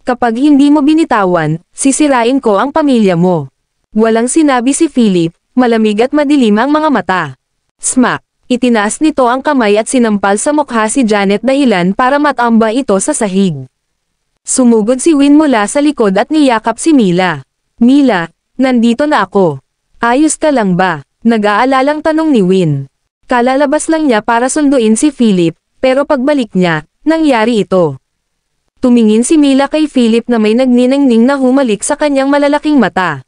S2: Kapag hindi mo binitawan, sisirain ko ang pamilya mo. Walang sinabi si Philip, malamig at madilim ang mga mata. Smack! Itinaas nito ang kamay at sinampal sa mukha si Janet dahilan para matamba ito sa sahig. Sumugod si Win mula sa likod at niyakap si Mila. "Mila, nandito na ako. Ayos ka lang ba?" Nag-aalalang tanong ni Win. Kalalabas lang niya para sunduin si Philip, pero pagbalik niya, nangyari ito. Tumingin si Mila kay Philip na may nagniningning na humalik sa kanyang malalaking mata.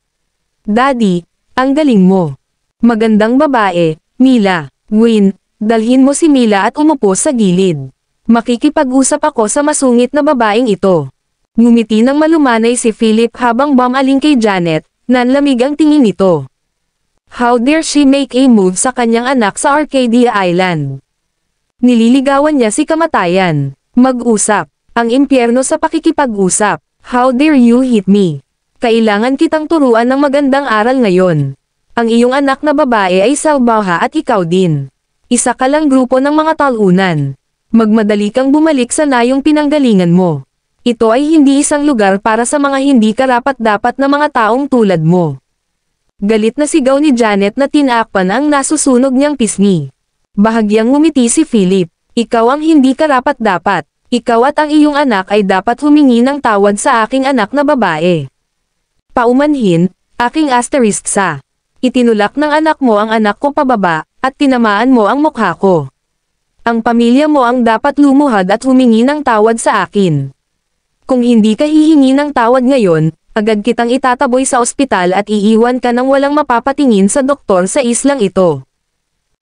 S2: "Daddy, ang galing mo. Magandang babae, Mila." "Win, dalhin mo si Mila at umupo sa gilid. Makikipag-usap ako sa masungit na babaeng ito." Ngumiti ng malumanay si Philip habang bumaling kay Janet, nanlamig ang tingin nito. How dare she make a move sa kanyang anak sa Arcadia Island? Nililigawan niya si kamatayan. Mag-usap. Ang impyerno sa pakikipag-usap. How dare you hit me? Kailangan kitang turuan ng magandang aral ngayon. Ang iyong anak na babae ay salbaha at ikaw din. Isa ka lang grupo ng mga talunan. Magmadali kang bumalik sa nayong pinanggalingan mo. Ito ay hindi isang lugar para sa mga hindi karapat-dapat na mga taong tulad mo. Galit na sigaw ni Janet na tinakpan ang nasusunog niyang pisngi. Bahagyang ngumiti si Philip. Ikaw ang hindi karapat-dapat. Ikaw at ang iyong anak ay dapat humingi ng tawad sa aking anak na babae. Paumanhin, aking asterisk sa. Itinulak ng anak mo ang anak ko pababa, at tinamaan mo ang mukha ko. Ang pamilya mo ang dapat lumuhad at humingi ng tawad sa akin. Kung hindi ka hihingi ng tawad ngayon, agad kitang itataboy sa ospital at iiwan ka ng walang mapapatingin sa doktor sa islang ito.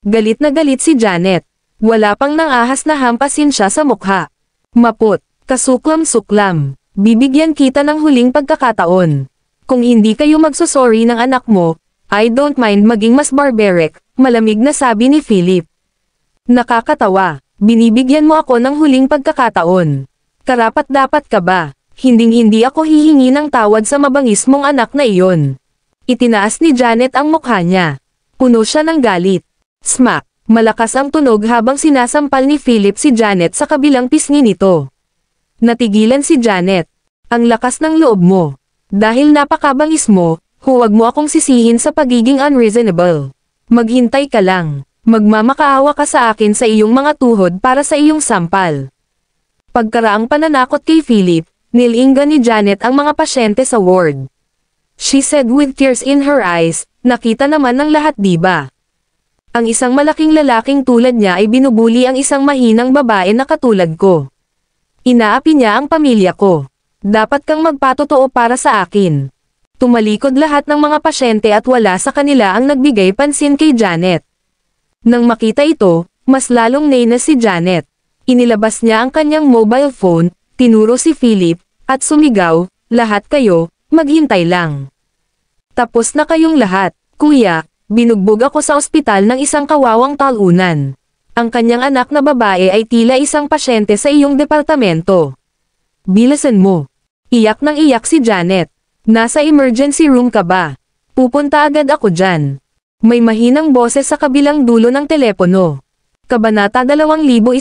S2: Galit na galit si Janet. Wala pang nangahas na hampasin siya sa mukha. Maput, kasuklam-suklam. Bibigyan kita ng huling pagkakataon. Kung hindi kayo magsusorry ng anak mo, I don't mind maging mas barbaric, malamig na sabi ni Philip. Nakakatawa, binibigyan mo ako ng huling pagkakataon. Karapat-dapat ka ba? Hinding-hindi ako hihingi ng tawad sa mabangis mong anak na iyon. Itinaas ni Janet ang mukha niya. Puno siya ng galit. Smack! Malakas ang tunog habang sinasampal ni Philip si Janet sa kabilang pisngi nito. Natigilan si Janet. Ang lakas ng loob mo. Dahil napakabangis mo, huwag mo akong sisihin sa pagiging unreasonable. Maghintay ka lang. Magmamakaawa ka sa akin sa iyong mga tuhod para sa iyong sampal. Pagkaraang pananakot kay Philip, nilingga ni Janet ang mga pasyente sa ward. She said with tears in her eyes, nakita naman ng lahat diba? Ang isang malaking lalaking tulad niya ay binubuli ang isang mahinang babae na katulad ko. Inaapi niya ang pamilya ko. Dapat kang magpatotoo para sa akin. Tumalikod lahat ng mga pasyente at wala sa kanila ang nagbigay pansin kay Janet. Nang makita ito, mas lalong nainis si Janet. Inilabas niya ang kanyang mobile phone, tinuro si Philip, at sumigaw, lahat kayo, maghintay lang. Tapos na kayong lahat, kuya. Binugbog ako sa ospital ng isang kawawang talunan. Ang kanyang anak na babae ay tila isang pasyente sa iyong departamento. Bilasan mo. Iyak nang iyak si Janet. Nasa emergency room ka ba? Pupunta agad ako dyan. May mahinang boses sa kabilang dulo ng telepono. Kabanata 2146.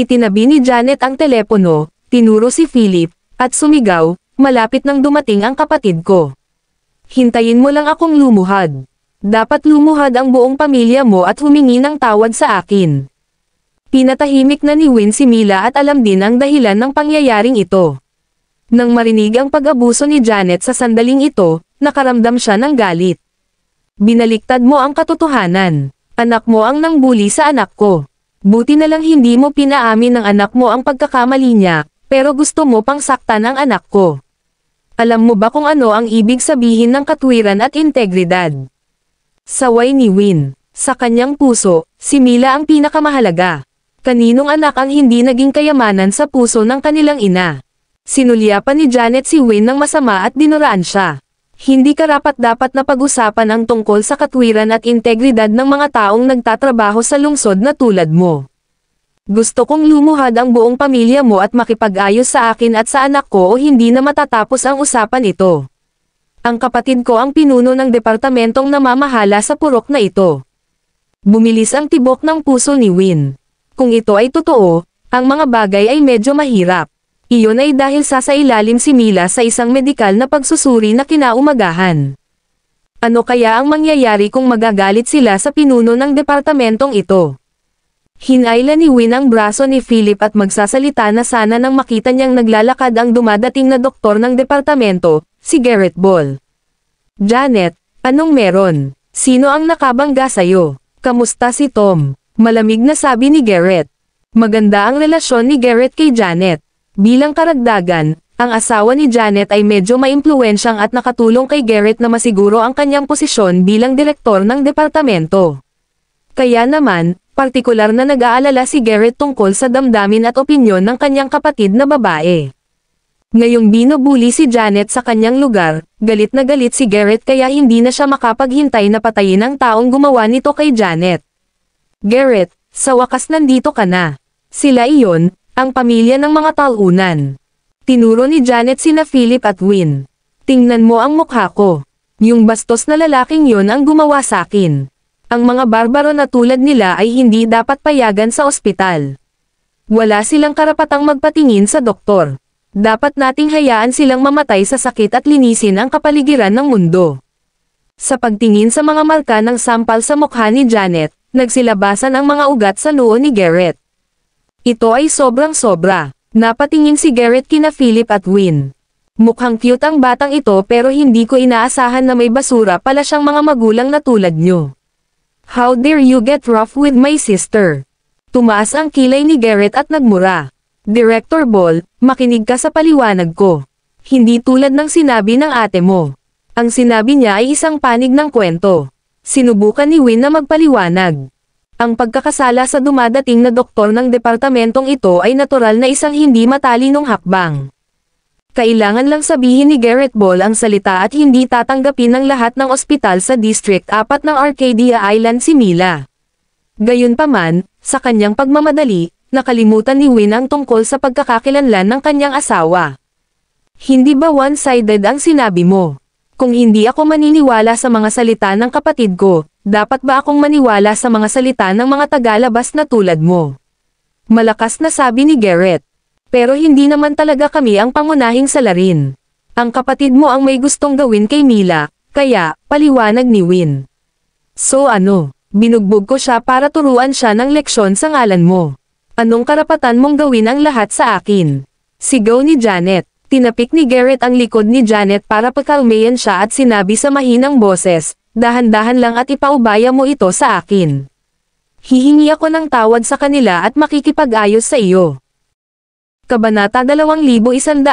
S2: Itinabi ni Janet ang telepono, tinuro si Philip, at sumigaw, malapit nang dumating ang kapatid ko. Hintayin mo lang akong lumuhad. Dapat lumuhad ang buong pamilya mo at humingi ng tawad sa akin. Pinatahimik na ni Win si Mila at alam din ang dahilan ng pangyayaring ito. Nang marinig ang pag-abuso ni Janet sa sandaling ito, nakaramdam siya ng galit. Binaliktad mo ang katotohanan. Anak mo ang nangbuli sa anak ko. Buti na lang hindi mo pinaamin ng anak mo ang pagkakamali niya, pero gusto mo pang saktan ang anak ko. Alam mo ba kung ano ang ibig sabihin ng katwiran at integridad? Saway ni Win. Sa kanyang puso, si Mila ang pinakamahalaga. Kaninong anak ang hindi naging kayamanan sa puso ng kanilang ina? Sinulyapan ni Janet si Win ng masama at dinuraan siya. Hindi karapat-dapat na pag-usapan ang tungkol sa katwiran at integridad ng mga taong nagtatrabaho sa lungsod na tulad mo. Gusto kong lumuhad ang buong pamilya mo at makipag-ayos sa akin at sa anak ko o hindi na matatapos ang usapan ito. Ang kapatid ko ang pinuno ng departamentong namamahala sa purok na ito. Bumilis ang tibok ng puso ni Win. Kung ito ay totoo, ang mga bagay ay medyo mahirap. Iyon ay dahil sasailalim si Mila sa isang medikal na pagsusuri na kinaumagahan. Ano kaya ang mangyayari kung magagalit sila sa pinuno ng departamentong ito? Hinayla ni Win ang braso ni Philip at magsasalita na sana nang makita niyang naglalakad ang dumadating na doktor ng departamento, si Garrett Ball. Janet, anong meron? Sino ang nakabangga sa'yo? Kamusta si Tom? Malamig na sabi ni Garrett. Maganda ang relasyon ni Garrett kay Janet. Bilang karagdagan, ang asawa ni Janet ay medyo maimpluwensyang at nakatulong kay Garrett na masiguro ang kanyang posisyon bilang direktor ng departamento. Kaya naman, partikular na nag-aalala si Garrett tungkol sa damdamin at opinyon ng kanyang kapatid na babae. Ngayong binubuli si Janet sa kanyang lugar, galit na galit si Garrett kaya hindi na siya makapaghintay na patayin ang taong gumawa nito kay Janet. Garrett, sa wakas nandito ka na. Sila iyon, ang pamilya ng mga talunan. Tinuro ni Janet sina Philip at Win. Tingnan mo ang mukha ko. Yung bastos na lalaking yon ang gumawa sa akin. Ang mga barbaro na tulad nila ay hindi dapat payagan sa ospital. Wala silang karapatang magpatingin sa doktor. Dapat nating hayaan silang mamatay sa sakit at linisin ang kapaligiran ng mundo. Sa pagtingin sa mga marka ng sampal sa mukha ni Janet, nagsilabasan ang mga ugat sa noo ni Garrett. Ito ay sobrang sobra. Napatingin si Garrett kina Philip at Win. Mukhang cute ang batang ito pero hindi ko inaasahan na may basura pala siyang mga magulang na tulad nyo. How dare you get rough with my sister? Tumaas ang kilay ni Garrett at nagmura. Director Ball, makinig ka sa paliwanag ko. Hindi tulad ng sinabi ng ate mo. Ang sinabi niya ay isang panig ng kwento. Sinubukan ni Win na magpaliwanag. Ang pagkakasala sa dumadating na doktor ng departamentong ito ay natural na isang hindi matalinong hakbang. Kailangan lang sabihin ni Garrett Ball ang salita at hindi tatanggapin ng lahat ng ospital sa District 4 ng Arcadia Island si Mila. Gayunpaman, sa kanyang pagmamadali, nakalimutan ni Win ang tungkol sa pagkakakilanlan ng kanyang asawa. Hindi ba one-sided ang sinabi mo? Kung hindi ako maniniwala sa mga salita ng kapatid ko, dapat ba akong maniwala sa mga salita ng mga tagalabas na tulad mo? Malakas na sabi ni Garrett. Pero hindi naman talaga kami ang pangunahing salarin. Ang kapatid mo ang may gustong gawin kay Mila, kaya, paliwanag ni Win. So ano, binugbog ko siya para turuan siya ng leksyon sa ngalan mo. Anong karapatan mong gawin ang lahat sa akin? Sigaw ni Janet. Tinapik ni Garrett ang likod ni Janet para pakalmayan siya at sinabi sa mahinang boses, dahan-dahan lang at ipaubaya mo ito sa akin. Hihingi ako ng tawad sa kanila at makikipag-ayos sa iyo. Kabanata 2147.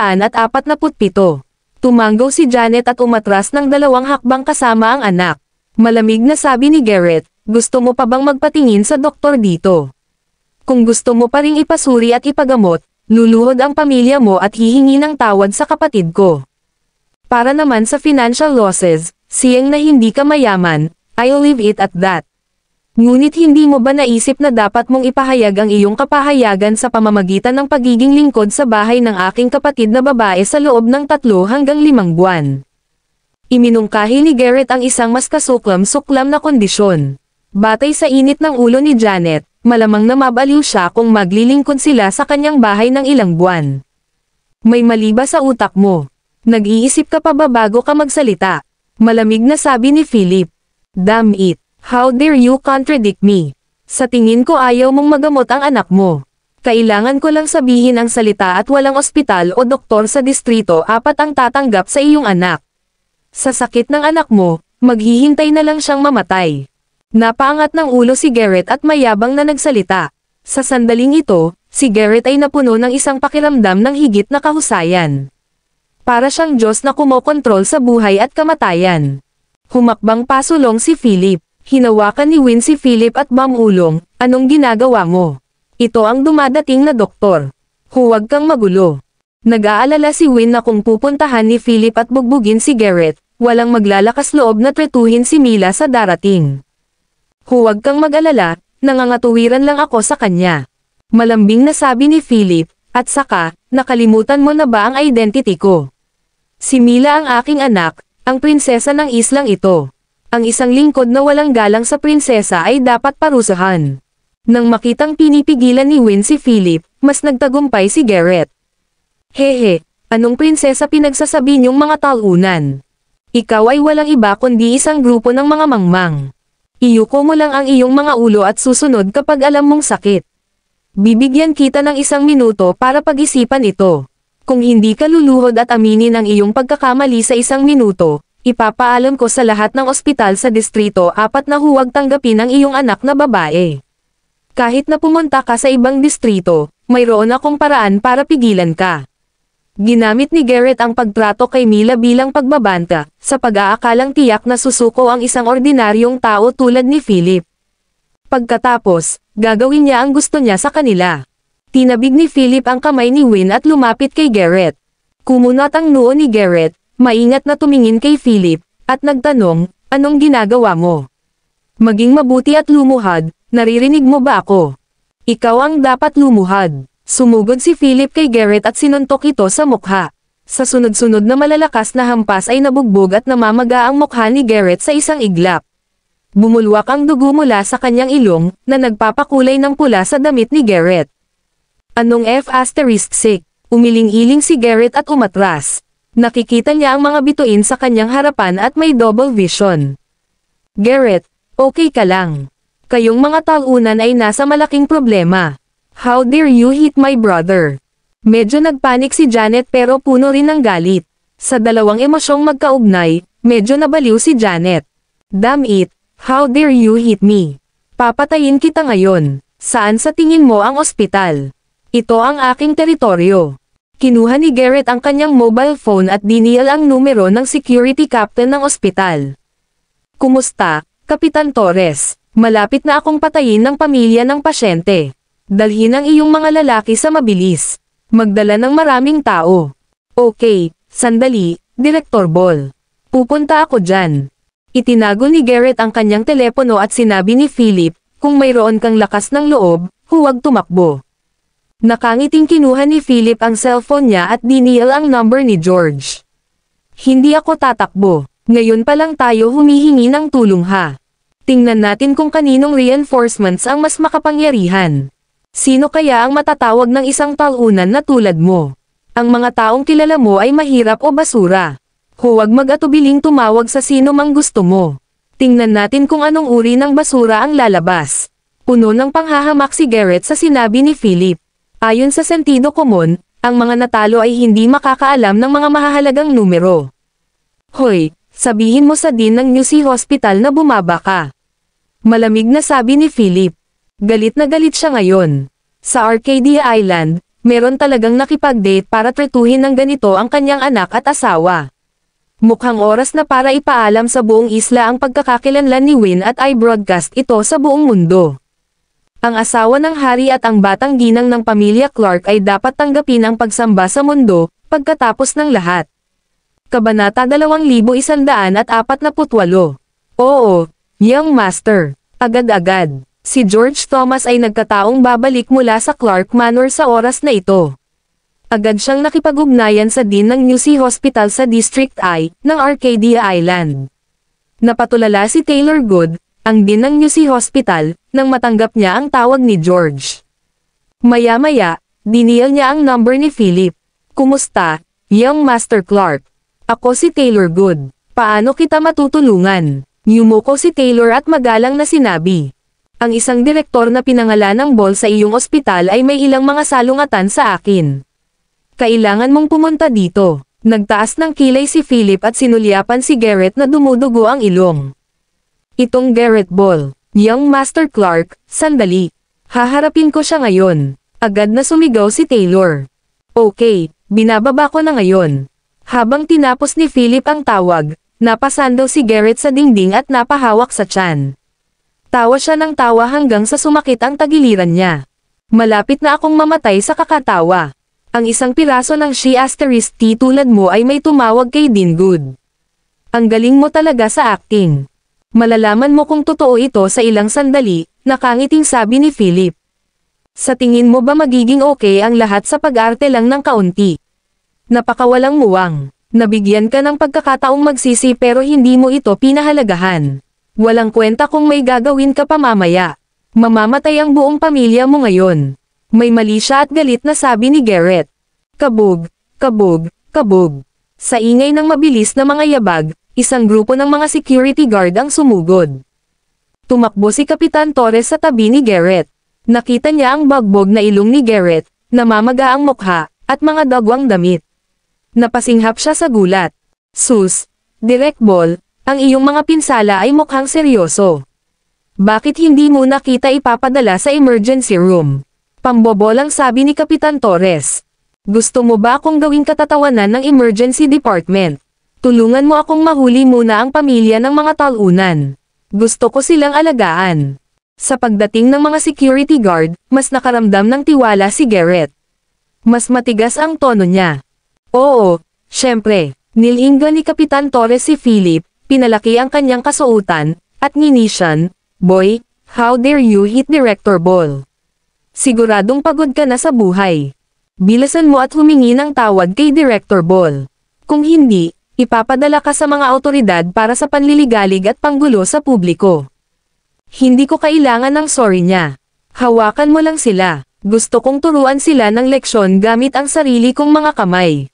S2: Tumanggaw si Janet at umatras ng 2 hakbang kasama ang anak. Malamig na sabi ni Garrett, gusto mo pa bang magpatingin sa doktor dito? Kung gusto mo pa ring ipasuri at ipagamot, luluhod ang pamilya mo at hihingi ng tawad sa kapatid ko. Para naman sa financial losses, siyang na hindi ka mayaman, I'll leave it at that. Ngunit hindi mo ba naisip na dapat mong ipahayag ang iyong kapahayagan sa pamamagitan ng pagiging lingkod sa bahay ng aking kapatid na babae sa loob ng 3 hanggang 5 buwan? Iminungkahi ni Garrett ang isang mas kasuklam-suklam na kondisyon. Batay sa init ng ulo ni Janet, malamang na mabaliw siya kung maglilingkod sila sa kanyang bahay ng ilang buwan. May mali ba sa utak mo? Nag-iisip ka pa ba bago ka magsalita? Malamig na sabi ni Philip. Damn it. How dare you contradict me? Sa tingin ko ayaw mong magamot ang anak mo. Kailangan ko lang sabihin ang salita at walang ospital o doktor sa Distrito 4 ang tatanggap sa iyong anak. Sa sakit ng anak mo, maghihintay na lang siyang mamatay. Napaangat ng ulo si Garrett at mayabang na nagsalita. Sa sandaling ito, si Garrett ay napuno ng isang pakiramdam ng higit na kahusayan. Para siyang Diyos na kumokontrol sa buhay at kamatayan. Humakbang pasulong si Philip. Hinawakan ni Win si Philip at mamulong, anong ginagawa mo? Ito ang dumadating na doktor. Huwag kang magulo. Nag-aalala si Win na kung pupuntahan ni Philip at bugbugin si Garrett, walang maglalakas loob na tretuhin si Mila sa darating. Huwag kang mag-alala, nangangatuwiran lang ako sa kanya. Malambing na sabi ni Philip, at saka, nakalimutan mo na ba ang identity ko? Si Mila ang aking anak, ang prinsesa ng islang ito. Ang isang lingkod na walang galang sa prinsesa ay dapat parusahan. Nang makitang pinipigilan ni Win si Philip, mas nagtagumpay si Garrett. Hehe, anong prinsesa pinagsasabi niyong mga talunan? Ikaw ay walang iba kundi isang grupo ng mga mangmang. Iyuko mo lang ang iyong mga ulo at susunod kapag alam mong sakit. Bibigyan kita ng 1 minuto para pag-isipan ito. Kung hindi ka luluhod at aminin ang iyong pagkakamali sa 1 minuto, ipapaalam ko sa lahat ng ospital sa Distrito 4 na huwag tanggapin ang iyong anak na babae. Kahit na pumunta ka sa ibang distrito, mayroon akong paraan para pigilan ka. Ginamit ni Garrett ang pagtrato kay Mila bilang pagbabanta, sa pag-aakalang tiyak na susuko ang isang ordinaryong tao tulad ni Philip. Pagkatapos, gagawin niya ang gusto niya sa kanila. Tinabig ni Philip ang kamay ni Win at lumapit kay Garrett. Kumunat ang noo ni Garrett. Maingat na tumingin kay Philip, at nagtanong, anong ginagawa mo? Maging mabuti at lumuhad, naririnig mo ba ako? Ikaw ang dapat lumuhad. Sumugod si Philip kay Garrett at sinuntok ito sa mukha. Sa sunod-sunod na malalakas na hampas ay nabugbog at namamaga ang mukha ni Garrett sa isang iglap. Bumulwak ang dugo mula sa kanyang ilong, na nagpapakulay ng pula sa damit ni Garrett. Anong F***? Umiling-iling si Garrett at umatras. Nakikita niya ang mga bituin sa kanyang harapan at may double vision. Garrett, okay ka lang. Kayong mga talunan ay nasa malaking problema. How dare you hit my brother? Medyo nagpanik si Janet pero puno rin ng galit. Sa dalawang emosyong magkaugnay, medyo nabaliw si Janet. Damn it, how dare you hit me? Papatayin kita ngayon. Saan sa tingin mo ang ospital? Ito ang aking teritoryo. Kinuha ni Garrett ang kanyang mobile phone at dinial ang numero ng security captain ng ospital. Kumusta, Kapitan Torres? Malapit na akong patayin ng pamilya ng pasyente. Dalhin ang iyong mga lalaki sa mabilis. Magdala ng maraming tao. Okay, sandali, Director Ball. Pupunta ako dyan. Itinago ni Garrett ang kanyang telepono at sinabi ni Philip, kung mayroon kang lakas ng loob, huwag tumakbo. Nakangiting kinuha ni Philip ang cellphone niya at dinial ang number ni George. Hindi ako tatakbo. Ngayon pa lang tayo humihingi ng tulong ha. Tingnan natin kung kaninong reinforcements ang mas makapangyarihan. Sino kaya ang matatawag ng isang talunan na tulad mo? Ang mga taong kilala mo ay mahirap o basura. Huwag mag-atubiling tumawag sa sino mang gusto mo. Tingnan natin kung anong uri ng basura ang lalabas. Puno ng panghahamak si Garrett sa sinabi ni Philip. Ayon sa sentido komon, ang mga natalo ay hindi makakaalam ng mga mahahalagang numero. Hoy, sabihin mo sa dean ng New Sea Hospital na bumaba ka. Malamig na sabi ni Philip. Galit na galit siya ngayon. Sa Arcadia Island, meron talagang nakipag-date para tretuhin ng ganito ang kanyang anak at asawa. Mukhang oras na para ipaalam sa buong isla ang pagkakakilanlan ni Win at i-broadcast ito sa buong mundo. Ang asawa ng hari at ang batang ginang ng pamilya Clark ay dapat tanggapin ang pagsamba sa mundo, pagkatapos ng lahat. Kabanata 2148. Oo, young master. Agad-agad. Si George Thomas ay nagkataong babalik mula sa Clark Manor sa oras na ito. Agad siyang nakipag-ugnayan sa dean ng New Sea Hospital sa District I, ng Arcadia Island. Napatulala si Taylor Good, ang dean ng New Sea Hospital, nang matanggap niya ang tawag ni George. Maya-maya, dinial niya ang number ni Philip. Kumusta, young Master Clark? Ako si Taylor Good. Paano kita matutulungan? Yumuko si Taylor at magalang na sinabi. Ang isang direktor na pinangalan ng Ball sa iyong ospital ay may ilang mga salungatan sa akin. Kailangan mong pumunta dito. Nagtaas ng kilay si Philip at sinulyapan si Garrett na dumudugo ang ilong. Itong Garrett Ball. Young Master Clark, sandali. Haharapin ko siya ngayon. Agad na sumigaw si Taylor. Okay, binababa ko na ngayon. Habang tinapos ni Philip ang tawag, napasando si Garrett sa dingding at napahawak sa tiyan. Tawa siya ng tawa hanggang sa sumakit ang tagiliran niya. Malapit na akong mamatay sa kakatawa. Ang isang piraso ng She*T tulad mo ay may tumawag kay Dean Good. Ang galing mo talaga sa acting. Malalaman mo kung totoo ito sa ilang sandali, nakangiting sabi ni Philip. Sa tingin mo ba magiging okay ang lahat sa pag-arte lang ng kaunti? Napakawalang muwang. Nabigyan ka ng pagkakataong magsisi pero hindi mo ito pinahalagahan. Walang kwenta kung may gagawin ka pa mamaya. Mamamatay ang buong pamilya mo ngayon. May mali siya at galit na sabi ni Garrett. Kabog, kabog, kabog. Sa ingay ng mabilis na mga yabag, isang grupo ng mga security guard ang sumugod. Tumakbo si Kapitan Torres sa tabi ni Garrett. Nakita niya ang bagbog na ilong ni Garrett, namamaga ang mukha, at mga dagwang damit. Napasinghap siya sa gulat. Sus, Direk Ball, ang iyong mga pinsala ay mukhang seryoso. Bakit hindi mo nakita ipapadala sa emergency room? Pambobolang sabi ni Kapitan Torres. Gusto mo ba akong gawing katatawanan ng emergency department? Tulungan mo akong mahuli muna ang pamilya ng mga talunan. Gusto ko silang alagaan. Sa pagdating ng mga security guard, mas nakaramdam ng tiwala si Garrett. Mas matigas ang tono niya. Oo, syempre, nilingga ni Kapitan Torres si Philip, pinalaki ang kanyang kasuotan, at nginisyan, Boy, how dare you hit Director Ball? Siguradong pagod ka na sa buhay. Bilasan mo at humingi ng tawad kay Director Ball. Kung hindi, ipapadala ka sa mga awtoridad para sa panliligalig at panggulo sa publiko. Hindi ko kailangan ng sorry niya. Hawakan mo lang sila. Gusto kong turuan sila ng leksyon gamit ang sarili kong mga kamay.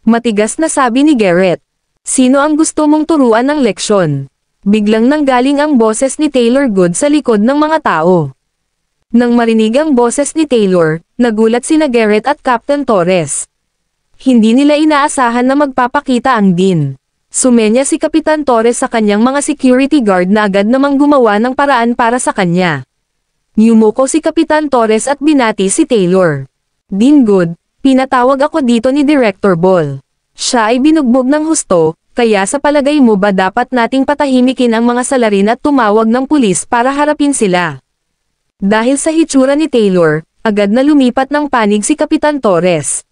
S2: Matigas na sabi ni Garrett. Sino ang gusto mong turuan ng leksyon? Biglang nanggaling ang boses ni Taylor Good sa likod ng mga tao. Nang marinig ang boses ni Taylor, nagulat sina Garrett at Captain Torres. Hindi nila inaasahan na magpapakita ang Dean. Sumenya si Kapitan Torres sa kanyang mga security guard na agad namang gumawa ng paraan para sa kanya. Yumuko si Kapitan Torres at binati si Taylor. Dean Good, pinatawag ako dito ni Director Ball. Siya ay binugbog ng husto, kaya sa palagay mo ba dapat nating patahimikin ang mga salarin at tumawag ng pulis para harapin sila? Dahil sa hitsura ni Taylor, agad na lumipat ng panig si Kapitan Torres.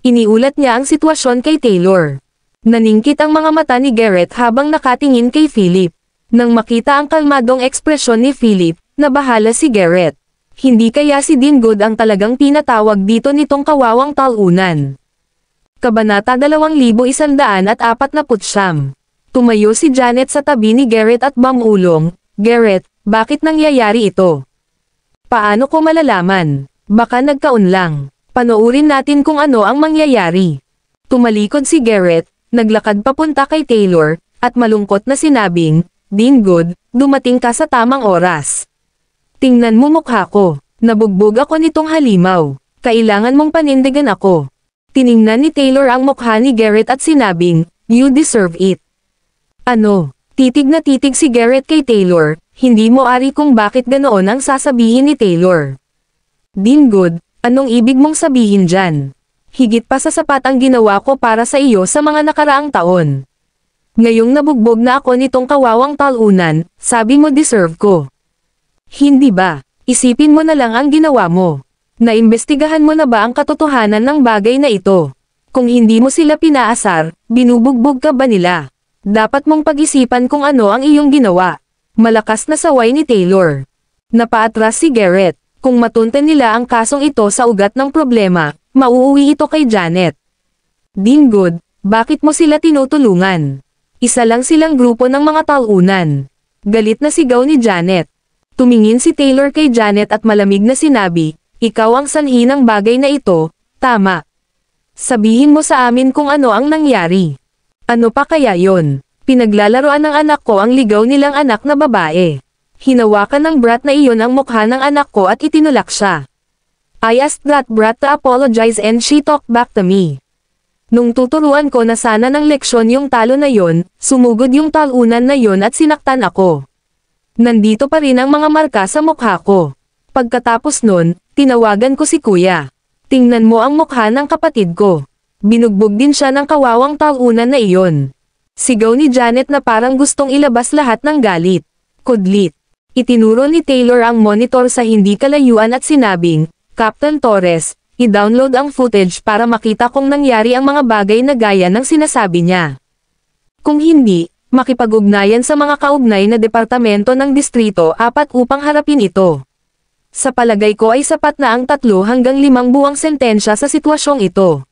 S2: Iniulat niya ang sitwasyon kay Taylor. Naningkit ang mga mata ni Garrett habang nakatingin kay Philip. Nang makita ang kalmadong ekspresyon ni Philip, nabahala si Garrett. Hindi kaya si Dean Good ang talagang pinatawag dito nitong kawawang talunan. Kabanata 2149. Tumayo si Janet sa tabi ni Garrett at bumulong, Garrett, bakit nangyayari ito? Paano ko malalaman? Baka nagkaunlang. Panoorin natin kung ano ang mangyayari. Tumalikod si Garrett, naglakad papunta kay Taylor, at malungkot na sinabing, Dean Good, dumating ka sa tamang oras. Tingnan mo mukha ko. Nabugbog ako nitong halimaw. Kailangan mong panindigan ako. Tiningnan ni Taylor ang mukha ni Garrett at sinabing, you deserve it. Ano? Titig na titig si Garrett kay Taylor, hindi mo ari kung bakit ganoon ang sasabihin ni Taylor. Dean Good, anong ibig mong sabihin dyan? Higit pa sa sapat ang ginawa ko para sa iyo sa mga nakaraang taon. Ngayong nabugbog na ako nitong kawawang talunan, sabi mo deserve ko. Hindi ba? Isipin mo na lang ang ginawa mo. Naimbestigahan mo na ba ang katotohanan ng bagay na ito? Kung hindi mo sila pinaasar, binubugbog ka ba nila? Dapat mong pag-isipan kung ano ang iyong ginawa. Malakas na saway ni Taylor. Napaatras si Garrett. Kung matuntan nila ang kasong ito sa ugat ng problema, mauuwi ito kay Janet. Dean Good, bakit mo sila tinutulungan? Isa lang silang grupo ng mga talunan. Galit na sigaw ni Janet. Tumingin si Taylor kay Janet at malamig na sinabi, ikaw ang sanhi ng bagay na ito, tama. Sabihin mo sa amin kung ano ang nangyari. Ano pa kaya yon? Pinaglalaroan ng anak ko ang ligaw nilang anak na babae. Hinawakan ng brat na iyon ang mukha ng anak ko at itinulak siya. I asked that brat to apologize and she talked back to me. Nung tuturuan ko na sana ng leksyon yung talo na yon, sumugod yung talunan na yon at sinaktan ako. Nandito pa rin ang mga marka sa mukha ko. Pagkatapos nun, tinawagan ko si kuya. Tingnan mo ang mukha ng kapatid ko. Binugbog din siya ng kawawang talunan na iyon. Sigaw ni Janet na parang gustong ilabas lahat ng galit. Kudlit. Itinuro ni Taylor ang monitor sa hindi kalayuan at sinabing, Captain Torres, i-download ang footage para makita kung nangyari ang mga bagay na gaya ng sinasabi niya. Kung hindi, makipag-ugnayan sa mga kaugnay na departamento ng Distrito 4 upang harapin ito. Sa palagay ko ay sapat na ang 3 hanggang 5 buwang sentensya sa sitwasyong ito.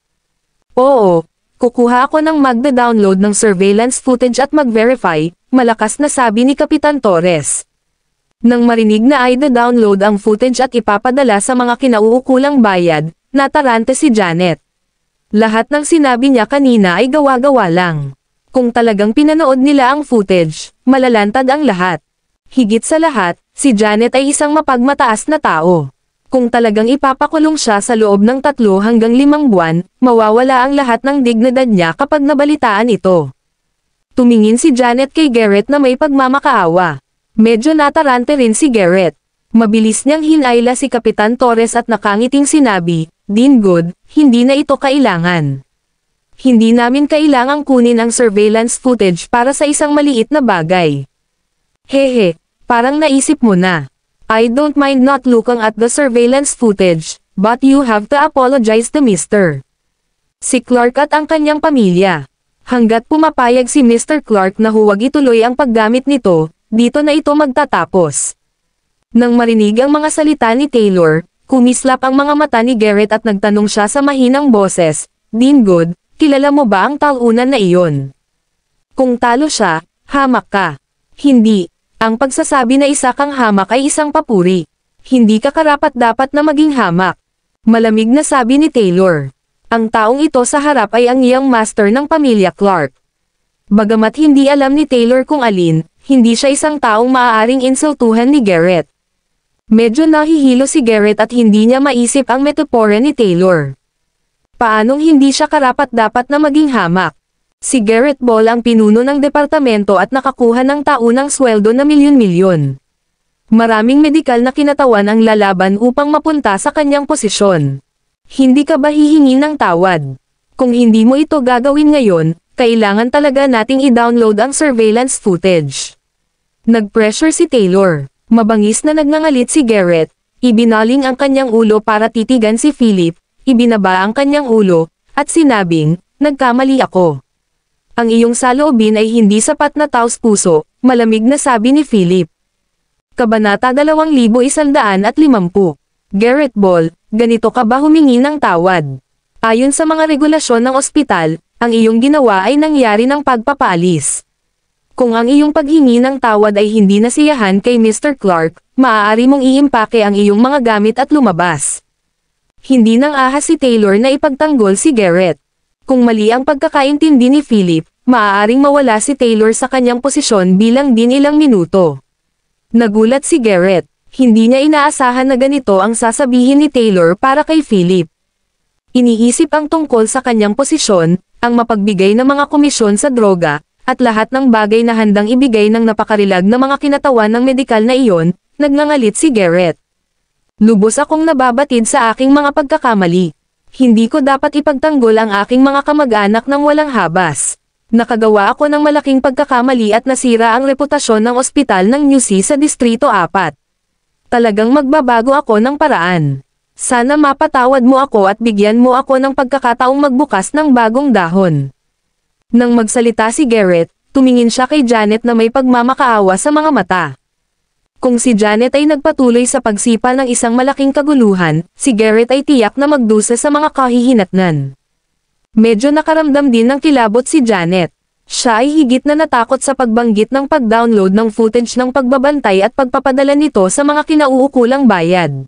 S2: Oo, kukuha ako ng magda-download ng surveillance footage at mag-verify, malakas na sabi ni Kapitan Torres. Nang marinig na ay da-download ang footage at ipapadala sa mga kinauukulang bayad, natarante si Janet. Lahat ng sinabi niya kanina ay gawa-gawa lang. Kung talagang pinanood nila ang footage, malalantad ang lahat. Higit sa lahat, si Janet ay isang mapagmataas na tao. Kung talagang ipapakulong siya sa loob ng 3 hanggang 5 buwan, mawawala ang lahat ng dignidad niya kapag nabalitaan ito. Tumingin si Janet kay Garrett na may pagmamakaawa. Medyo natarante rin si Garrett. Mabilis niyang hinayla si Kapitan Torres at nakangiting sinabi, Dean Good, hindi na ito kailangan. Hindi namin kailangang kunin ang surveillance footage para sa isang maliit na bagay. Hehe, parang naisip mo na. I don't mind not looking at the surveillance footage, but you have to apologize to Mr. Si Clark at ang kanyang pamilya. Hanggat pumapayag si Mr. Clark na huwag ituloy ang paggamit nito, dito na ito magtatapos. Nang marinig ang mga salita ni Taylor, Kumislap ang mga mata ni Garrett at nagtanong siya sa mahinang boses, Dean Good, kilala mo ba ang talunan na iyon? Kung talo siya, hamak ka. Hindi. Ang pagsasabi na isa kang hamak ay isang papuri. Hindi ka karapat-dapat na maging hamak. Malamig na sabi ni Taylor. Ang taong ito sa harap ay ang iyang master ng pamilya Clark. Bagamat hindi alam ni Taylor kung alin, hindi siya isang taong maaaring insultuhan ni Garrett. Medyo nahihilo si Garrett at hindi niya maisip ang metapora ni Taylor. Paanong hindi siya karapat-dapat na maging hamak? Si Garrett Ball ang pinuno ng departamento at nakakuha ng taunang sweldo na milyon-milyon. Maraming medikal na kinatawan ang lalaban upang mapunta sa kanyang posisyon. Hindi ka ba hihingi ng tawad? Kung hindi mo ito gagawin ngayon, kailangan talaga nating i-download ang surveillance footage. Nag-pressure si Taylor. Mabangis na nagngangalit si Garrett, ibinaling ang kanyang ulo para titigan si Philip, ibinaba ang kanyang ulo, at sinabing, nagkamali ako. Ang iyong saloobin ay hindi sapat na taos-puso, malamig na sabi ni Philip. Kabanata 2150. Garrett Ball, ganito ka ba humingi ng tawad? Ayon sa mga regulasyon ng ospital, ang iyong ginawa ay nangyari ng pagpapaalis. Kung ang iyong paghingi ng tawad ay hindi nasiyahan kay Mr. Clark, maaari mong iimpake ang iyong mga gamit at lumabas. Hindi nang ahas si Taylor na ipagtanggol si Garrett. Kung mali ang pagkakaintindi ni Philip, maaaring mawala si Taylor sa kanyang posisyon bilang din ilang minuto. Nagulat si Garrett. Hindi niya inaasahan na ganito ang sasabihin ni Taylor para kay Philip. Iniisip ang tungkol sa kanyang posisyon, ang mapagbigay ng mga komisyon sa droga, at lahat ng bagay na handang ibigay ng napakarilag na mga kinatawan ng medikal na iyon, nagngangalit si Garrett. Lubos akong nababatid sa aking mga pagkakamali. Hindi ko dapat ipagtanggol ang aking mga kamag-anak ng walang habas. Nakagawa ako ng malaking pagkakamali at nasira ang reputasyon ng ospital ng New Sea sa Distrito 4. Talagang magbabago ako ng paraan. Sana mapatawad mo ako at bigyan mo ako ng pagkakataong magbukas ng bagong dahon. Nang magsalita si Garrett, tumingin siya kay Janet na may pagmamakaawa sa mga mata. Kung si Janet ay nagpatuloy sa pagsipa ng isang malaking kaguluhan, si Garrett ay tiyak na magdusa sa mga kahihinatnan. Medyo nakaramdam din ng kilabot si Janet. Siya ay higit na natakot sa pagbanggit ng pag-download ng footage ng pagbabantay at pagpapadala nito sa mga kinauukulang bayad.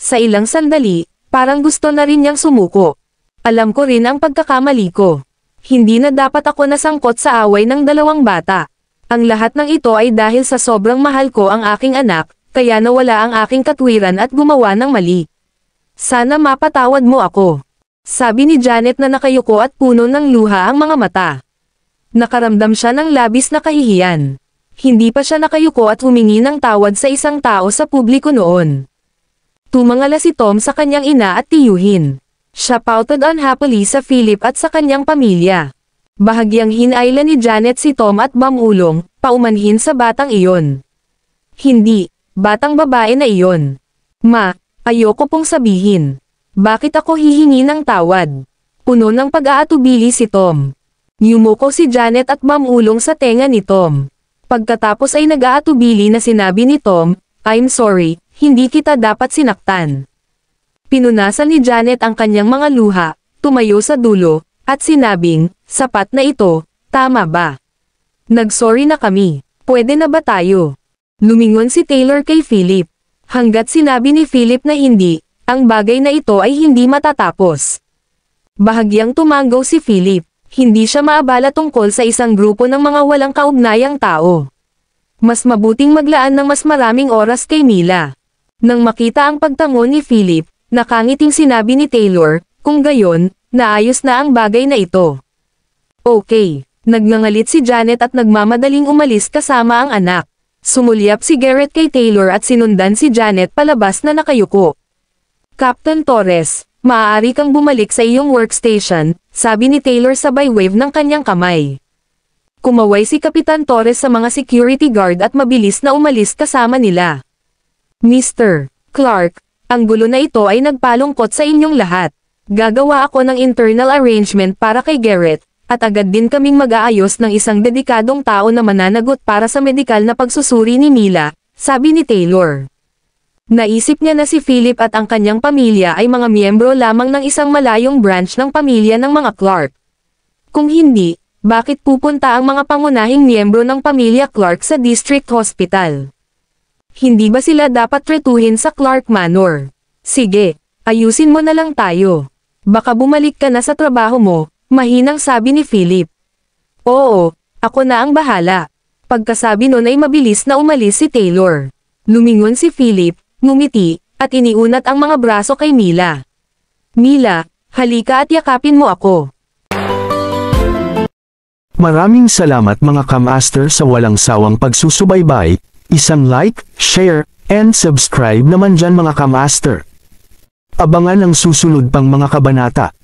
S2: Sa ilang sandali, parang gusto na rin niyang sumuko. Alam ko rin ang pagkakamali ko. Hindi na dapat ako nasangkot sa away ng dalawang bata. Ang lahat ng ito ay dahil sa sobrang mahal ko ang aking anak, kaya nawala ang aking katwiran at gumawa ng mali. Sana mapatawad mo ako. Sabi ni Janet na nakayuko at puno ng luha ang mga mata. Nakaramdam siya ng labis na kahihiyan. Hindi pa siya nakayuko at humingi ng tawad sa isang tao sa publiko noon. Tumangala si Tom sa kanyang ina at tiyuhin. Siya pouted unhappily sa Philip at sa kanyang pamilya. Bahagyang hinailan ni Janet si Tom at mamulong, paumanhin sa batang iyon. Hindi, batang babae na iyon. Ma, ayoko pong sabihin. Bakit ako hihingi ng tawad? Puno ng pag-aatubili si Tom. Yumuko si Janet at mamulong sa tenga ni Tom. Pagkatapos ay nag-aatubili na sinabi ni Tom, I'm sorry, hindi kita dapat sinaktan. Pinunasan ni Janet ang kanyang mga luha, tumayo sa dulo, at sinabing, sapat na ito, tama ba? Nag-sorry na kami, pwede na ba tayo? Lumingon si Taylor kay Philip. Hanggat sinabi ni Philip na hindi, ang bagay na ito ay hindi matatapos. Bahagyang tumanggaw si Philip, hindi siya maabala tungkol sa isang grupo ng mga walang kaugnayang tao. Mas mabuting maglaan ng mas maraming oras kay Mila. Nang makita ang pagtango ni Philip, nakangiting sinabi ni Taylor, kung gayon, naayos na ang bagay na ito. Okay, nagngangalit si Janet at nagmamadaling umalis kasama ang anak. Sumulyap si Garrett kay Taylor at sinundan si Janet palabas na nakayuko. Captain Torres, maaari kang bumalik sa iyong workstation, sabi ni Taylor sabay wave ng kanyang kamay. Kumaway si Kapitan Torres sa mga security guard at mabilis na umalis kasama nila. Mr. Clark, ang gulo na ito ay nagpalungkot sa inyong lahat. Gagawa ako ng internal arrangement para kay Garrett, at agad din kaming mag-aayos ng isang dedikadong tao na mananagot para sa medikal na pagsusuri ni Mila, sabi ni Taylor. Naisip niya na si Philip at ang kanyang pamilya ay mga miyembro lamang ng isang malayong branch ng pamilya ng mga Clark. Kung hindi, bakit pupunta ang mga pangunahing miyembro ng pamilya Clark sa District Hospital? Hindi ba sila dapat tretuhin sa Clark Manor? Sige, ayusin mo na lang tayo. Baka bumalik ka na sa trabaho mo, mahinang sabi ni Philip. Oo, ako na ang bahala. Pagkasabi nun ay mabilis na umalis si Taylor. Lumingon si Philip, ngumiti, at iniunat ang mga braso kay Mila. Mila, halika at yakapin mo ako.
S1: Maraming salamat mga kamaster sa walang sawang pagsusubaybay, isang like, share, and subscribe naman dyan mga kamaster. Abangan ang susunod pang mga kabanata.